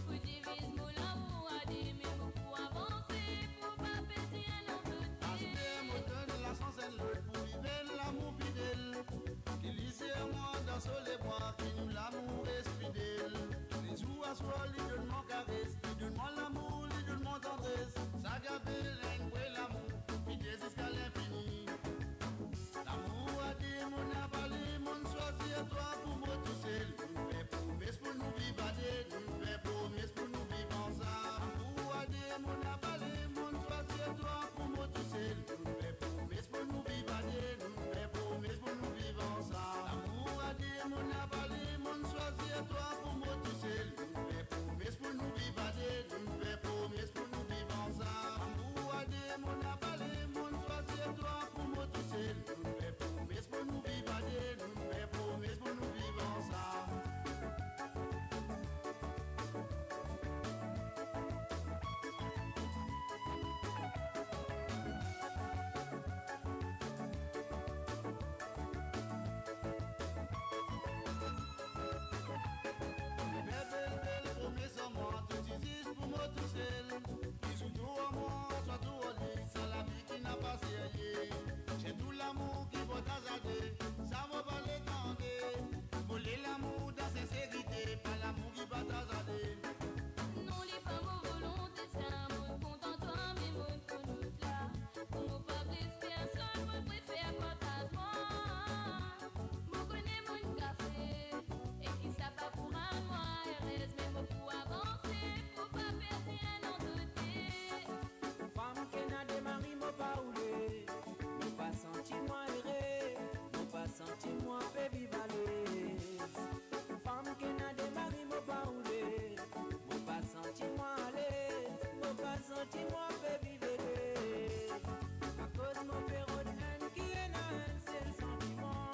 positivisme, l'amour a dit, mais beaucoup avancer, pour pas perdre un an de thé. La chance est l'autre pour vivre l'amour fidèle. Qui lissait moi dans les bois, qui nous l'amour est fidèle. Les jours à soi, les donne-moi caresse, les donne-moi l'amour, les donne-moi tendresse. Ça gâte l'amour, fidèle jusqu'à l'infini. L'amour a dit, mon avalé, mon choisi à toi pour moi tout seul. Nous fait promesse pour nous vivre à deux, nous fait promesse pour nous vivre ensemble. L'amour a dit, mon avalé, mon choisi à toi pour moi tout seul. Nous fait promesse pour nous vivre à deux, nous fait promesse pour nous vivre ensemble. L'amour a dit, mon avalé, mon choisi à toi pour moi tout seul. Nous fait promesse pour nous vivre à deux, nous fait promesse pour nous vivre ensemble. L'amour a dit, mon avalé, mon choisi à toi pour moi tout seul. Nous fait promesse pour nous vivre à deux, nous fait promesse pour nous vivre ensemble. Belle promesse en moi, tout existe pour moi tout seul. Bisous tout à moi, soit tout au lit, c'est la vie qui n'a pas serré. J'ai tout l'amour qui va t'azader, ça va pas l'étendre. Voler l'amour dans sincérité, pas l'amour qui va t'azader. Non, les pas vos volontés, c'est un monde content toi, mais monde pour nous là. Pour mon pas plus personne, moi préfère partage-moi. Moi connais mon café, et qui ça pas pour un mois, et reste même beaucoup avancer, pour pas perdre un an de thé. Femme qui n'a démarré, m'a pas oulé. M'a pas senti moi erré. M'a pas senti moi baby valise. Femme qui n'a démarré, m'a pas oulé. M'a pas senti moi à l'aise. M'a pas senti moi baby valise. À cause mon perro de haine qui est la haine, c'est le sentiment.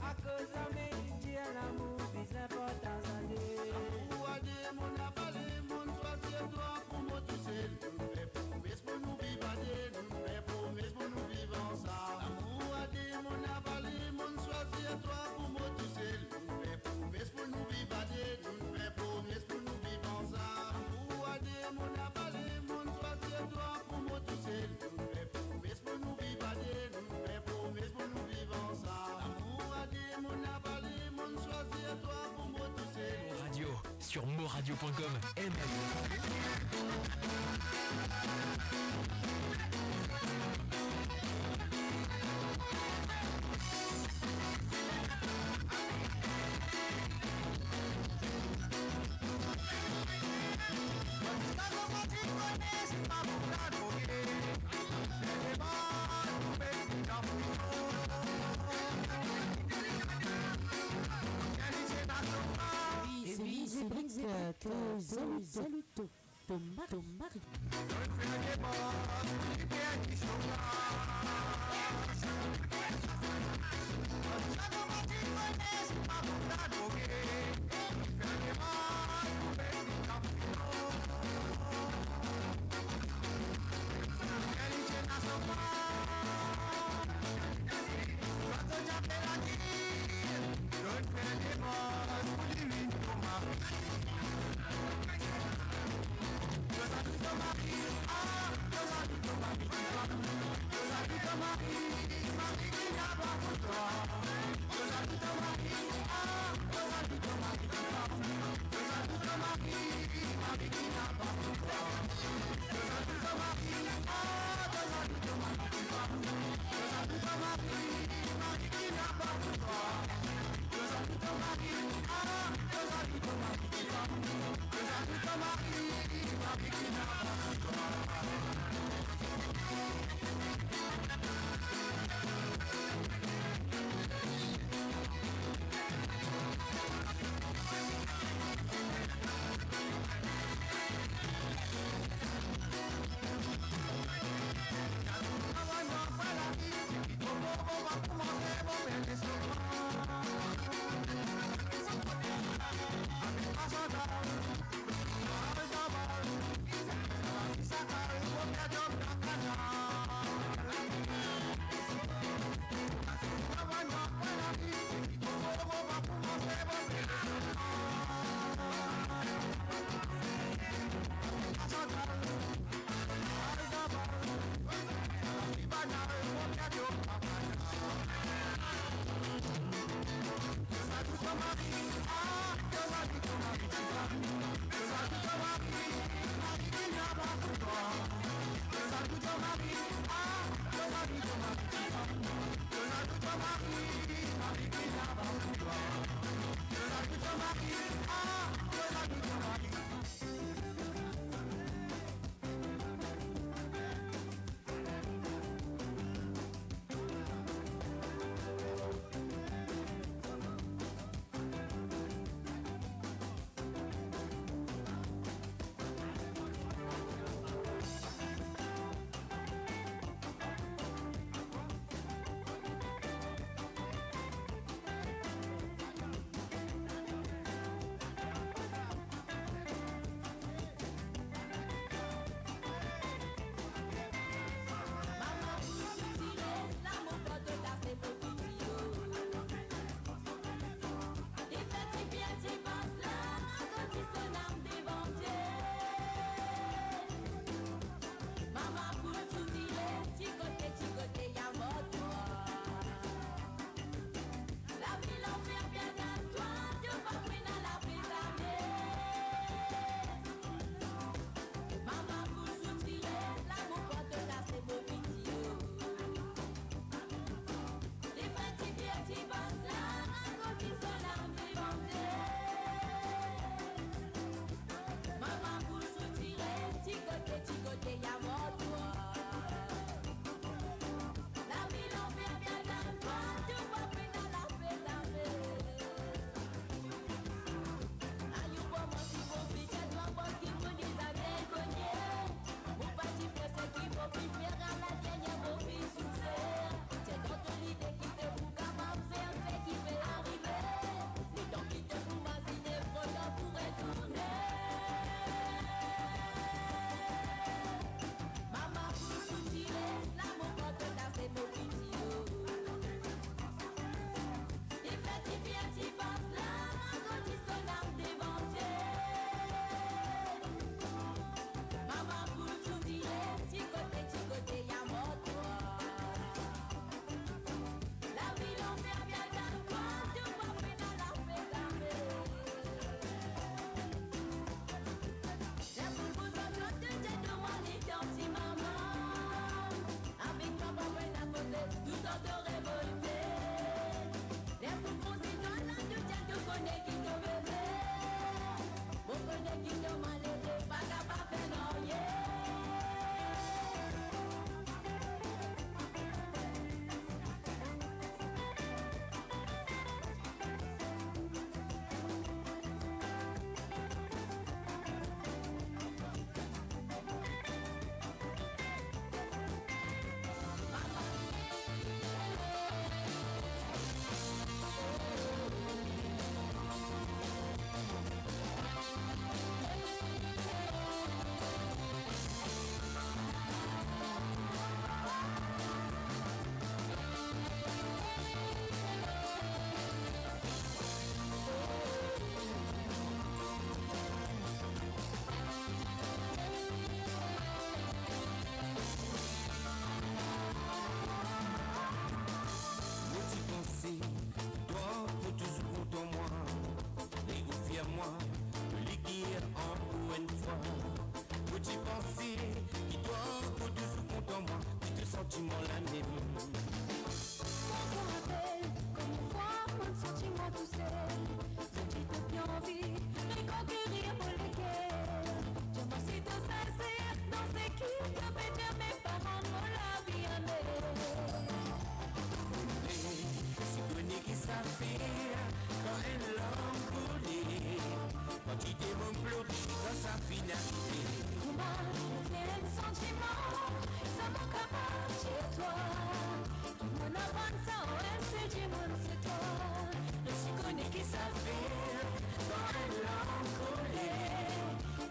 À cause de mes idées, l'amour, bis important à dire. L'amour a dit, mon avalé, mon choisi à toi pour moi tout seul. Nous fait promesse pour nous vivre à deux, nous fait promesse pour nous vivre ensemble. L'amour a dit, mon avalé, mon choisi à toi pour moi tout seul. Nous fait promesse pour nous vivre à deux, nous fait promesse pour nous vivre ensemble. L'amour a dit, mon avalé, mon choisi à toi pour moi tout seul. Nous fait promesse pour nous vivre à deux, nous fait promesse pour nous vivre ensemble. L'amour a dit, mon avalé, mon choisi à toi pour moi tout seul. Radio sur moradio.com. Oui, c'est Brix que Zaluto, ton mari. ça fait quand une langue coulée, quand tu t'es mon pleuré, quand ça finalité. Comment faire un sentiment, ça m'a capable chez toi. Qui m'en avance ça, ouais, c'est du monde, c'est toi. Je suis connu qui ça fait quand une langue coulée,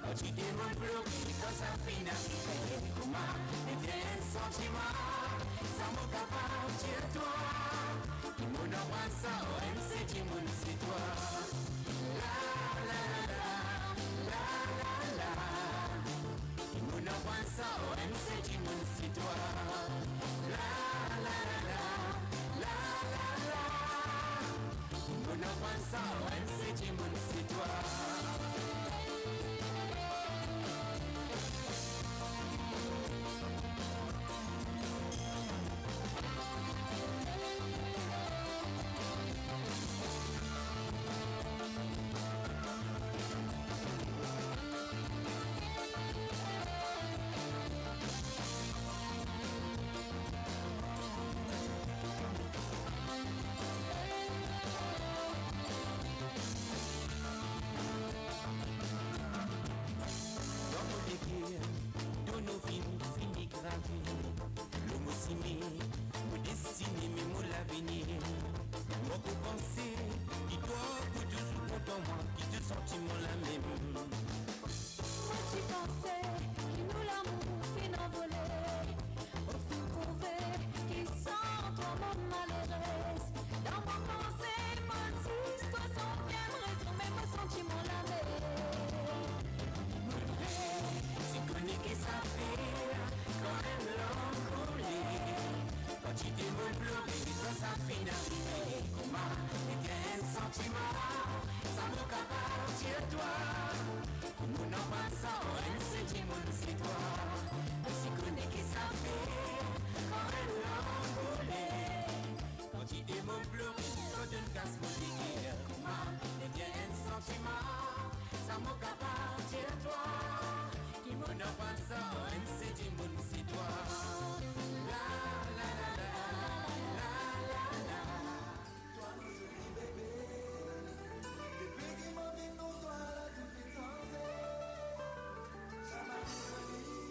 quand tu t'es mon pleuré, quand ça finalité. Comment faire un sentiment, ça m'a capable chez toi. Qui m'en avance ça, ouais, c'est du monde, c'est toi. La la la la la la. Mon avance à OMC, Jimon, c'est toi. La la la la la la. Mon avance à OMC, Jimon, c'est toi. Dans nos films, fini gravé. Le mot simé, me dessiner, mais mon l'avenir. Moi qu'on pensait, qui toi, que tu sous compte en moi, qui te sentiment la même. moi tu pensais, qui nous l'amour fin envolé. Au fil trouvé, qui sent toi mon malheureuse. Dans mon conseil, mon si, toi sans bien raison, mais mon sentiment la même. C'est connu que ça fait quand une langue coulée. Quand tu t'es mon pleuré, quand ça finalité. Comment était un sentiment, ça me capable chez toi. Mon enfant ça, c'est du monde, c'est toi. C'est connu que ça fait quand une langue coulée. Quand tu t'es mon pleuré, quand une casse mon délire. Comment était un sentiment, ça me capable chez toi. Mon enfant ça, c'est du monde, c'est toi. La la la la la la la. Toi nous joli bébé, depuis qu'il m'a vu nous toi là tout fait sans ça m'a joli.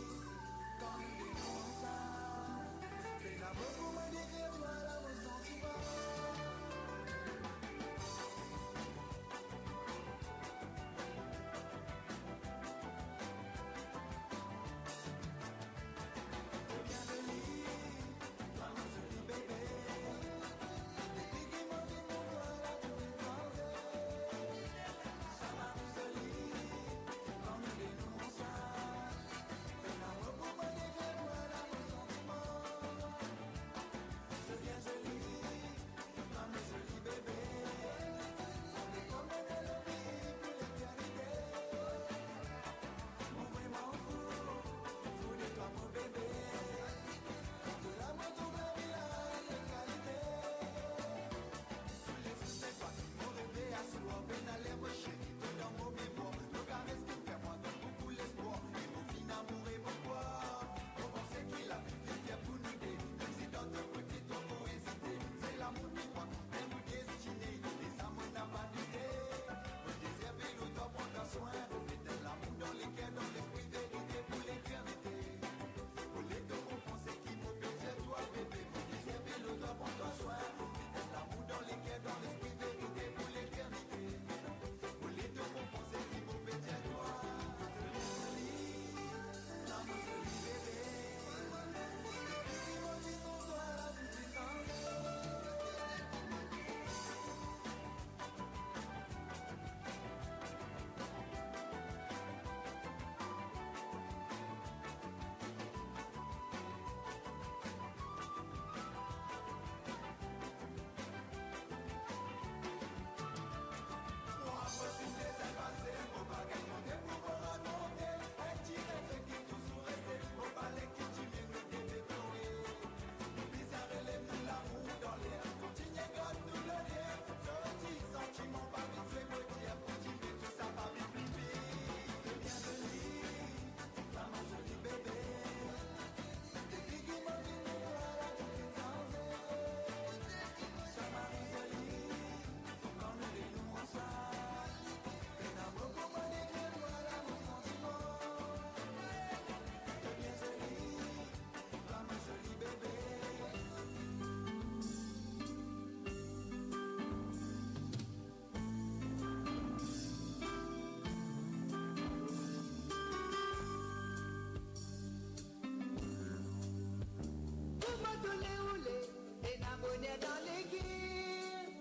tourner rouler, et n'abonner dans les guerres.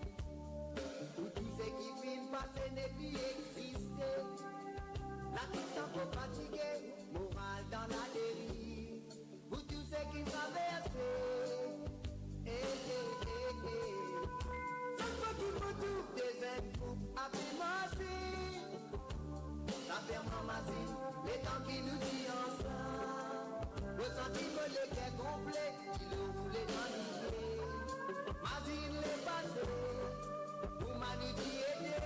Pour tous ceux qui finissent passer n'est plus exister. La tête un peu fatiguée, morale dans la dérive. Pour tous ceux qui traversent, chaque fois qu'il me trouve des infos à pémasser, ça ferme en masine, les temps qui nous dit ensemble. Le sentiment le cœur complet, qui le roule dans l'idée. Masine les passés, pour m'anuti aider.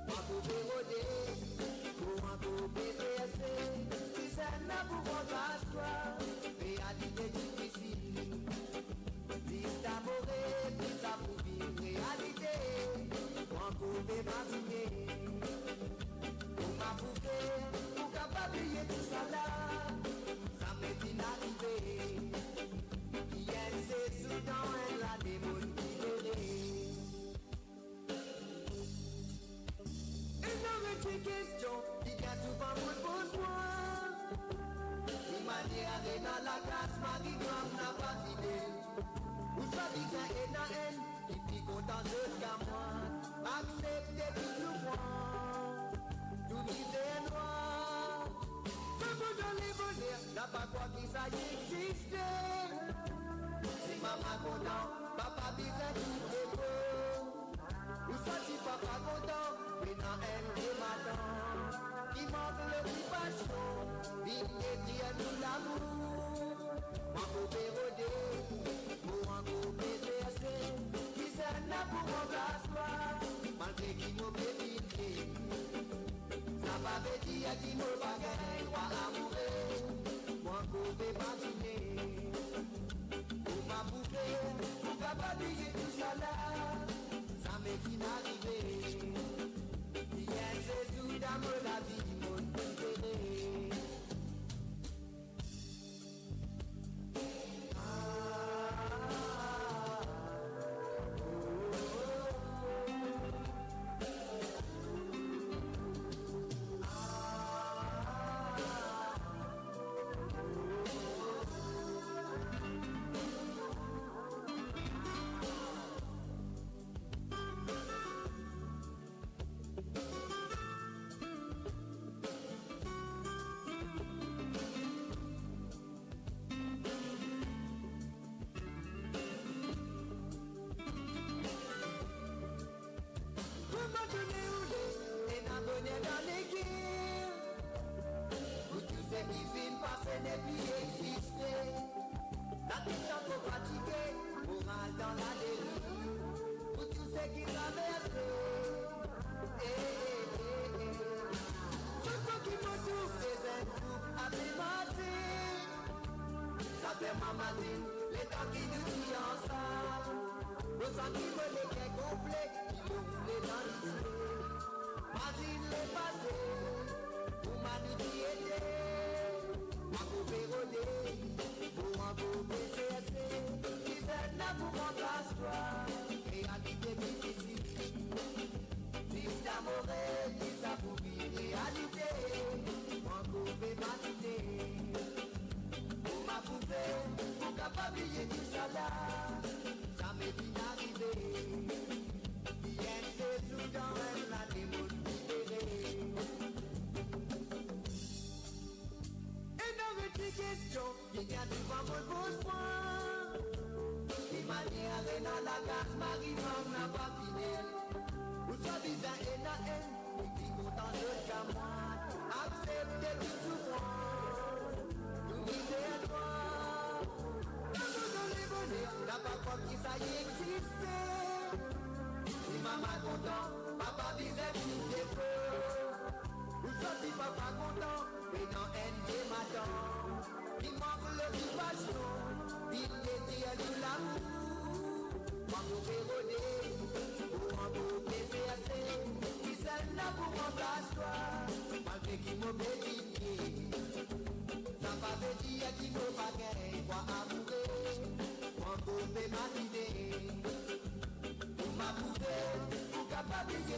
Moi pour péroder, pour un coup PCSC. Si ça n'a pour votre histoire, réalité difficile. Si t'amoré, puis ça pour vivre réalité. Moi pour m'imaginer. Pour m'approuver, pour capable tout ça là. Ça m'est inarrivé. Hier c'est soudain, elle a des mots libérés. Une autre question qui a souvent me pose moi. Il m'a dit aller dans la classe, Marie-Gram n'a pas d'idée. Où ça dit ça et na haine, qui puis content de qu'à moi. Accepter tout souffrance, tout misère noire. Comme dans les bonheurs, n'a pas quoi qui ça y existe. Si maman content, papa bizarre tout est beau. Où ça dit papa content, mais na haine et m'attend. Qui manque le plus passion, il dit à nous l'amour. Moi pour péroder, pour un gros PCSC, qui s'en a pour mon gassoir, malgré qui m'ont pédité. Ça va me dire qui m'ont bagaille, moi amoureux, moi pour m'imaginer. Pour m'approuver, pour capable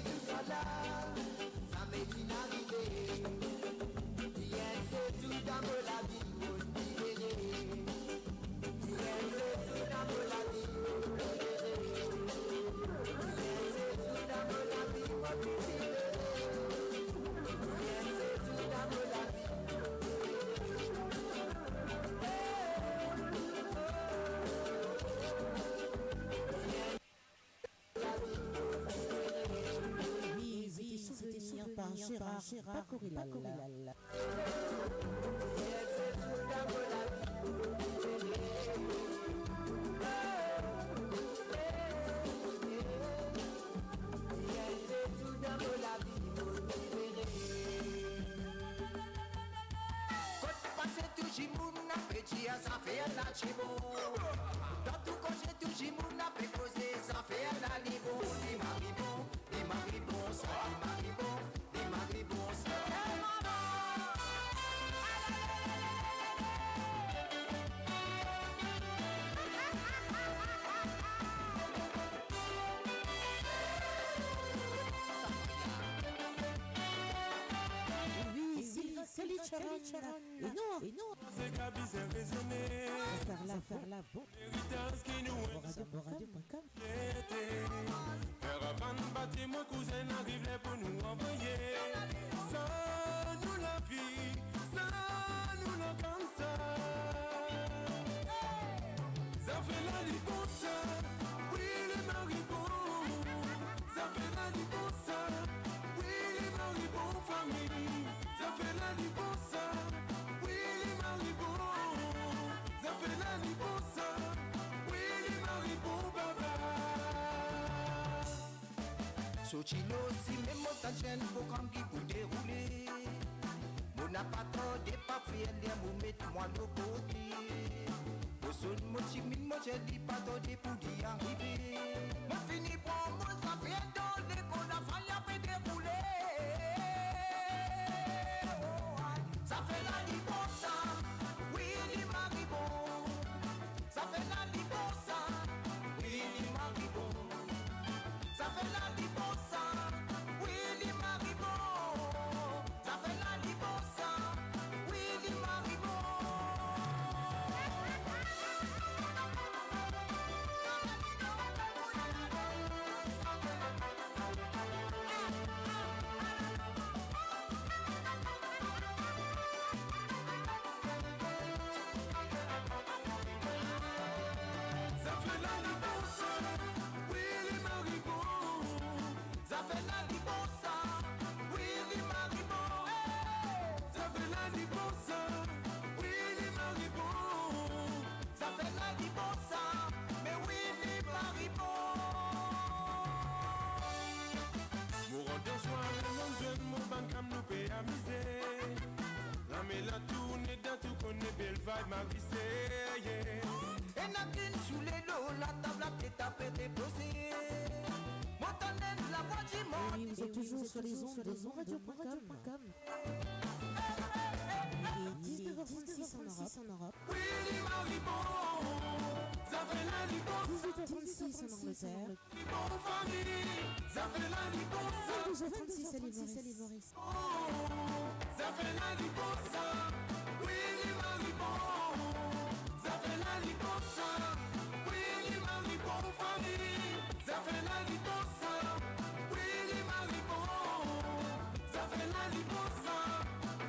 tout ça là, ça m'est inarrivé. Hier c'est tout dans la vie, mon préféré. Gérard Corilal. Ça fait un achibou. Dans tout quand j'ai tout jimoun a fait causer, ça fait un alibou. Dis maribou, ça dit maribou, ça. Oui, c'est les Charan. Et non. C'est Gabi, c'est raisonné. Faire la bon. L'héritage qui nous Radio.com. Faire avant de bâtir mon cousin arrive là pour nous envoyer. Sans nous la vie, sans nous le cancer. Ça fait la liposa, oui les maribons. Ça fait la liposa, oui les maribons famille. Ça fait la liposa, oui les maribons. Ça fait la liposa, oui les maribons baba. Sochilo si même mon tangent pour comme qui pour dérouler. Mon appareil des pas fier de vous mettre moi le côté. Au son mon chimine mon j'ai dit pas pour d'y arriver. Mon fini pour moi ça fait dans les qu'on a failli à dérouler. Ça fait la liposa, oui les maribons. Ça fait la liposa, oui les maribons. Ça fait la liposa, oui les maribons. Ça fait la liposa, oui les maribons. Ça fait la liposa, oui les maribons. Ça fait la liposa, oui les maribons. Ça fait la liposa, oui les maribons. Ça fait la liposa, mais oui les maribons. Mon rendez soir, mon jeune, mon bancam nous peut amuser. La la tourne dans tout connaît belle vibe ma glissée. Et n'a qu'une sous les lots, la table à tête à péter posée. Montagne, la voix du monde. Oui, vous êtes toujours sur les ondes de Radio.com. Et 19h36 en Europe. Oui, les maribons, ça fait la liposa. 18h36 en Angleterre. Libon famille, ça fait la liposa. 12h36 à l'île Maurice. Ça fait la liposa. Oui, les maribons, ça fait la liposa. Oui, les maribons famille, ça fait la liposa. Oui, les maribons, ça fait la liposa.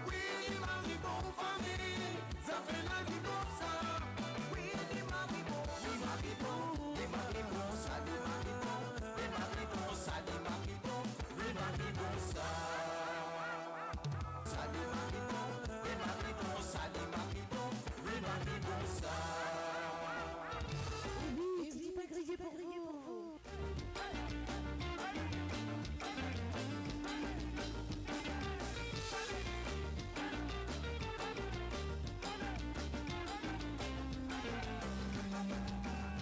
Oui, les maribons famille, ça fait la liposa. Oui, les maribons, les maribons, les maribons, ça les maribons, les maribons, ça les maribons, les maribons, ça. Ça les maribons, les maribons, ça les maribons, les maribons, ça. Oui, tu dis pas griller pour vous.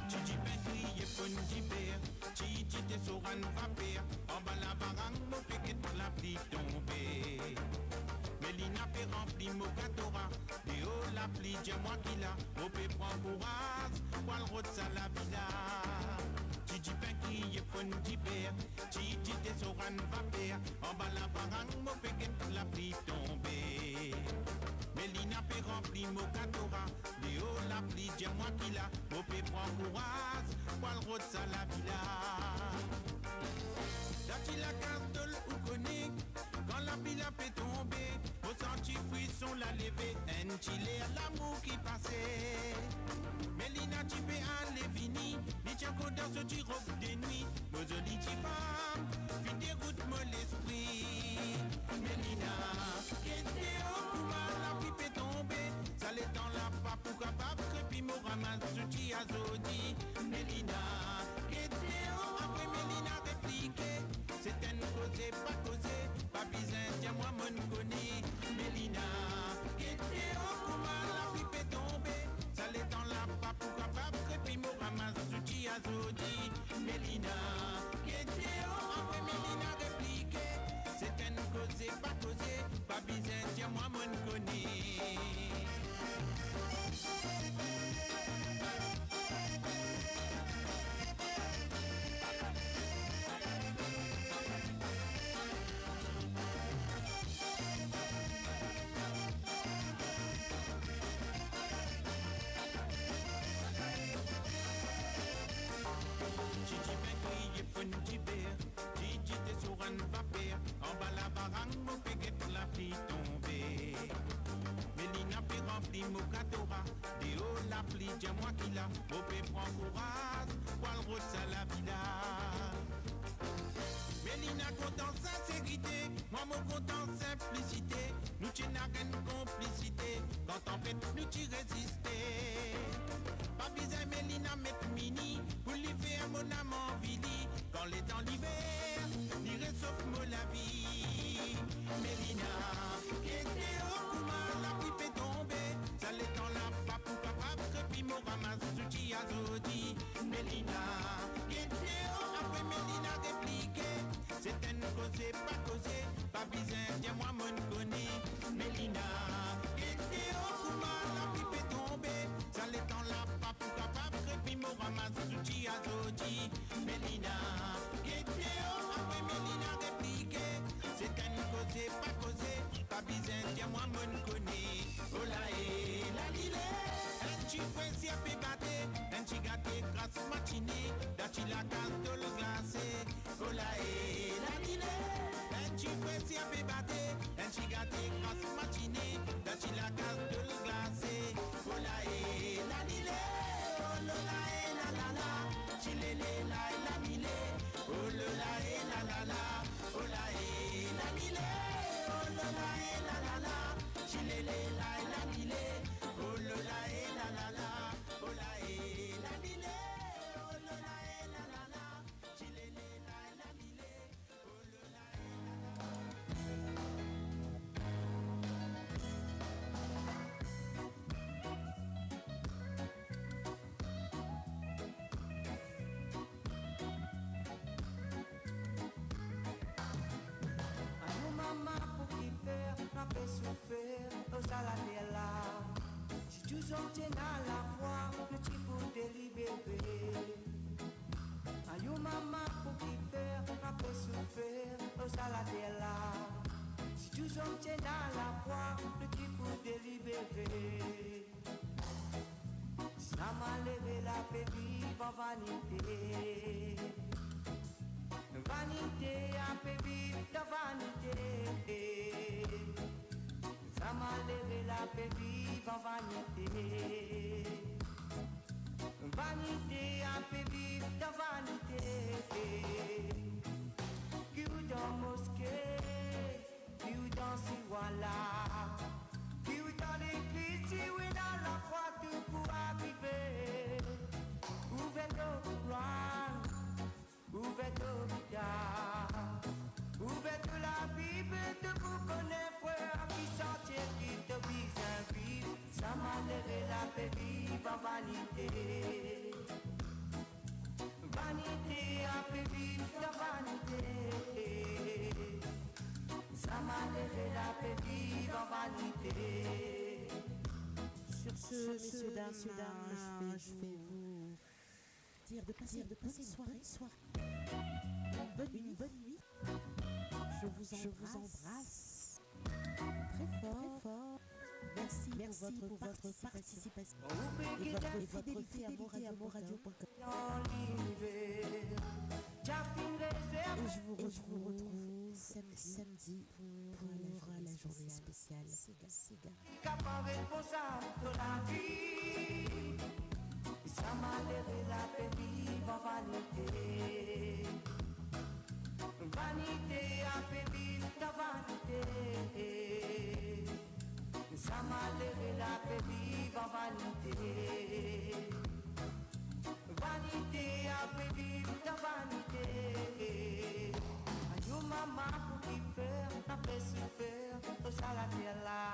Chichi Petri ye pon jibert, Chichi te soran vaper, en bas la barang mo piquet pour la pluie tomber. Mélina fait rempli mo gatora, de haut la pluie j'ai moi qui l'a, au pe prend courage, poil route ça la villa. Chichi Petri ye pon jibert, Chichi te soran vaper, en bas la barang mo piquet pour la pluie tomber. Mélina fait rempli mo gatora, de haut la pluie j'ai moi qui l'a, au pe prend courage, poil route ça la villa. Dati la castole ou conique, quand la pile a fait tomber, au senti frisson la lever, un chilé à l'amour qui passait. Mélina tu peux aller fini, ni tiens qu'on dans ce petit robe de nuit, nos jolies femmes, fin dégoûte mon l'esprit. Mélina, Kétéo, après Mélina répliqué, c'est qu'elle nous causait, pas besoin, tiens moi mon connais. En bas la barang, mon péguet la pluie tombée. Mélina peut remplir mon catora. Des hauts la pluie, tiens moi qui l'a. Mon pé prend courage, poil rose à la villa. Mélina content sincérité, moi mon content simplicité. Nous t'y n'a qu'une complicité, quand en fait nous t'y résister. Pas besoin Mélina mettre mini, pour lui faire mon amant vili. Quand les temps l'hiver, n'irait sauf moi la vie. Mélina, qui était au courant, la pluie peut tomber. Ça les temps là, papou papa, crépi mon ramasse, souti à zodi. Mélina, qui était au après Mélina répliqué. C'est un causé, pas besoin, tiens-moi mon connais. Mélina, qui était au courant, la pluie peut tomber. Ça les temps là, papou papa, crépi mon ramasse, souti à zodi. Mélina, après Mélina répliqué, c'est qu'elle ne causait, pas besoin, tiens-moi mon connais. Oh là et la lile, un petit fouet si elle fait battre, un petit gâté grâce matinée, d'acheter la case de le glacé. Oh là et la lile, un petit fouet si elle fait battre, un petit gâté grâce matinée, d'acheter la case de le glacé. Oh là et la lile, oh là et la la la, chilele la et la mille. Oh la et la la la, oh la et la mille, oh la et la la la, chilele la et la mille, oh la et la la la, oh la et la mille, oh la et la la la, chilele la et la mille, oh la et la la la. Souffert aux aladela. Si tu sortais dans la foi, le petit pour délibérer. Aïe maman pour qui faire, n'a pas souffert aux aladela. Si tu sortais dans la foi, le petit pour délibérer. Ça m'a levé la pébi en vanité. Vanité a pébi de vanité. Ça m'a levé la paix vive en vanité. Vanité, un peu vive de vanité. Qui ou dans mosquée, qui ou dans Siwala, qui ou dans l'église, qui ou dans la croix, tout pour arriver. Ouvert au Coran, ouvert au Bida, ouvert de la Bible, de vous connaître, frère, qui sentier, qui te vise un vivre. Ça m'a levé la paix vive en vanité. Vanité, un peu vive de vanité. Ça m'a levé la paix vive en vanité. Sur ce, messieurs, dames, je vais vous dire de passer une soirée. Une bonne nuit. Je vous embrasse très fort. Merci pour votre participation et votre fidélité à moradio.com. Et je vous retrouve samedi pour la journée spéciale. Sega. Ça m'a levé la paix vive en vanité. Vanité, un peu vive de vanité. Ça m'a levé la paix vive en vanité. Vanité, un peu vive de vanité. Aïe maman pour qui faire, n'a pas souffert, au salaté là.